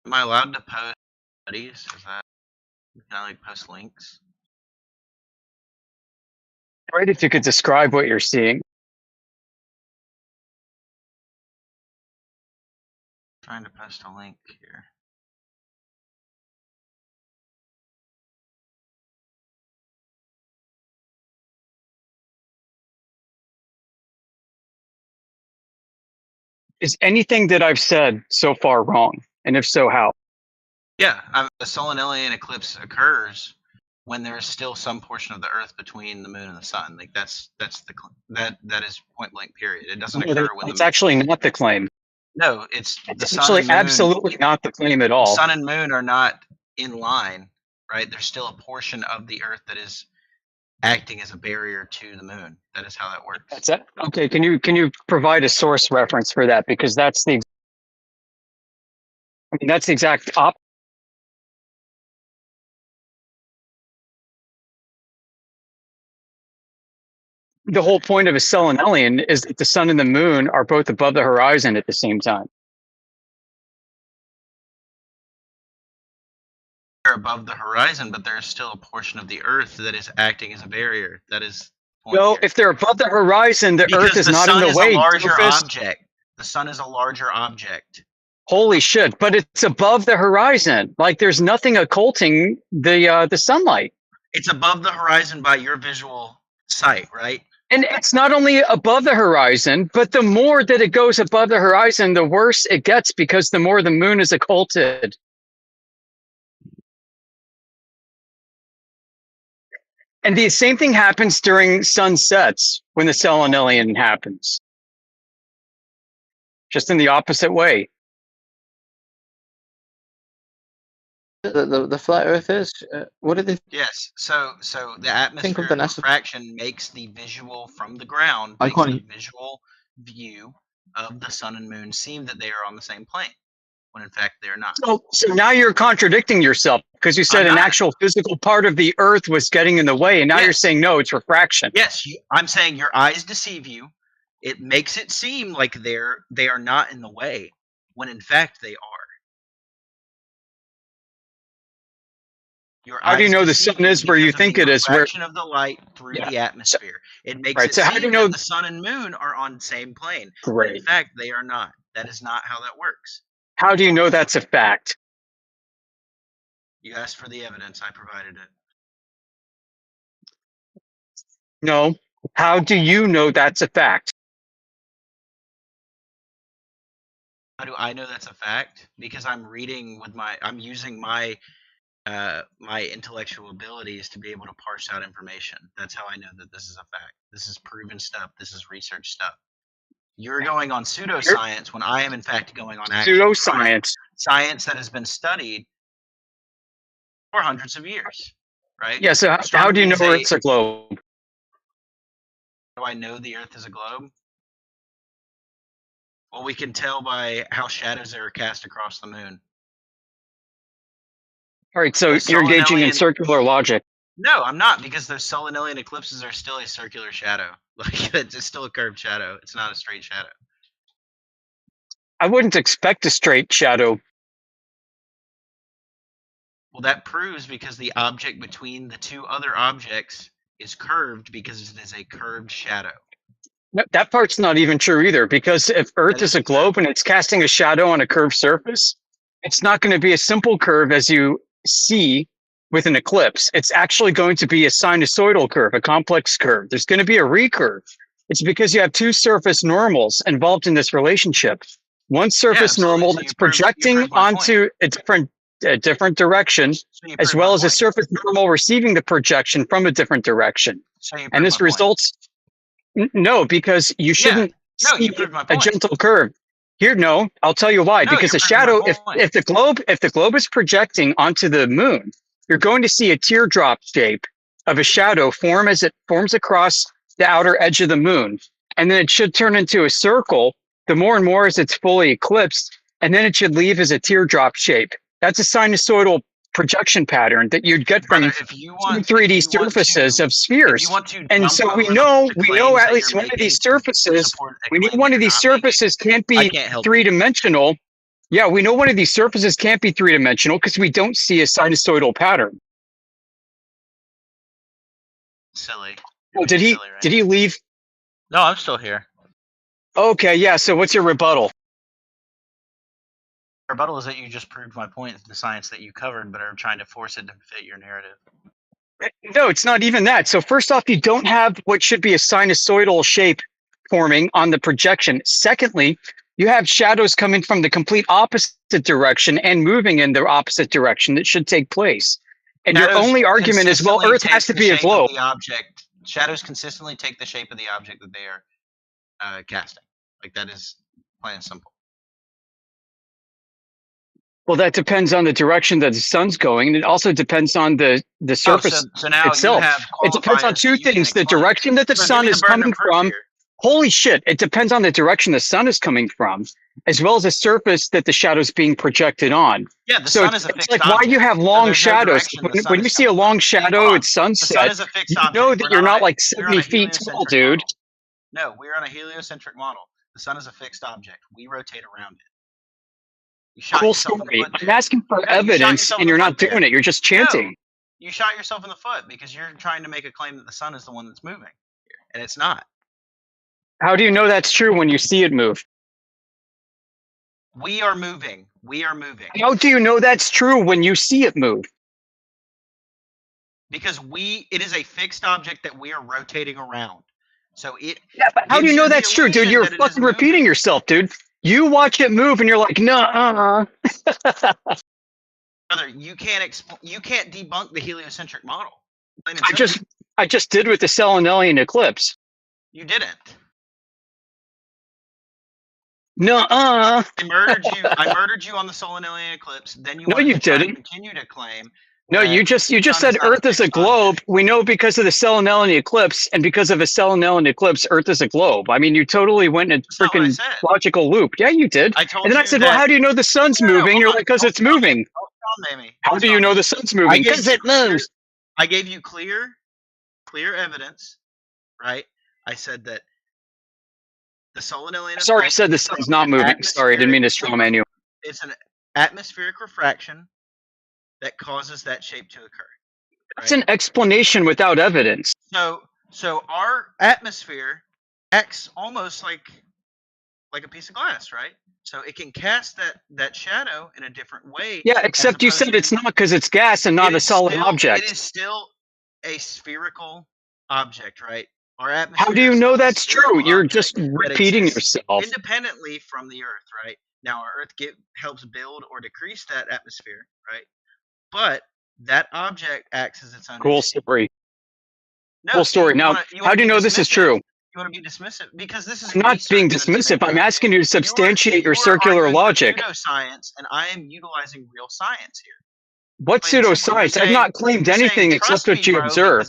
Am I allowed to post studies? Is that, can I like post links? Great if you could describe what you're seeing. Trying to post a link here. Is anything that I've said so far wrong? And if so, how? Yeah, a solennelian eclipse occurs when there is still some portion of the Earth between the Moon and the Sun. Like that is point blank. Period. It doesn't occur when It's actually not the claim. No, it's the Sun Actually, and Moon. absolutely not the claim at all. The Sun and Moon are not in line, right? There's still a portion of the Earth that is acting as a barrier to the Moon. That is how that works. That's it. Okay, can you provide a source reference for that? Because that's the exact opposite. The whole point of a solennelian is that the Sun and the Moon are both above the horizon at the same time. They're above the horizon, but there's still a portion of the Earth that is acting as a barrier. That is. Well, if they're above the horizon, the Earth is not in the way. The Sun is a larger object. The Sun is a larger object. Holy shit! But it's above the horizon. Like there's nothing occulting the sunlight. It's above the horizon by your visual sight, right? And it's not only above the horizon, but the more that it goes above the horizon, the worse it gets because the more the Moon is occulted. And the same thing happens during sunsets when the solennelian happens. Just in the opposite way. The flat Earth is what did they? Yes. So the atmospheric refraction makes the visual from the ground, the visual view of the Sun and Moon seem that they are on the same plane, when in fact they're not. So now you're contradicting yourself because you said an actual physical part of the Earth was getting in the way, and now you're saying no, it's refraction. Yes, I'm saying your eyes deceive you. It makes it seem like they are not in the way, when in fact they are. How do you know the Sun is where you think it is? Where refraction of the light through the atmosphere. It makes it seem that the Sun and Moon are on the same plane. Great. In fact, they are not. That is not how that works. How do you know that's a fact? You asked for the evidence. I provided it. No. How do you know that's a fact? How do I know that's a fact? Because I'm reading with I'm using my intellectual abilities to be able to parse out information. That's how I know that this is a fact. This is proven stuff. This is research stuff. You're going on pseudoscience when I am in fact going on actual pseudoscience. Science that has been studied for hundreds of years, right? Yeah, so how do you know Earth's a globe? Do I know the Earth is a globe? Well, we can tell by how shadows are cast across the Moon. All right, so you're engaging in circular logic. No, I'm not, because those solennelian eclipses are still a circular shadow. Like, it's still a curved shadow. It's not a straight shadow. I wouldn't expect a straight shadow. Well, that proves because the object between the two other objects is curved because it is a curved shadow. No, that part's not even true either, because if Earth is a globe and it's casting a shadow on a curved surface, it's not going to be a simple curve as you see with an eclipse. It's actually going to be a sinusoidal curve, a complex curve. There's going to be a recurve. It's because you have two surface normals involved in this relationship. One surface normal that's projecting onto a different direction, as well as a surface normal receiving the projection from a different direction. And this results... No, because you shouldn't see a gentle curve. Here, no, I'll tell you why. Because a shadow, if the globe is projecting onto the Moon, you're going to see a teardrop shape of a shadow form as it forms across the outer edge of the Moon. And then it should turn into a circle the more and more as it's fully eclipsed. And then it should leave as a teardrop shape. That's a sinusoidal projection pattern that you'd get from 3D surfaces of spheres. And so we know at least one of these surfaces, we know one of these surfaces can't be three-dimensional Yeah, we know one of these surfaces can't be three-dimensional because we don't see a sinusoidal pattern. Silly. Oh, did he? Silly, right? Did he leave? No, I'm still here. Okay, yeah. So what's your rebuttal? Rebuttal is that you just proved my point, the science that you covered, but are trying to force it to fit your narrative. No, it's not even that. So first off, you don't have what should be a sinusoidal shape forming on the projection. Secondly, you have shadows coming from the complete opposite direction and moving in the opposite direction that should take place. And your Shadows only argument is, well, consistently Earth has take to the be a shape of globe. the object. Shadows consistently take the shape of the object that they are casting. Like, that is plain and simple. Well, that depends on the direction that the sun's going, and it also depends on the surface so now itself. you have It depends on qualifiers two that you can things: the explain. direction that the So give sun me the is burden coming of proof from. here. Holy shit! It depends on the direction the sun is coming from, as well as the surface that the shadow's being projected on. Yeah, the So sun is a it's fixed like why object. you have So long there's no shadows. direction the sun When you is see a coming long from. shadow Hold on. at The sun sunset, is a fixed you object. know that We're you're not not on a, like we're on 70 a feet tall, heliocentric dude. model. No, we're on a heliocentric model. The sun is a fixed object. We rotate around it. You shot Cool yourself in the story. foot I'm there. asking for No, you shot evidence, yourself and in you're the not foot there. doing it. You're just chanting. No, you shot yourself in the foot because you're trying to make a claim that the sun is the one that's moving here, and it's not. How do you know that's true when you see it move? We are moving. We are moving. How do you know that's true when you see it move? Because it is a fixed object that we are rotating around. So it Yeah, but how do gives you know the that's true, dude? illusion You're that it is fucking repeating moving. yourself, dude. You watch it move and you're like, no, Brother, you can't debunk the heliocentric model. Plain and I simple. just did with the Selenelian eclipse. You didn't. Nuh-uh. I murdered you on the Selenelian eclipse. Then you No, wanted you to try didn't. and continue to claim. No, you just said Earth is a globe. We know because of the Selenelian eclipse, and because of a Selenelian eclipse, Earth is a globe. I mean, you totally went in a That's not what I freaking said. logical loop. Yeah, you did. I told And then I you said, that. well, how do you know the sun's No, moving? hold You're on. like, because it's Hold on, moving. Hold on, Mamie. How do you know the sun's moving? Because it moves. I gave you clear evidence, right? I said that the Selenelian. Sorry, I said the sun's not moving. Sorry, I didn't mean to strawman you. It's an atmospheric refraction that causes that shape to occur. That's an explanation without evidence. So our atmosphere acts almost like a piece of glass, right? So it can cast that shadow in a different way. Yeah, except you said it's not because it's gas and not a solid object. It is still a spherical object, right? Our atmosphere. How do you know that's true? You're just repeating yourself. Independently from the Earth, right? Now, our Earth helps build or decrease that atmosphere, right? But that object acts as its own. Cool story. No, cool story. Now, how do you know this is true? You want to be dismissive because this is. I'm not being dismissive. I'm asking you to substantiate your circular logic. Pseudoscience, and I am utilizing real science here. What pseudoscience? I've not claimed anything except what you observe.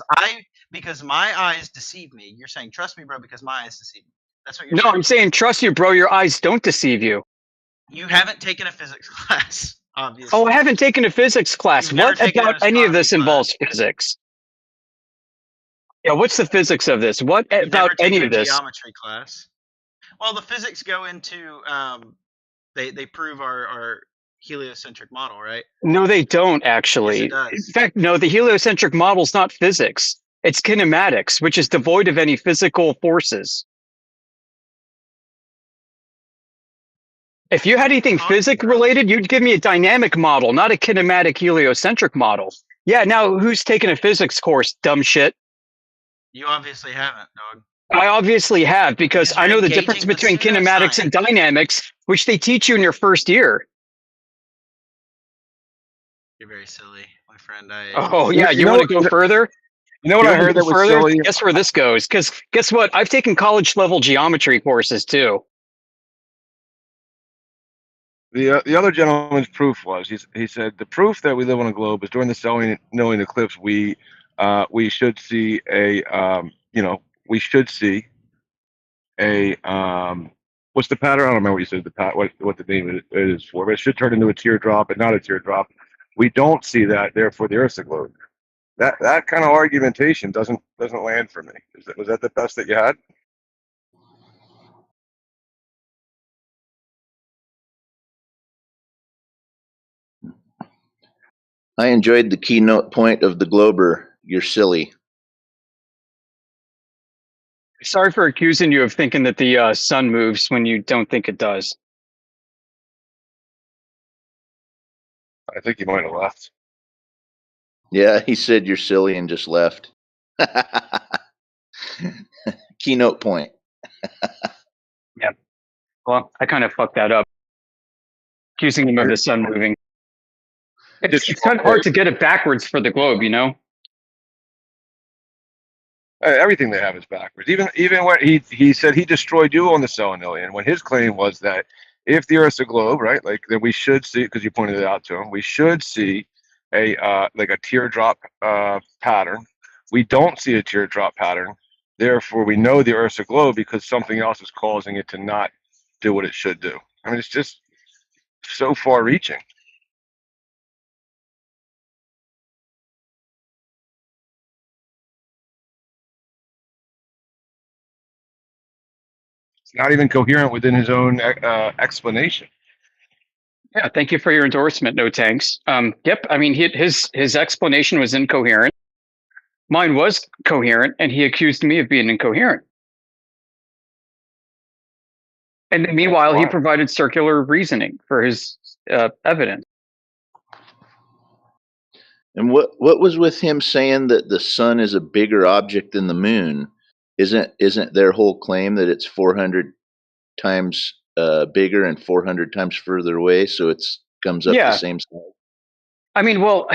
Because my eyes deceive me. You're saying trust me, bro, because my eyes deceive me. That's what you're saying. No, I'm saying trust you, bro. Your eyes don't deceive you. You haven't taken a physics class, obviously. Oh, I haven't taken a physics class. What about any of this involves physics? Yeah, what's the physics of this? What about any of this? Geometry class. Well, the physics go into they prove our heliocentric model, right? No, they don't actually. Yes, it does. In fact, no, the heliocentric model is not physics. It's kinematics, which is devoid of any physical forces. If you had anything physics related, you'd give me a dynamic model, not a kinematic heliocentric model. Yeah, now who's taken a physics course, dumb shit? You obviously haven't, dog. I obviously have, because I know the difference between kinematics and dynamics, which they teach you in your first year. You're very silly, my friend. Oh, yeah, you want to go further? You know what I heard that was silly? Guess where this goes? Because guess what? I've taken college-level geometry courses, too. The other gentleman's proof was he said the proof that we live on a globe is during the Selenelian eclipse we should see a what's the pattern? I don't remember what you said what the name is for, but it should turn into a teardrop and not a teardrop. We don't see that, therefore the Earth's a globe. That kind of argumentation doesn't land for me. Was that the best that you had? I enjoyed the keynote point of the Glober. You're silly. Sorry for accusing you of thinking that the sun moves when you don't think it does. I think he might have left. Yeah, he said you're silly and just left. Keynote point. Yeah. Well, I kind of fucked that up. Accusing him of the sun moving. It's kind of hard to get it backwards for the globe, you know? Everything they have is backwards. Even when he said he destroyed you on the Selenilian, when his claim was that if the Earth's a globe, right, like then we should see, because you pointed it out to him, we should see a like a teardrop pattern. We don't see a teardrop pattern. Therefore, we know the Earth's a globe because something else is causing it to not do what it should do. I mean, it's just so far-reaching. It's not even coherent within his own explanation. Yeah, thank you for your endorsement, No Tanks. Yep, I mean, his explanation was incoherent. Mine was coherent, and he accused me of being incoherent. And meanwhile, he provided circular reasoning for his evidence. And what was with him saying that the sun is a bigger object than the moon? Isn't their whole claim that it's 400 times bigger and 400 times further away, so it's comes up the same size? I mean, well,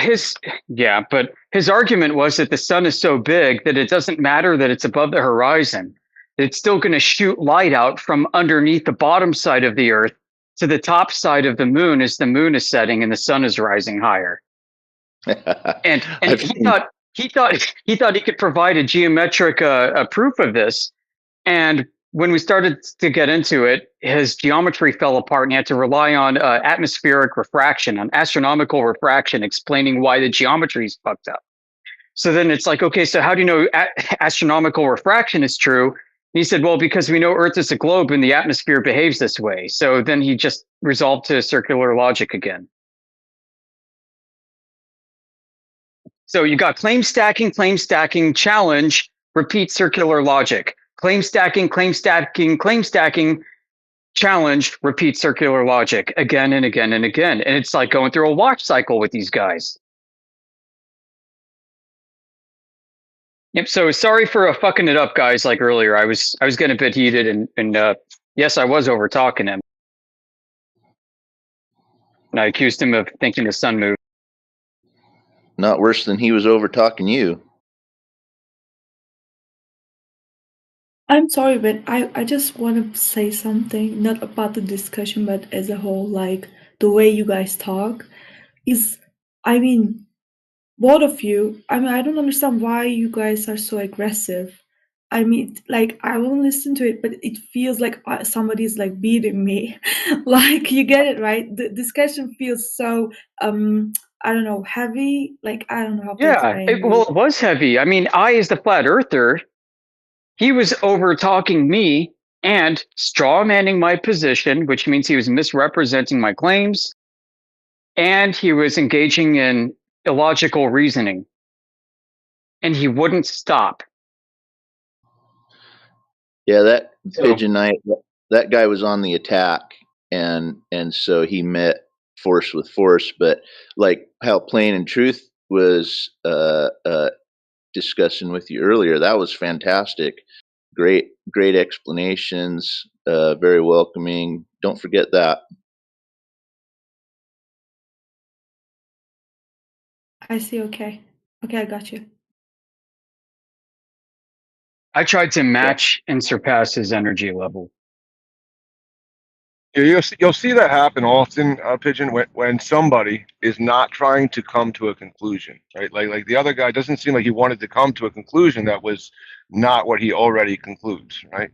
but his argument was that the sun is so big that it doesn't matter that it's above the horizon. It's still going to shoot light out from underneath the bottom side of the Earth to the top side of the moon as the moon is setting and the sun is rising higher. and he thought he could provide a geometric proof of this. And when we started to get into it, his geometry fell apart and he had to rely on atmospheric refraction, on astronomical refraction, explaining why the geometry is fucked up. So then it's like, okay, so how do you know astronomical refraction is true? And he said, well, because we know Earth is a globe and the atmosphere behaves this way. So then he just resolved to circular logic again. So you got claim stacking, challenge, repeat circular logic. Claim stacking, challenge, repeat circular logic again and again and again. And it's like going through a watch cycle with these guys. Yep. So sorry for fucking it up, guys. Like earlier, I was getting a bit heated, and yes, I was over talking him, and I accused him of thinking the sun moved. Not worse than he was over talking you. I'm sorry, but I just want to say something, not about the discussion, but as a whole, like the way you guys talk is, I mean, both of you, I mean, I don't understand why you guys are so aggressive. I mean, like, I won't listen to it, but it feels like somebody's like beating me. Like, you get it, right? The discussion feels so, I don't know, heavy. Like, I don't know how to explain it. Well, it was heavy. I mean, I, as the flat earther, he was over talking me and straw manning my position, which means he was misrepresenting my claims, and he was engaging in illogical reasoning, and he wouldn't stop. Yeah, that Pigeon Knight, that guy was on the attack, and so he met force with force. But like how Plain and Truth was discussing with you earlier, that was fantastic. Great explanations, very welcoming. Don't forget that. I see. Okay, I got you. I tried to match and surpass his energy level. You'll see that happen often, Pigeon, when somebody is not trying to come to a conclusion, right? Like the other guy doesn't seem like he wanted to come to a conclusion that was not what he already concludes, right?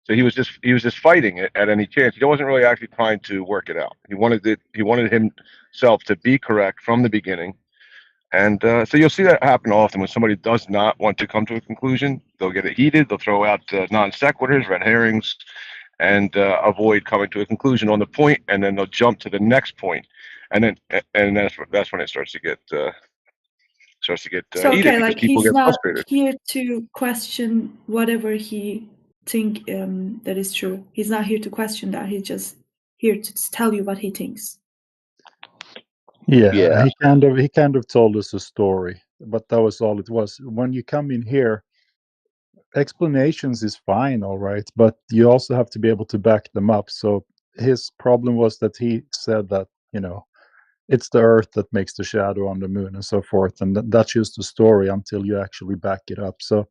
So he was just fighting it at any chance. He wasn't really actually trying to work it out. He wanted himself to be correct from the beginning. And so you'll see that happen often when somebody does not want to come to a conclusion. They'll get it heated. They'll throw out non sequiturs, red herrings, and avoid coming to a conclusion on the point, and then they'll jump to the next point. and that's when it starts to get So heated okay, because like people he's get not frustrated. here to question whatever he think that is true. He's not here to question that. He's just here to tell you what he thinks. Yeah, Yeah. he kind of told us a story, but that was all it was. When you come in here, explanations is fine, all right, but you also have to be able to back them up. So his problem was that he said that, it's the Earth that makes the shadow on the moon and so forth, and that's just a story until you actually back it up. So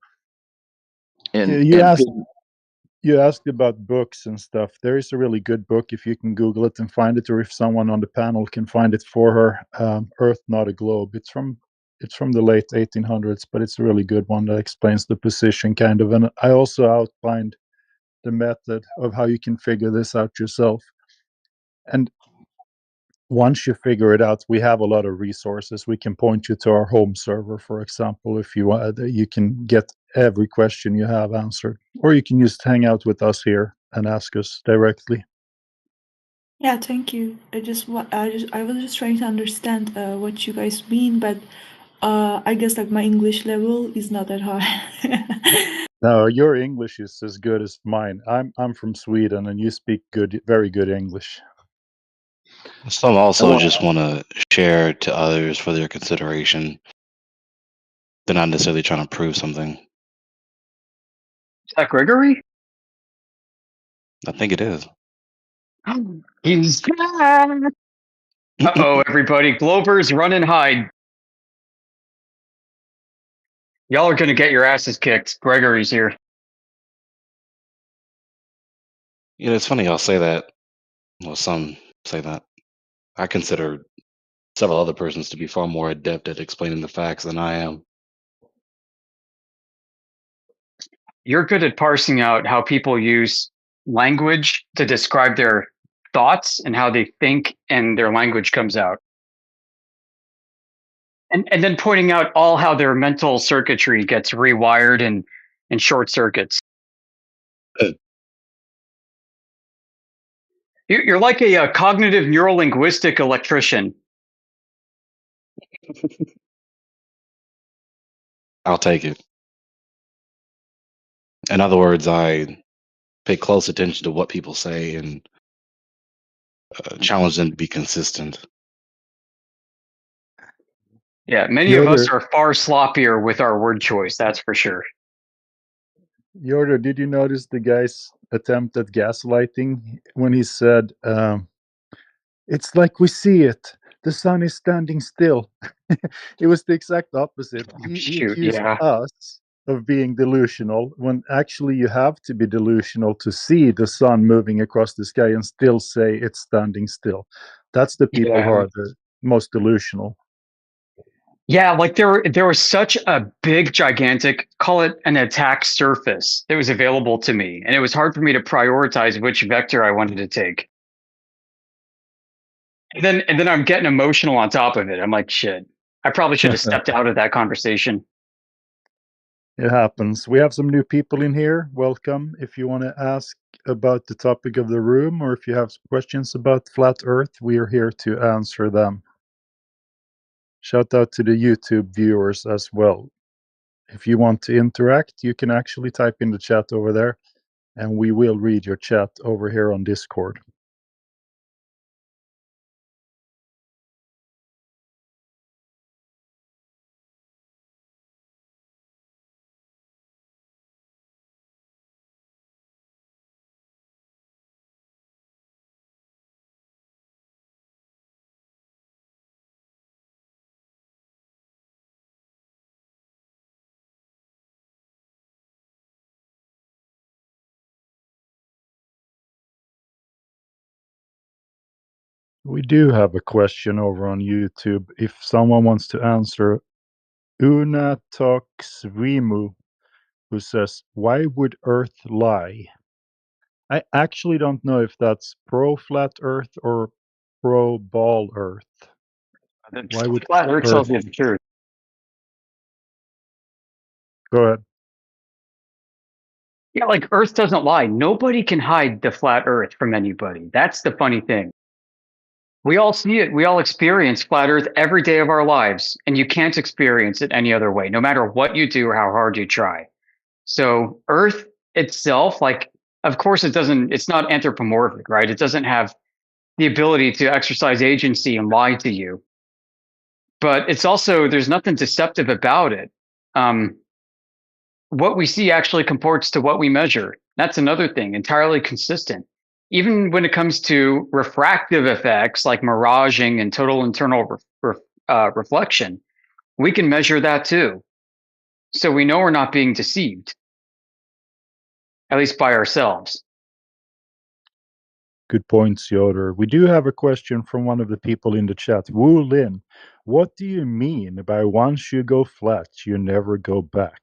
you And asked you asked about books and stuff. There is a really good book if you can Google it and find it, or if someone on the panel can find it for her. Earth, Not a Globe. It's from the late 1800s, but it's a really good one that explains the position kind of. And I also outlined the method of how you can figure this out yourself. And once you figure it out, we have a lot of resources. We can point you to our home server, for example, if you want. You can get every question you have answered, or you can just hang out with us here and ask us directly. Yeah, thank you. I was just trying to understand what you guys mean, but I guess like my English level is not that high. No, your English is as good as mine. I'm from Sweden, and you speak very good English. Some also just want to share to others for their consideration. They're not necessarily trying to prove something. Is that Gregory? I think it is. He's back. Uh-oh, everybody. Globers, run and hide. Y'all are going to get your asses kicked. Gregory's here. It's funny y'all say that. Well, some say that. I consider several other persons to be far more adept at explaining the facts than I am. You're good at parsing out how people use language to describe their thoughts and how they think, and their language comes out. And then pointing out all how their mental circuitry gets rewired and short circuits. You're like a cognitive neurolinguistic electrician. I'll take it. In other words, I pay close attention to what people say and challenge them to be consistent. Yeah, many of us are far sloppier with our word choice, that's for sure. Yoder, did you notice the guy's attempt at gaslighting when he said, it's like we see it. The sun is standing still. It was the exact opposite. He Shoot, accused yeah. us of being delusional when actually you have to be delusional to see the sun moving across the sky and still say it's standing still. That's the people who are the most delusional. Yeah, like there was such a big, gigantic, call it an attack surface that was available to me, and it was hard for me to prioritize which vector I wanted to take. And then I'm getting emotional on top of it. I'm like, shit, I probably should have stepped out of that conversation. It happens. We have some new people in here. Welcome. If you want to ask about the topic of the room, or if you have questions about flat Earth, we are here to answer them. Shout out to the YouTube viewers as well. If you want to interact, you can actually type in the chat over there, and we will read your chat over here on Discord. We do have a question over on YouTube. If someone wants to answer, Una Talks Rimu, who says, "Why would Earth lie?" I actually don't know if that's pro flat Earth or pro ball Earth. Why would Flat Earth tells you the truth. Go ahead. Yeah, like Earth doesn't lie. Nobody can hide the flat Earth from anybody. That's the funny thing. We all see it. We all experience flat Earth every day of our lives, and you can't experience it any other way, no matter what you do or how hard you try. So Earth itself, like, of course, it's not anthropomorphic, right? It doesn't have the ability to exercise agency and lie to you. But it's also, there's nothing deceptive about it. What we see actually comports to what we measure. That's another thing, entirely consistent. Even when it comes to refractive effects like miraging and total internal reflection, we can measure that too. So we know we're not being deceived, at least by ourselves. Good points, Yoder. We do have a question from one of the people in the chat. Wu Lin, what do you mean by once you go flat, you never go back?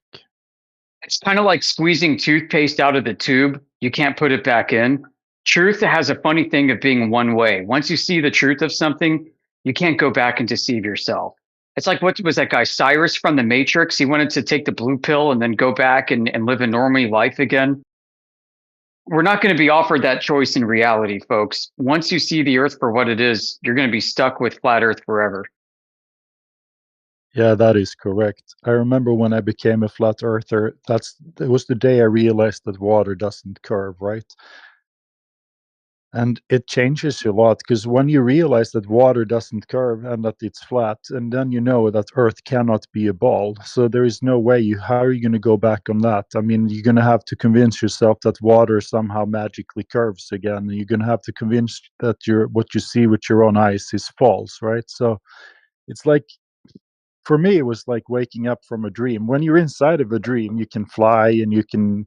It's kind of like squeezing toothpaste out of the tube. You can't put it back in. Truth has a funny thing of being one way. Once you see the truth of something, you can't go back and deceive yourself. It's like, what was that guy, Cyrus from The Matrix? He wanted to take the blue pill and then go back and live a normal life again. We're not going to be offered that choice in reality, folks. Once you see the Earth for what it is, you're going to be stuck with flat Earth forever. Yeah, that is correct. I remember when I became a flat earther, it was the day I realized that water doesn't curve, right? And it changes you a lot, because when you realize that water doesn't curve and that it's flat, and then you know that Earth cannot be a ball. So there is no way how are you going to go back on that? I mean, you're going to have to convince yourself that water somehow magically curves again. And you're going to have to convince that what you see with your own eyes is false, right? So it's like, for me, it was like waking up from a dream. When you're inside of a dream, you can fly and you can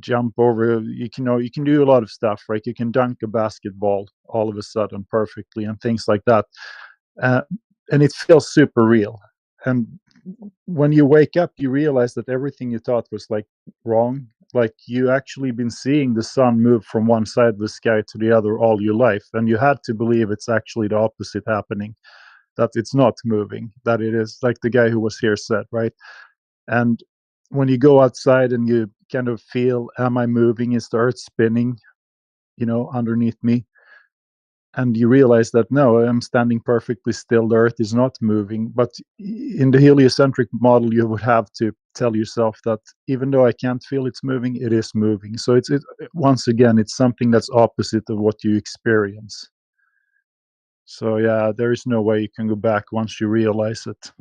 jump over, you can do a lot of stuff, right? You can dunk a basketball all of a sudden perfectly and things like that, and it feels super real. And when you wake up, you realize that everything you thought was like wrong, like you actually been seeing the sun move from one side of the sky to the other all your life, and you had to believe it's actually the opposite happening, that it's not moving, that it is like the guy who was here said, right? And when you go outside and you kind of feel, am I moving? Is the earth spinning, underneath me? And you realize that no, I'm standing perfectly still. The earth is not moving. But in the heliocentric model, you would have to tell yourself that even though I can't feel it's moving, it is moving. So once again, it's something that's opposite of what you experience. So yeah, there is no way you can go back once you realize it.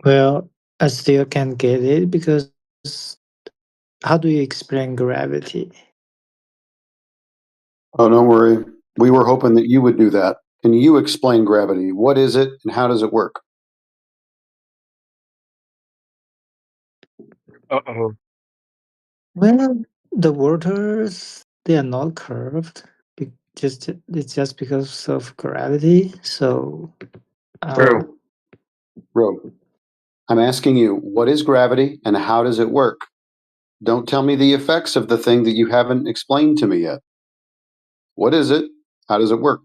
Well, I still can't get it because how do you explain gravity? Oh, don't worry. We were hoping that you would do that. Can you explain gravity? What is it and how does it work? Uh-oh. Well, the waters, they are not curved. It's just because of gravity. So, True. Bro, I'm asking you, what is gravity and how does it work? Don't tell me the effects of the thing that you haven't explained to me yet. What is it? How does it work?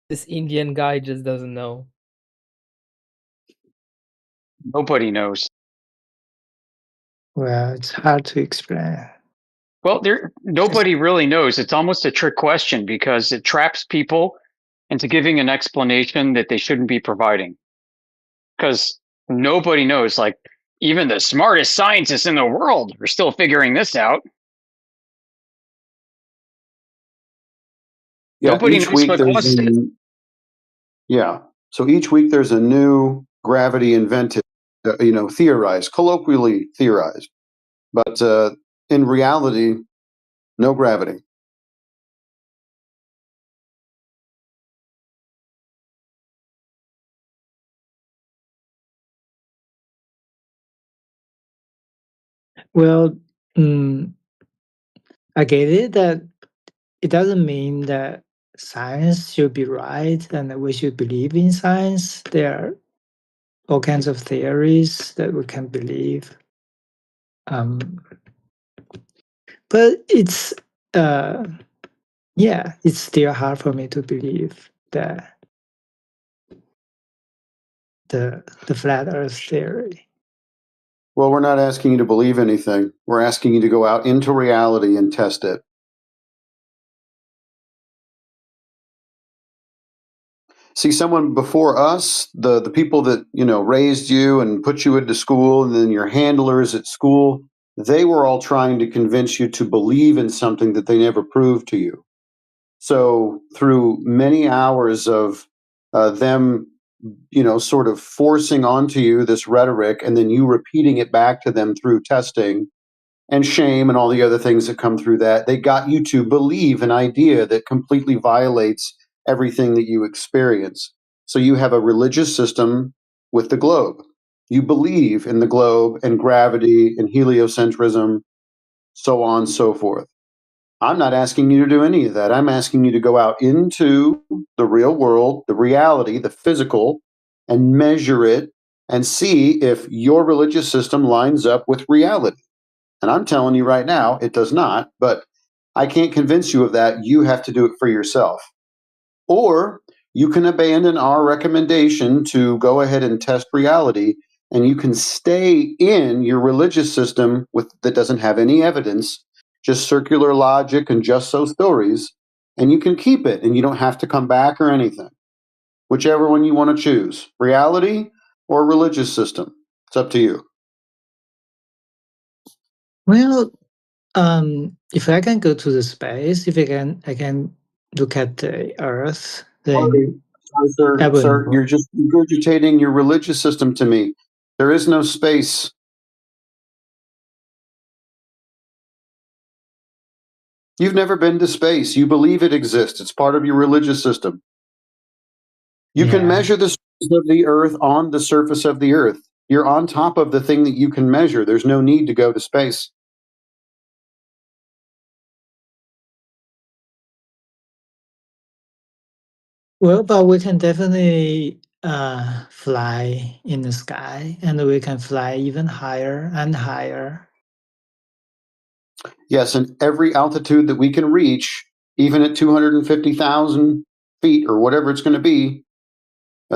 This Indian guy just doesn't know. Nobody knows. well, it's hard to explain. Well, nobody really knows. It's almost a trick question because it traps people into giving an explanation that they shouldn't be providing. Because nobody knows. Like, even the smartest scientists in the world are still figuring this out. Yeah, Nobody each knows week what there's caused it. yeah. So each week there's a new gravity invented, theorized, colloquially theorized. But in reality, no gravity. Well, I get it that it doesn't mean that science should be right and that we should believe in science. There are all kinds of theories that we can believe. But it's it's still hard for me to believe that the flat Earth theory. Well, we're not asking you to believe anything. We're asking you to go out into reality and test it. See, someone before us, the people that, raised you and put you into school, and then your handlers at school, they were all trying to convince you to believe in something that they never proved to you. So through many hours of them, sort of forcing onto you this rhetoric, and then you repeating it back to them through testing and shame and all the other things that come through that, they got you to believe an idea that completely violates everything that you experience. So you have a religious system with the globe. You believe in the globe and gravity and heliocentrism, so on and so forth. I'm not asking you to do any of that. I'm asking you to go out into the real world, the reality, the physical, and measure it and see if your religious system lines up with reality. And I'm telling you right now, it does not, but I can't convince you of that. You have to do it for yourself. Or you can abandon our recommendation to go ahead and test reality, and you can stay in your religious system that doesn't have any evidence, just circular logic and just so stories, and you can keep it, and you don't have to come back or anything. Whichever one you want to choose, reality or religious system. It's up to you. Well, if I can go to the space, if I can look at the Earth, then Sir, you're just regurgitating your religious system to me. There is no space. You've never been to space. You believe it exists. It's part of your religious system. You can measure the surface of the Earth on the surface of the Earth. You're on top of the thing that you can measure. There's no need to go to space. Well, but we can definitely fly in the sky, and we can fly even higher and higher. Yes, and every altitude that we can reach, even at 250,000 feet or whatever it's going to be,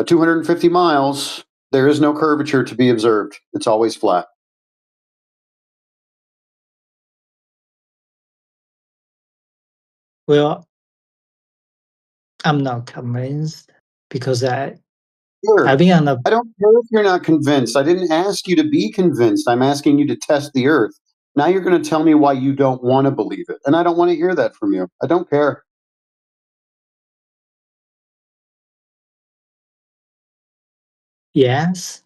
250 miles, there is no curvature to be observed. It's always flat. Well, I'm not convinced because Sure. I've been on a. I don't care if you're not convinced. I didn't ask you to be convinced. I'm asking you to test the Earth. Now you're going to tell me why you don't want to believe it. And I don't want to hear that from you. I don't care. Yes.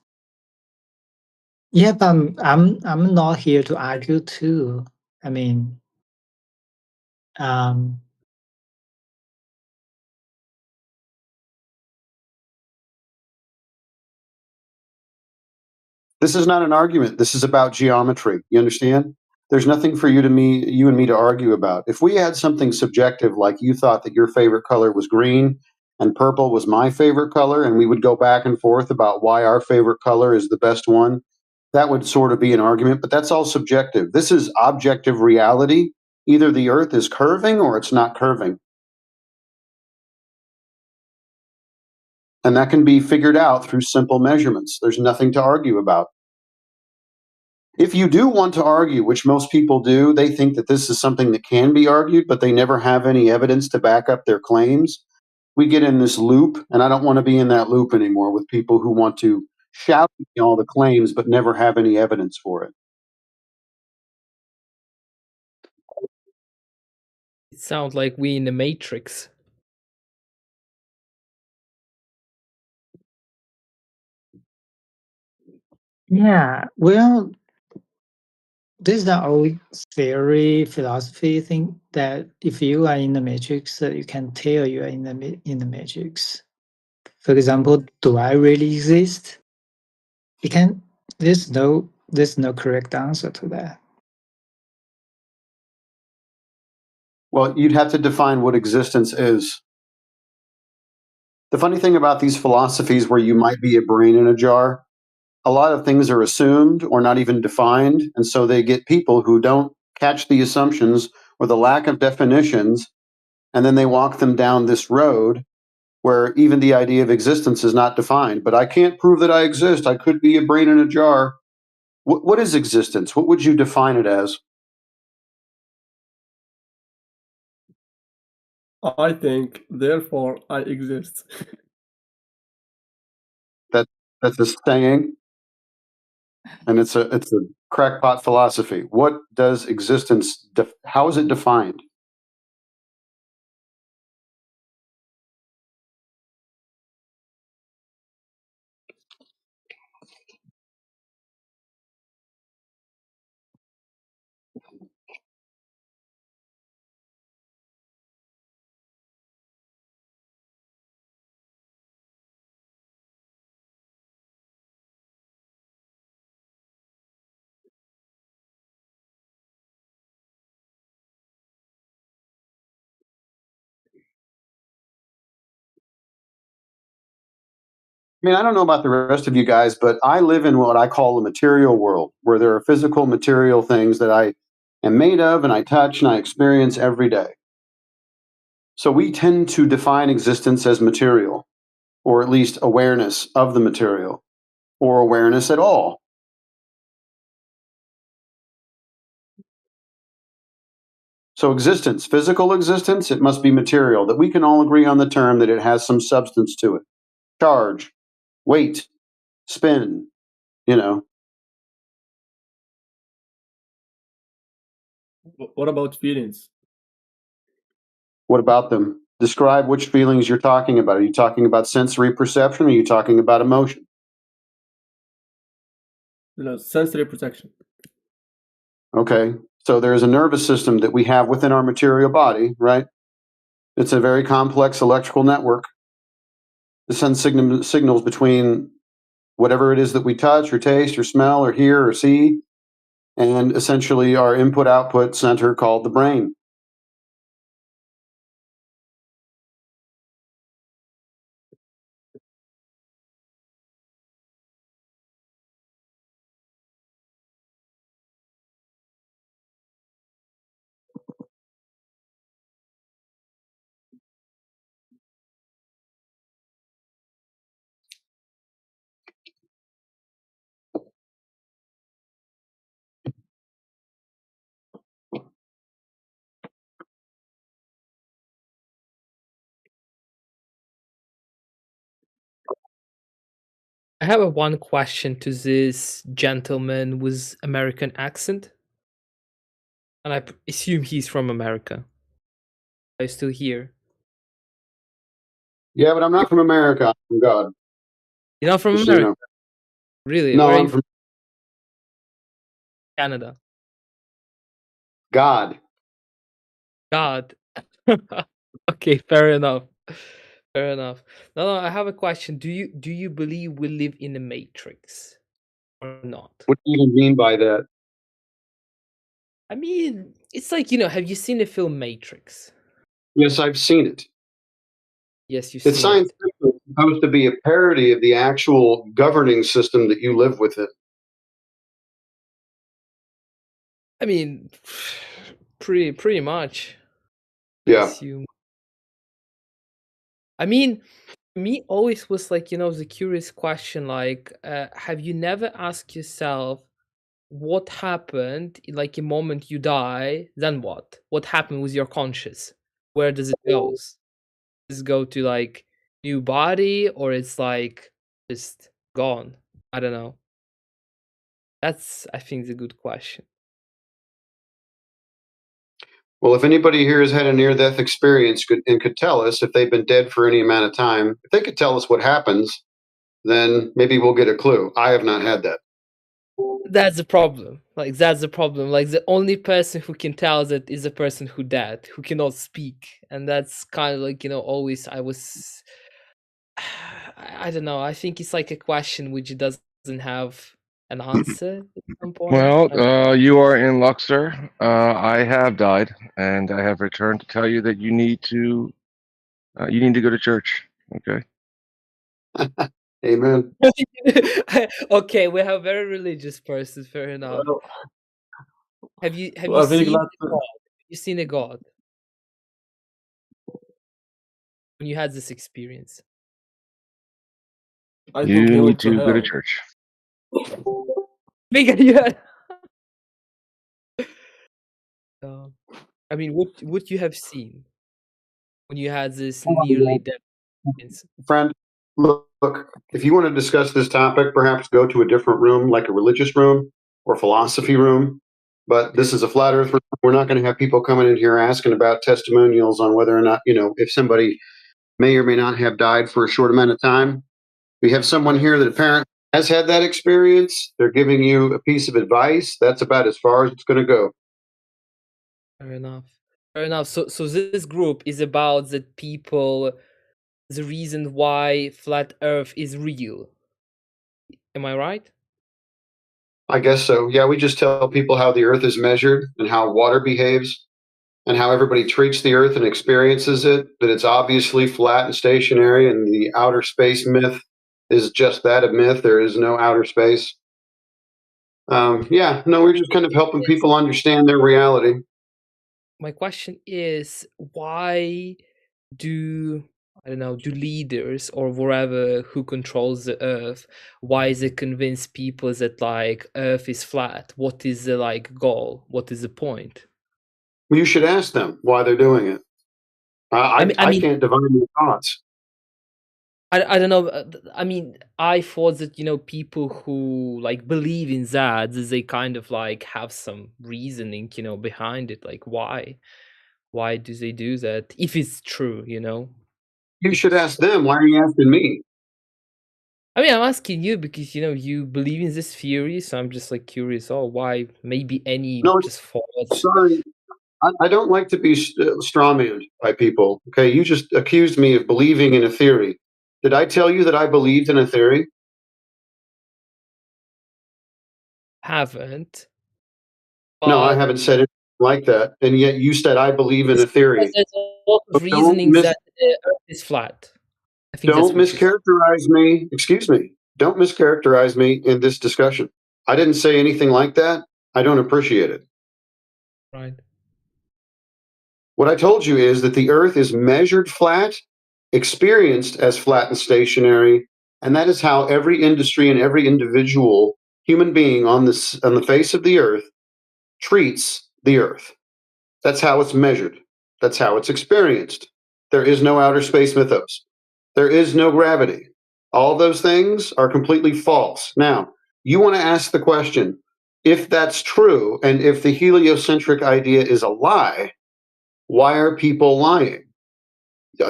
Yeah, but I'm not here to argue too. I mean, This is not an argument. This is about geometry. You understand? There's nothing for you and me to argue about. If we had something subjective, like you thought that your favorite color was green and purple was my favorite color, and we would go back and forth about why our favorite color is the best one, that would sort of be an argument, but that's all subjective. This is objective reality. Either the Earth is curving or it's not curving. And that can be figured out through simple measurements. There's nothing to argue about. If you do want to argue, which most people do, they think that this is something that can be argued, but they never have any evidence to back up their claims. We get in this loop, and I don't want to be in that loop anymore with people who want to shout all the claims but never have any evidence for it. It sounds like we in the Matrix. yeah. Well, there's the old philosophy thing that if you are in the matrix, you can tell you are in the matrix. For example, do I really exist? You can. There's no correct answer to that. Well, you'd have to define what existence is. The funny thing about these philosophies where you might be a brain in a jar, a lot of things are assumed or not even defined. And so they get people who don't catch the assumptions or the lack of definitions. And then they walk them down this road where even the idea of existence is not defined. But I can't prove that I exist. I could be a brain in a jar. What is existence? What would you define it as? I think, therefore I exist. That's a saying, and it's a crackpot philosophy. What does existence? How is it defined? I mean, I don't know about the rest of you guys, but I live in what I call the material world, where there are physical material things that I am made of and I touch and I experience every day. So we tend to define existence as material, or at least awareness of the material, or awareness at all. So existence, physical existence, it must be material, that we can all agree on the term that it has some substance to it. Charge, weight, spin, you know. What about feelings? What about them? Describe which feelings you're talking about. Are you talking about sensory perception or are you talking about emotion? Sensory perception. Okay. So there's a nervous system that we have within our material body, right? It's a very complex electrical network. It sends signals between whatever it is that we touch or taste or smell or hear or see, and essentially our input output center called the brain. I have a one question to this gentleman with American accent, and I assume he's from America. Are you still here? Yeah, but I'm not from America. I'm from God. You're not from Just so you America? know. Really? No, Where are I'm you from from? Canada. God. God. Okay, fair enough. Fair enough. No, I have a question. Do you believe we live in a matrix or not? What do you even mean by that? I mean, it's like, have you seen the film Matrix? Yes, I've seen it. Yes, you've It's seen it. scientifically supposed to be a parody of the actual governing system that you live within. I mean, pretty much. I Yeah. assume. I mean, me always was like, the curious question, like, have you never asked yourself what happened, like a moment you die, then what? What happened with your conscious? Where does it goes? Does it go to like new body or it's like just gone? I don't know. That's, I think, is a good question. Well, if anybody here has had a near-death experience and could tell us if they've been dead for any amount of time, if they could tell us what happens, then maybe we'll get a clue. I have not had that. That's the problem. Like, that's the problem. Like, the only person who can tell that is the person who died, who cannot speak. And that's kind of like, always I was, I don't know. I think it's like a question which doesn't have an answer at some point. Well, you are in luck, sir. I have died, and I have returned to tell you that you need to go to church. Okay. Amen. Okay, we have very religious person. Fair enough. Have you Well, I'm really seen glad a god? Have you seen a god? when you had this experience? I think he You went to too go to hell. church. Mega, you had. I mean, what you have seen when you had this nearly death experience? Friend, look, if you want to discuss this topic, perhaps go to a different room, like a religious room or philosophy room. But this is a flat earth room. We're not going to have people coming in here asking about testimonials on whether or not, if somebody may or may not have died for a short amount of time. We have someone here that apparently has had that experience. They're giving you a piece of advice. That's about as far as it's going to go. Fair enough. Fair enough. So this group is about the people, the reason why flat Earth is real. Am I right? I guess so. Yeah, we just tell people how the earth is measured and how water behaves and how everybody treats the earth and experiences it, that it's obviously flat and stationary, and the outer space myth is just that, a myth. There is no outer space. We're just kind of helping people understand their reality. My question is, why do I don't know, do leaders or whatever who controls the earth, why they convince people that like earth is flat? What is the like goal? What is the point? You should ask them why they're doing it. I mean, can't divine their thoughts. I don't know. I mean, I thought that people who like believe in that they kind of like have some reasoning behind it. Like why do they do that if it's true? You should ask them. Why are you asking me? I mean, I'm asking you because you believe in this theory, so I'm just like curious. Oh, why? Maybe any No, just thoughts. sorry. I don't like to be strawmanned by people. Okay, you just accused me of believing in a theory. Did I tell you that I believed in a theory? Haven't. No, I But haven't said anything like that. And yet you said I believe in it's a because theory. there's a lot of But reasoning that the Earth is flat. I think that's don't what you said. mischaracterize me. Excuse me. Don't mischaracterize me in this discussion. I didn't say anything like that. I don't appreciate it. Right. What I told you is that the Earth is measured flat, experienced as flat and stationary, and that is how every industry and every individual human being on the face of the Earth treats the Earth. That's how it's measured. That's how it's experienced. There is no outer space mythos. There is no gravity. All those things are completely false. Now, you want to ask the question, if that's true, and if the heliocentric idea is a lie, why are people lying?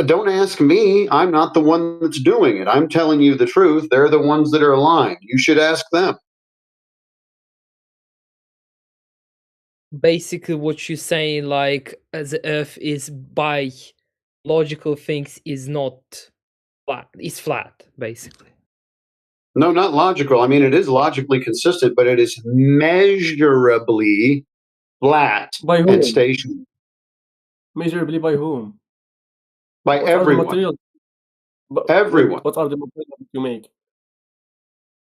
Don't ask me. I'm not the one that's doing it. I'm telling you the truth. They're the ones that are lying. You should ask them. Basically, what you're saying, like, the Earth is by logical things is not flat. It's flat, basically. No, not logical. I mean, it is logically consistent, but it is measurably flat By and whom? stationary. Measurably by whom? By What are the everyone. materials? Everyone. What are the materials you make?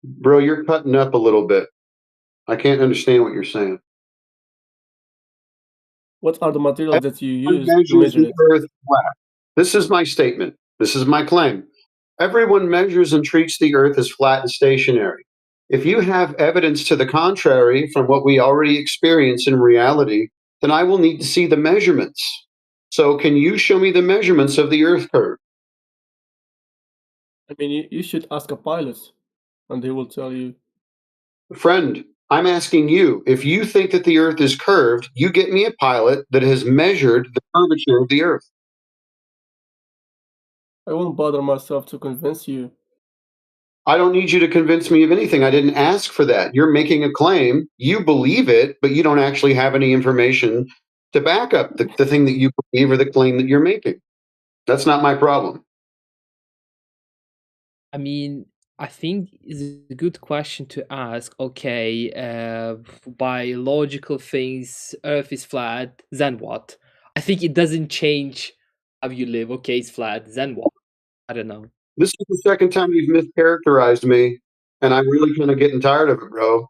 Bro, you're cutting up a little bit. I can't understand what you're saying. What are the materials that you Everyone use to measures measure the it? earth flat. This is my statement. This is my claim. Everyone measures and treats the earth as flat and stationary. If you have evidence to the contrary from what we already experience in reality, then I will need to see the measurements. So, can you show me the measurements of the earth curve? I mean, you should ask a pilot, and he will tell you. Friend, I'm asking you, if you think that the earth is curved, you get me a pilot that has measured the curvature of the earth. I won't bother myself to convince you. I don't need you to convince me of anything. I didn't ask for that. You're making a claim. You believe it, but you don't actually have any information to back up the thing that you believe or the claim that you're making. That's not my problem. I mean, I think it's a good question to ask. Okay, by logical things, Earth is flat. Then what? I think it doesn't change how you live. Okay, it's flat. Then what? I don't know. This is the second time you've mischaracterized me, and I'm really kind of getting tired of it, bro.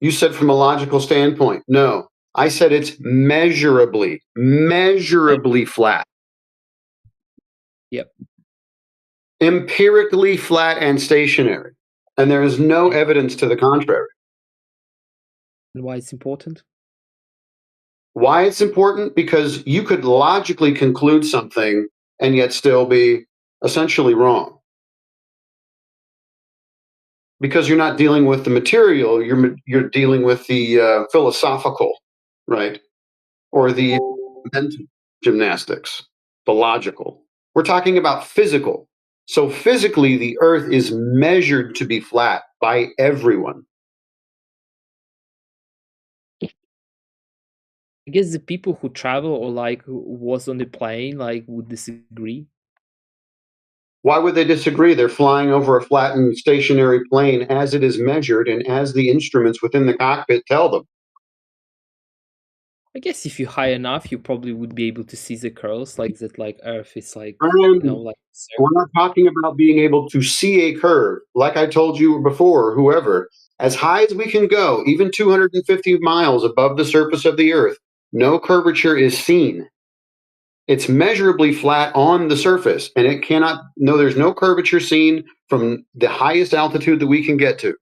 You said from a logical standpoint. No, I said it's measurably flat. Yep. Empirically flat and stationary. And there is no evidence to the contrary. And why it's important? Why it's important? Because you could logically conclude something and yet still be essentially wrong. Because you're not dealing with the material, you're dealing with the philosophical, right? Or the mental gymnastics, the logical. We're talking about physical. So physically, the Earth is measured to be flat by everyone. I guess the people who travel or like who was on the plane like would disagree. Why would they disagree? They're flying over a flattened stationary plane as it is measured and as the instruments within the cockpit tell them. I guess if you're high enough, you probably would be able to see the curls, like that. Like Earth is like, like. We're not talking about being able to see a curve. Like I told you before, whoever, as high as we can go, even 250 miles above the surface of the Earth, no curvature is seen. It's measurably flat on the surface, and it cannot, no, there's no curvature seen from the highest altitude that we can get to.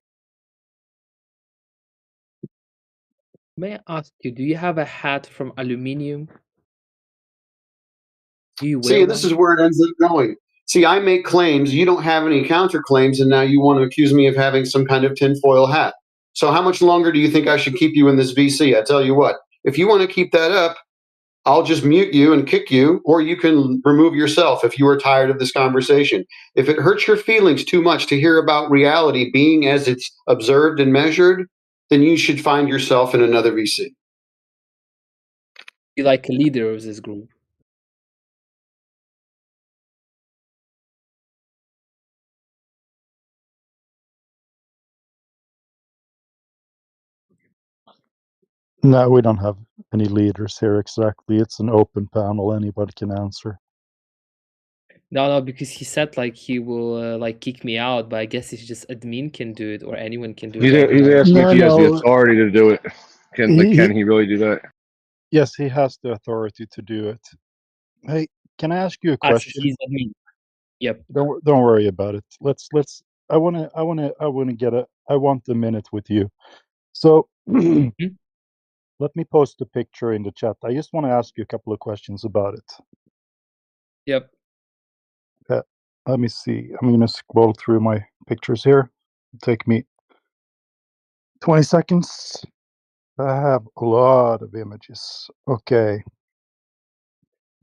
May I ask you, do you have a hat from aluminium? Do you See, wear this one? is where it ends up going. See, I make claims, you don't have any counterclaims, and now you want to accuse me of having some kind of tinfoil hat. So how much longer do you think I should keep you in this VC? I tell you what, if you want to keep that up, I'll just mute you and kick you, or you can remove yourself if you are tired of this conversation. If it hurts your feelings too much to hear about reality being as it's observed and measured, then you should find yourself in another VC. You like a leader of this group? No, we don't have any leaders here exactly. It's an open panel. Anybody can answer. No, because he said like he will like kick me out, but I guess it's just admin can do it or anyone can do it. He's asking if he has the authority to do it. Can he really do that? Yes, he has the authority to do it. Hey, can I ask you a question? He's admin. Yep. Don't worry about it. Let's. I want a minute with you. So let me post a picture in the chat. I just want to ask you a couple of questions about it. Yep. Let me see. I'm going to scroll through my pictures here. It'll take me 20 seconds. I have a lot of images. Okay.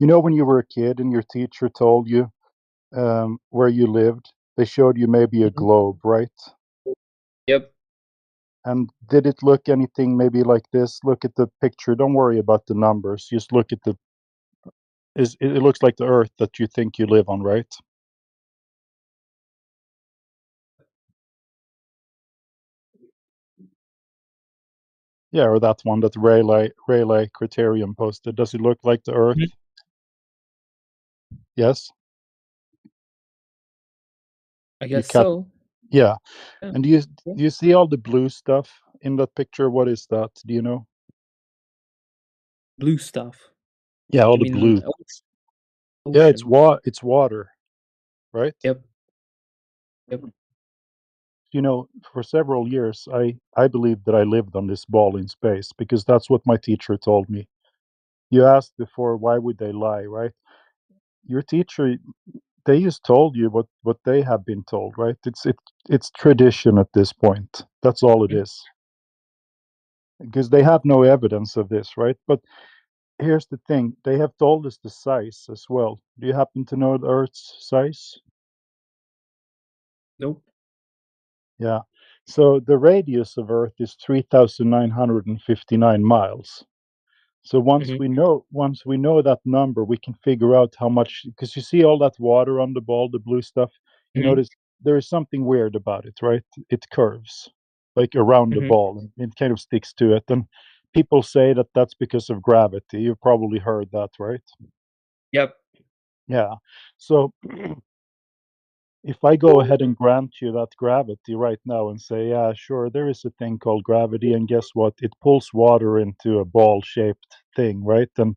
You know when you were a kid and your teacher told you where you lived, they showed you maybe a globe, right? Yep. And did it look anything maybe like this? Look at the picture. Don't worry about the numbers. Just look at the. It looks like the Earth that you think you live on, right? Yeah, or that one that Rayleigh Criterion posted. Does it look like the Earth? Yes. I guess so. Yeah. Yeah. And do you see all the blue stuff in that picture? What is that? Do you know? Blue stuff. Yeah, all You the mean blue. Yeah, it's water, right? Yep. Yep. You know, for several years, I believed that I lived on this ball in space because that's what my teacher told me. You asked before, why would they lie, right? Your teacher, they just told you what they have been told, right? It's tradition at this point. That's all it is. Because they have no evidence of this, right? But here's the thing: they have told us the size as well. Do you happen to know the Earth's size? Nope. Yeah. So the radius of Earth is 3,959 miles. So once we know that number, we can figure out how much. Because you see all that water on the ball, the blue stuff. You notice there is something weird about it, right? It curves like around the ball, and it kind of sticks to it. And people say that that's because of gravity. You've probably heard that, right? Yep. Yeah. So if I go ahead and grant you that gravity right now and say, yeah, sure, there is a thing called gravity, and guess what? It pulls water into a ball-shaped thing, right? And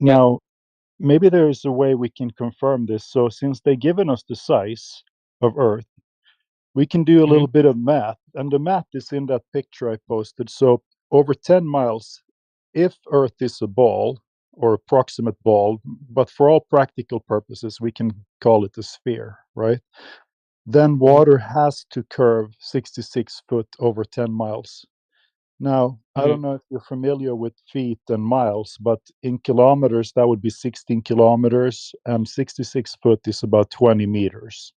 now maybe there is a way we can confirm this. So since they've given us the size of Earth, we can do a little bit of math, and the math is in that picture I posted. So over 10 miles, if Earth is a ball or approximate ball, but for all practical purposes, we can call it a sphere, right? Then water has to curve 66 foot over 10 miles. Now, I don't know if you're familiar with feet and miles, but in kilometers, that would be 16 kilometers, and 66 foot is about 20 meters.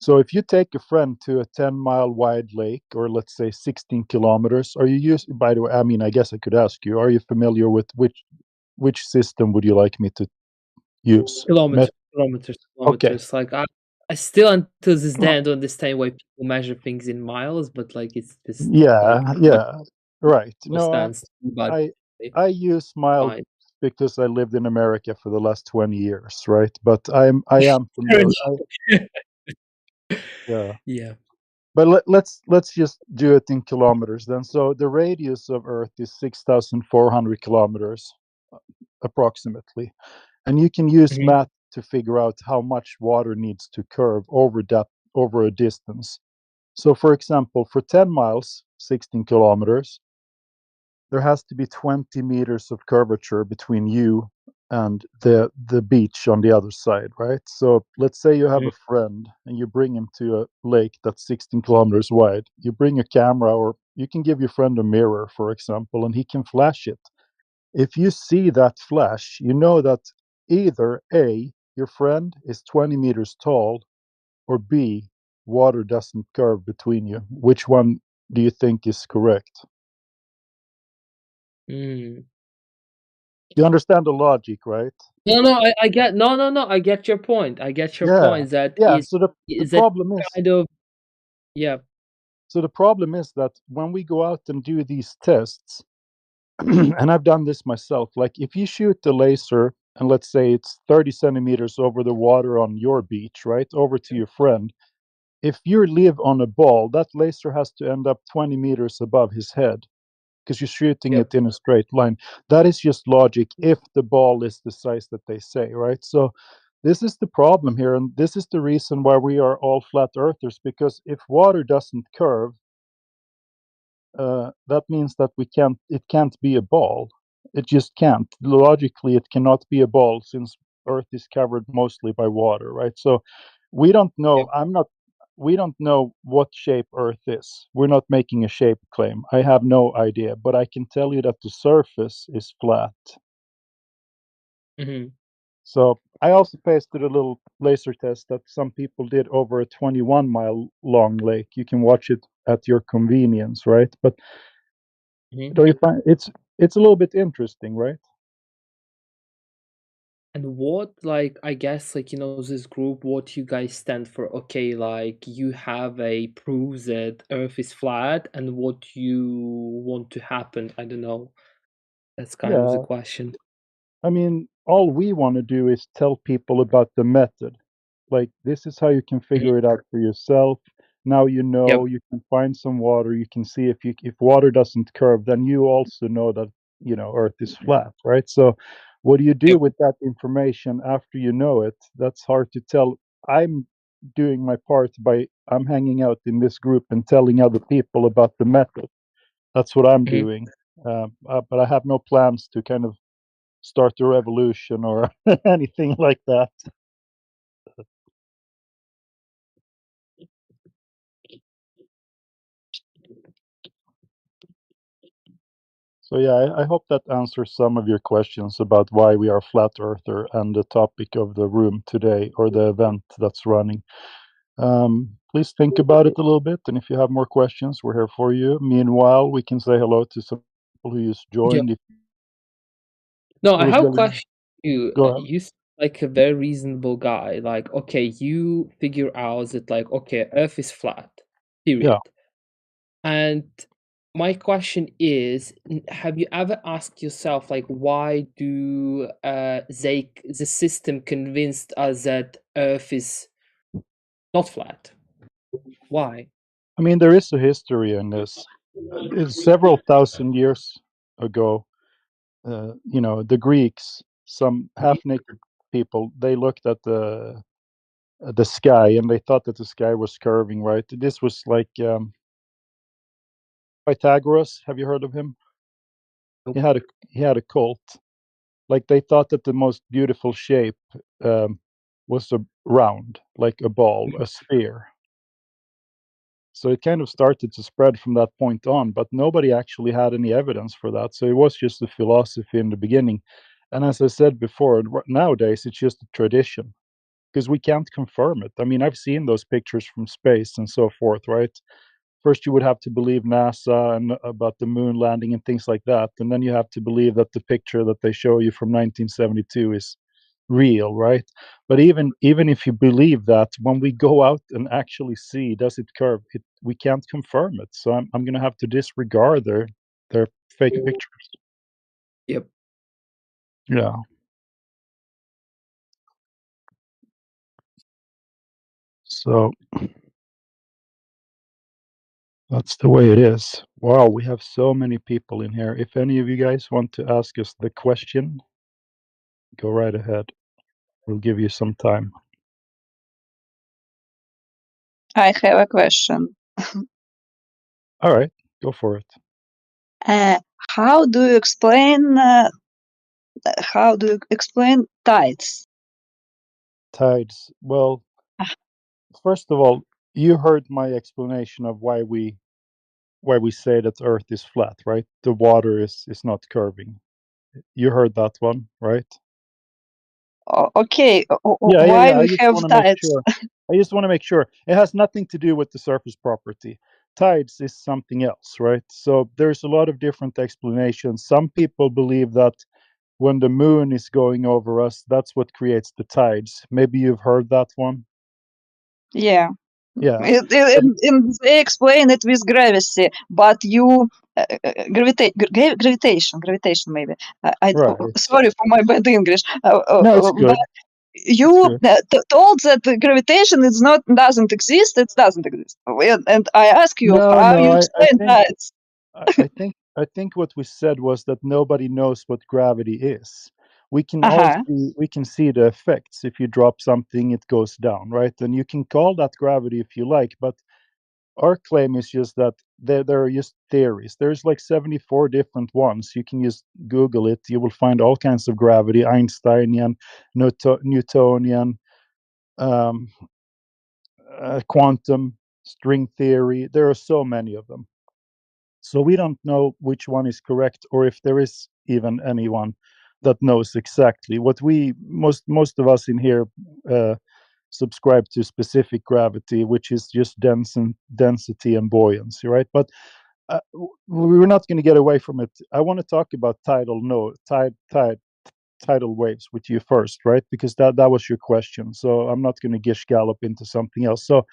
So if you take a friend to a 10-mile wide lake, or let's say 16 kilometers, are you used, by the way, I mean, I guess I could ask you, are you familiar with which system would you like me to use? Kilometers, Okay. kilometers. Like I still until this day I don't understand why people measure things in miles, but like it's just like Yeah, right. No, understands. But I use miles fine. because I lived in America for the last 20 years, right? But I am Fair familiar. enough. Yeah. Yeah. But let's just do it in kilometers then. So the radius of Earth is 6,400 kilometers approximately. And you can use math to figure out how much water needs to curve over a distance. So for example, for 10 miles, 16 kilometers, there has to be 20 meters of curvature between you and the beach on the other side, right? So let's say you have a friend and you bring him to a lake that's 16 kilometers wide. You bring a camera, or you can give your friend a mirror, for example, and he can flash it. If you see that flash, you know that either A, your friend is 20 meters tall, or B, water doesn't curve between you. Which one do you think is correct? Mm. You understand the logic, right? No, I get no, I get your point. I get your Yeah, point. That yeah. So the is that problem is, kind of yeah. so the problem is that when we go out and do these tests, and I've done this myself, like if you shoot the laser and let's say it's 30 centimeters over the water on your beach, right, over to your friend, if you live on a ball, that laser has to end up 20 meters above his head because you're shooting it in a straight line. That is just logic if the ball is the size that they say, right? So this is the problem here, and this is the reason why we are all flat earthers, because if water doesn't curve, that means that it can't be a ball. It just can't. Logically, it cannot be a ball since Earth is covered mostly by water, right? So we don't know. We don't know what shape Earth is. We're not making a shape claim. I have no idea, but I can tell you that the surface is flat. So I also pasted a little laser test that some people did over a 21-mile long lake. You can watch it at your convenience, right? But don't you find it's a little bit interesting, right? And what, like, I guess, like, this group, what you guys stand for? Okay, like, you have a proof that Earth is flat, and what you want to happen? I don't know. That's kind of the Yeah. question. I mean, all we want to do is tell people about the method. Like, this is how you can figure it out for yourself. Now you know, you can find some water. You can see if water doesn't curve, then you also know that, Earth is flat, right? So what do you do with that information after you know it? That's hard to tell. I'm doing my part by I'm hanging out in this group and telling other people about the method. That's what I'm doing. But I have no plans to kind of start a revolution or anything like that. So yeah, I hope that answers some of your questions about why we are flat earther and the topic of the room today, or the event that's running. Please think about it a little bit, and if you have more questions, we're here for you. Meanwhile, we can say hello to some people who just joined. No, I Who is have a going? question for you. Go ahead. You seem like a very reasonable guy. Like, okay, you figure out that, like, okay, Earth is flat, period. And my question is, have you ever asked yourself, like, why do the system convinced us that Earth is not flat? Why? I mean, there is a history in this. It's several thousand years ago, the Greeks some half-naked people, they looked at the sky and they thought that the sky was curving, right? This was like Pythagoras. Have you heard of him? He had a cult. Like they thought that the most beautiful shape was a round, like a ball, a sphere. So it kind of started to spread from that point on, but nobody actually had any evidence for that. So it was just a philosophy in the beginning. And as I said before, nowadays it's just a tradition because we can't confirm it. I mean, I've seen those pictures from space and so forth, right? First, you would have to believe NASA and about the moon landing and things like that. And then you have to believe that the picture that they show you from 1972 is real, right? But even if you believe that, when we go out and actually see, does it curve? We can't confirm it. So I'm going to have to disregard their fake pictures. Yep. Yeah. So that's the way it is. Wow, we have so many people in here. If any of you guys want to ask us the question, go right ahead. We'll give you some time. I have a question. All right, go for it. How do you explain tides? Tides. Well, first of all, you heard my explanation of why we say that Earth is flat, right? The water is not curving. You heard that one, right? Okay, Yeah. why I we just have want to make tides? sure. I just want to make sure it has nothing to do with the surface property. Tides is something else, right? So there's a lot of different explanations. Some people believe that when the moon is going over us, that's what creates the tides. Maybe you've heard that one. Yeah. Yeah. They explain it with gravity, but you gravitation maybe. Right. Sorry for my bad English. No, it's But good. you told that gravitation doesn't exist. It doesn't exist. And I ask you how you No. explain that. I think what we said was that nobody knows what gravity is. We can Uh-huh. see the effects. If you drop something, it goes down, right? And you can call that gravity if you like, but our claim is just that there are just theories. There's like 74 different ones. You can just Google it. You will find all kinds of gravity: Einsteinian, Newtonian, quantum, string theory. There are so many of them. So we don't know which one is correct, or if there is even anyone that knows exactly. What most of us in here subscribe to specific gravity, which is just density and buoyancy, right? But we're not going to get away from it. I want to talk about tidal waves with you first, right? Because that was your question. So I'm not going to gish gallop into something else. So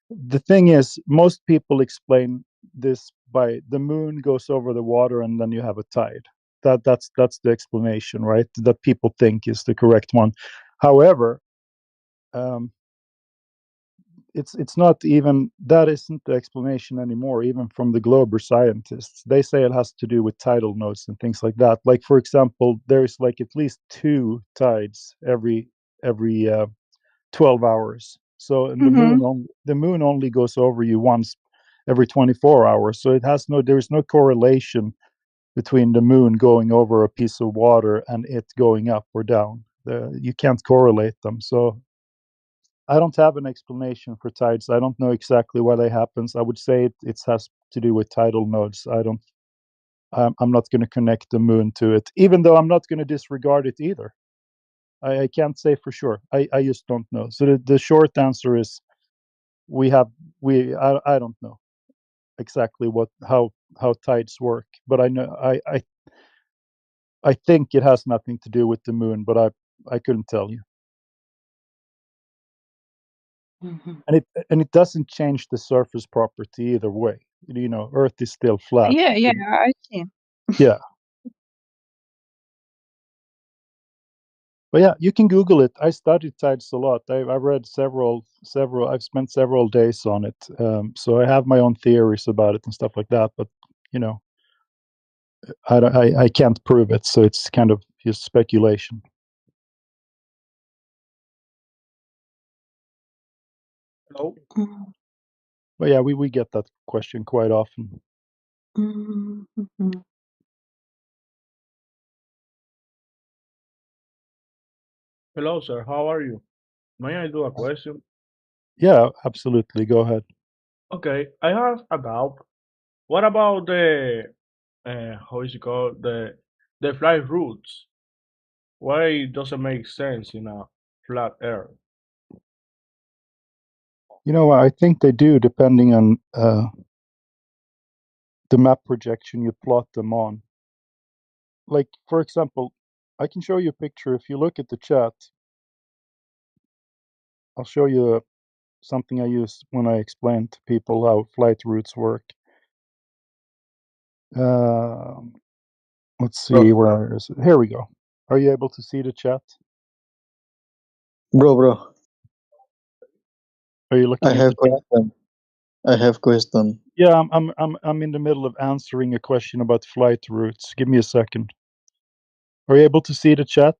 the thing is, most people explain this by the moon goes over the water and then you have a tide. That's the explanation, right? That people think is the correct one. However, it's not even that isn't the explanation anymore, even from the global scientists. They say it has to do with tidal nodes and things like that. Like, for example, there's like at least 2 tides every 12 hours. So and the moon only goes over you once every 24 hours. So there's no correlation between the moon going over a piece of water and it going up or down. You can't correlate them. So I don't have an explanation for tides. I don't know exactly why they happens. I would say it has to do with tidal nodes. I'm not going to connect the moon to it, even though I'm not going to disregard it either. I can't say for sure. I just don't know. So the short answer is I don't know exactly how tides work, but I know I think it has nothing to do with the moon, but I couldn't tell you. And it doesn't change the surface property either way. Earth is still flat. Yeah, I see. Yeah. But yeah, you can Google it. I studied tides a lot. I've read several. I've spent several days on it. So I have my own theories about it and stuff like that. But I can't prove it, so it's kind of just speculation. Hello? But yeah, we get that question quite often. Hello, sir. How are you? May I do a question? Yeah, absolutely. Go ahead. Okay, I have a doubt. What about the how is it called, the flight routes? Why does it make sense in a flat Earth? You know, I think they do, depending on the map projection you plot them on. Like, for example, I can show you a picture. If you look at the chat, I'll show you something I use when I explain to people how flight routes work. Let's see, where is it? Here we go. Are you able to see the chat? Bro, Are you looking I at have the chat? question. I have question. Yeah, I'm in the middle of answering a question about flight routes. Give me a second. Are you able to see the chat?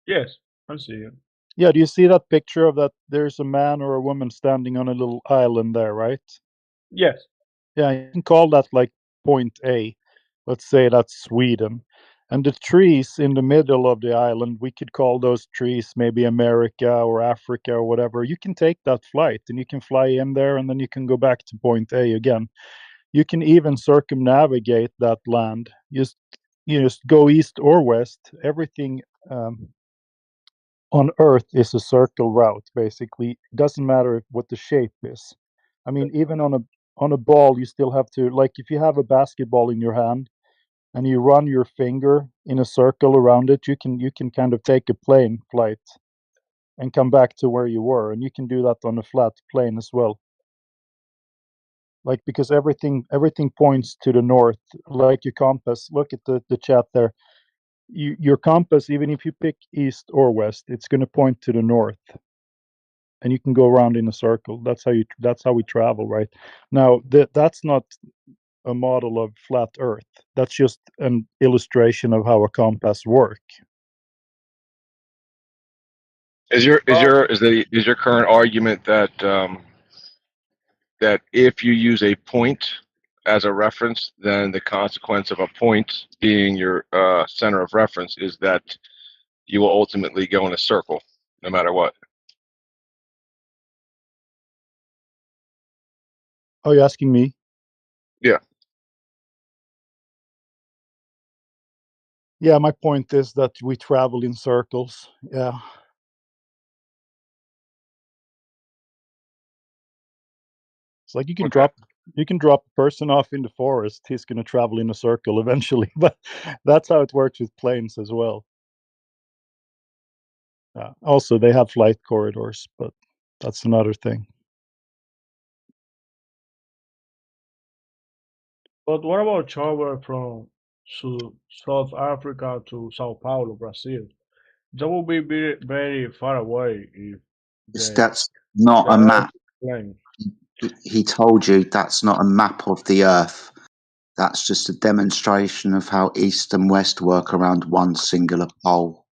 Yes, I see it. Yeah, do you see that picture of that? There's a man or a woman standing on a little island there, right? Yes. Yeah, you can call that like point A. Let's say that's Sweden. And the trees in the middle of the island, we could call those trees maybe America or Africa or whatever. You can take that flight and you can fly in there and then you can go back to point A again. You can even circumnavigate that land. You just go east or west. Everything on Earth is a circle route, basically. It doesn't matter what the shape is. I mean, even on a ball, you still have to, like, if you have a basketball in your hand and you run your finger in a circle around it, you can kind of take a plane flight and come back to where you were, and you can do that on a flat plane as well. Like, because everything points to the north, like your compass. Look at the chat there. Your compass, even if you pick east or west, it's going to point to the north, and you can go around in a circle. That's how we travel, right? Now that's not a model of flat Earth. That's just an illustration of how a compass work. Is your current argument that that if you use a point as a reference, then the consequence of a point being your center of reference is that you will ultimately go in a circle, no matter what? Oh, you're asking me? Yeah. Yeah, my point is that we travel in circles. Yeah. It's like you can Okay. drop a person off in the forest. He's going to travel in a circle eventually, but that's how it works with planes as well. Also, they have flight corridors, but that's another thing. But what about travel from South Africa to Sao Paulo, Brazil? That would be very, very far away if That's not the a Earth map. is plane. He told you that's not a map of the Earth. That's just a demonstration of how east and west work around one singular pole.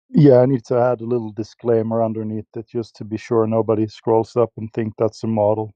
Yeah, I need to add a little disclaimer underneath it just to be sure nobody scrolls up and think that's a model.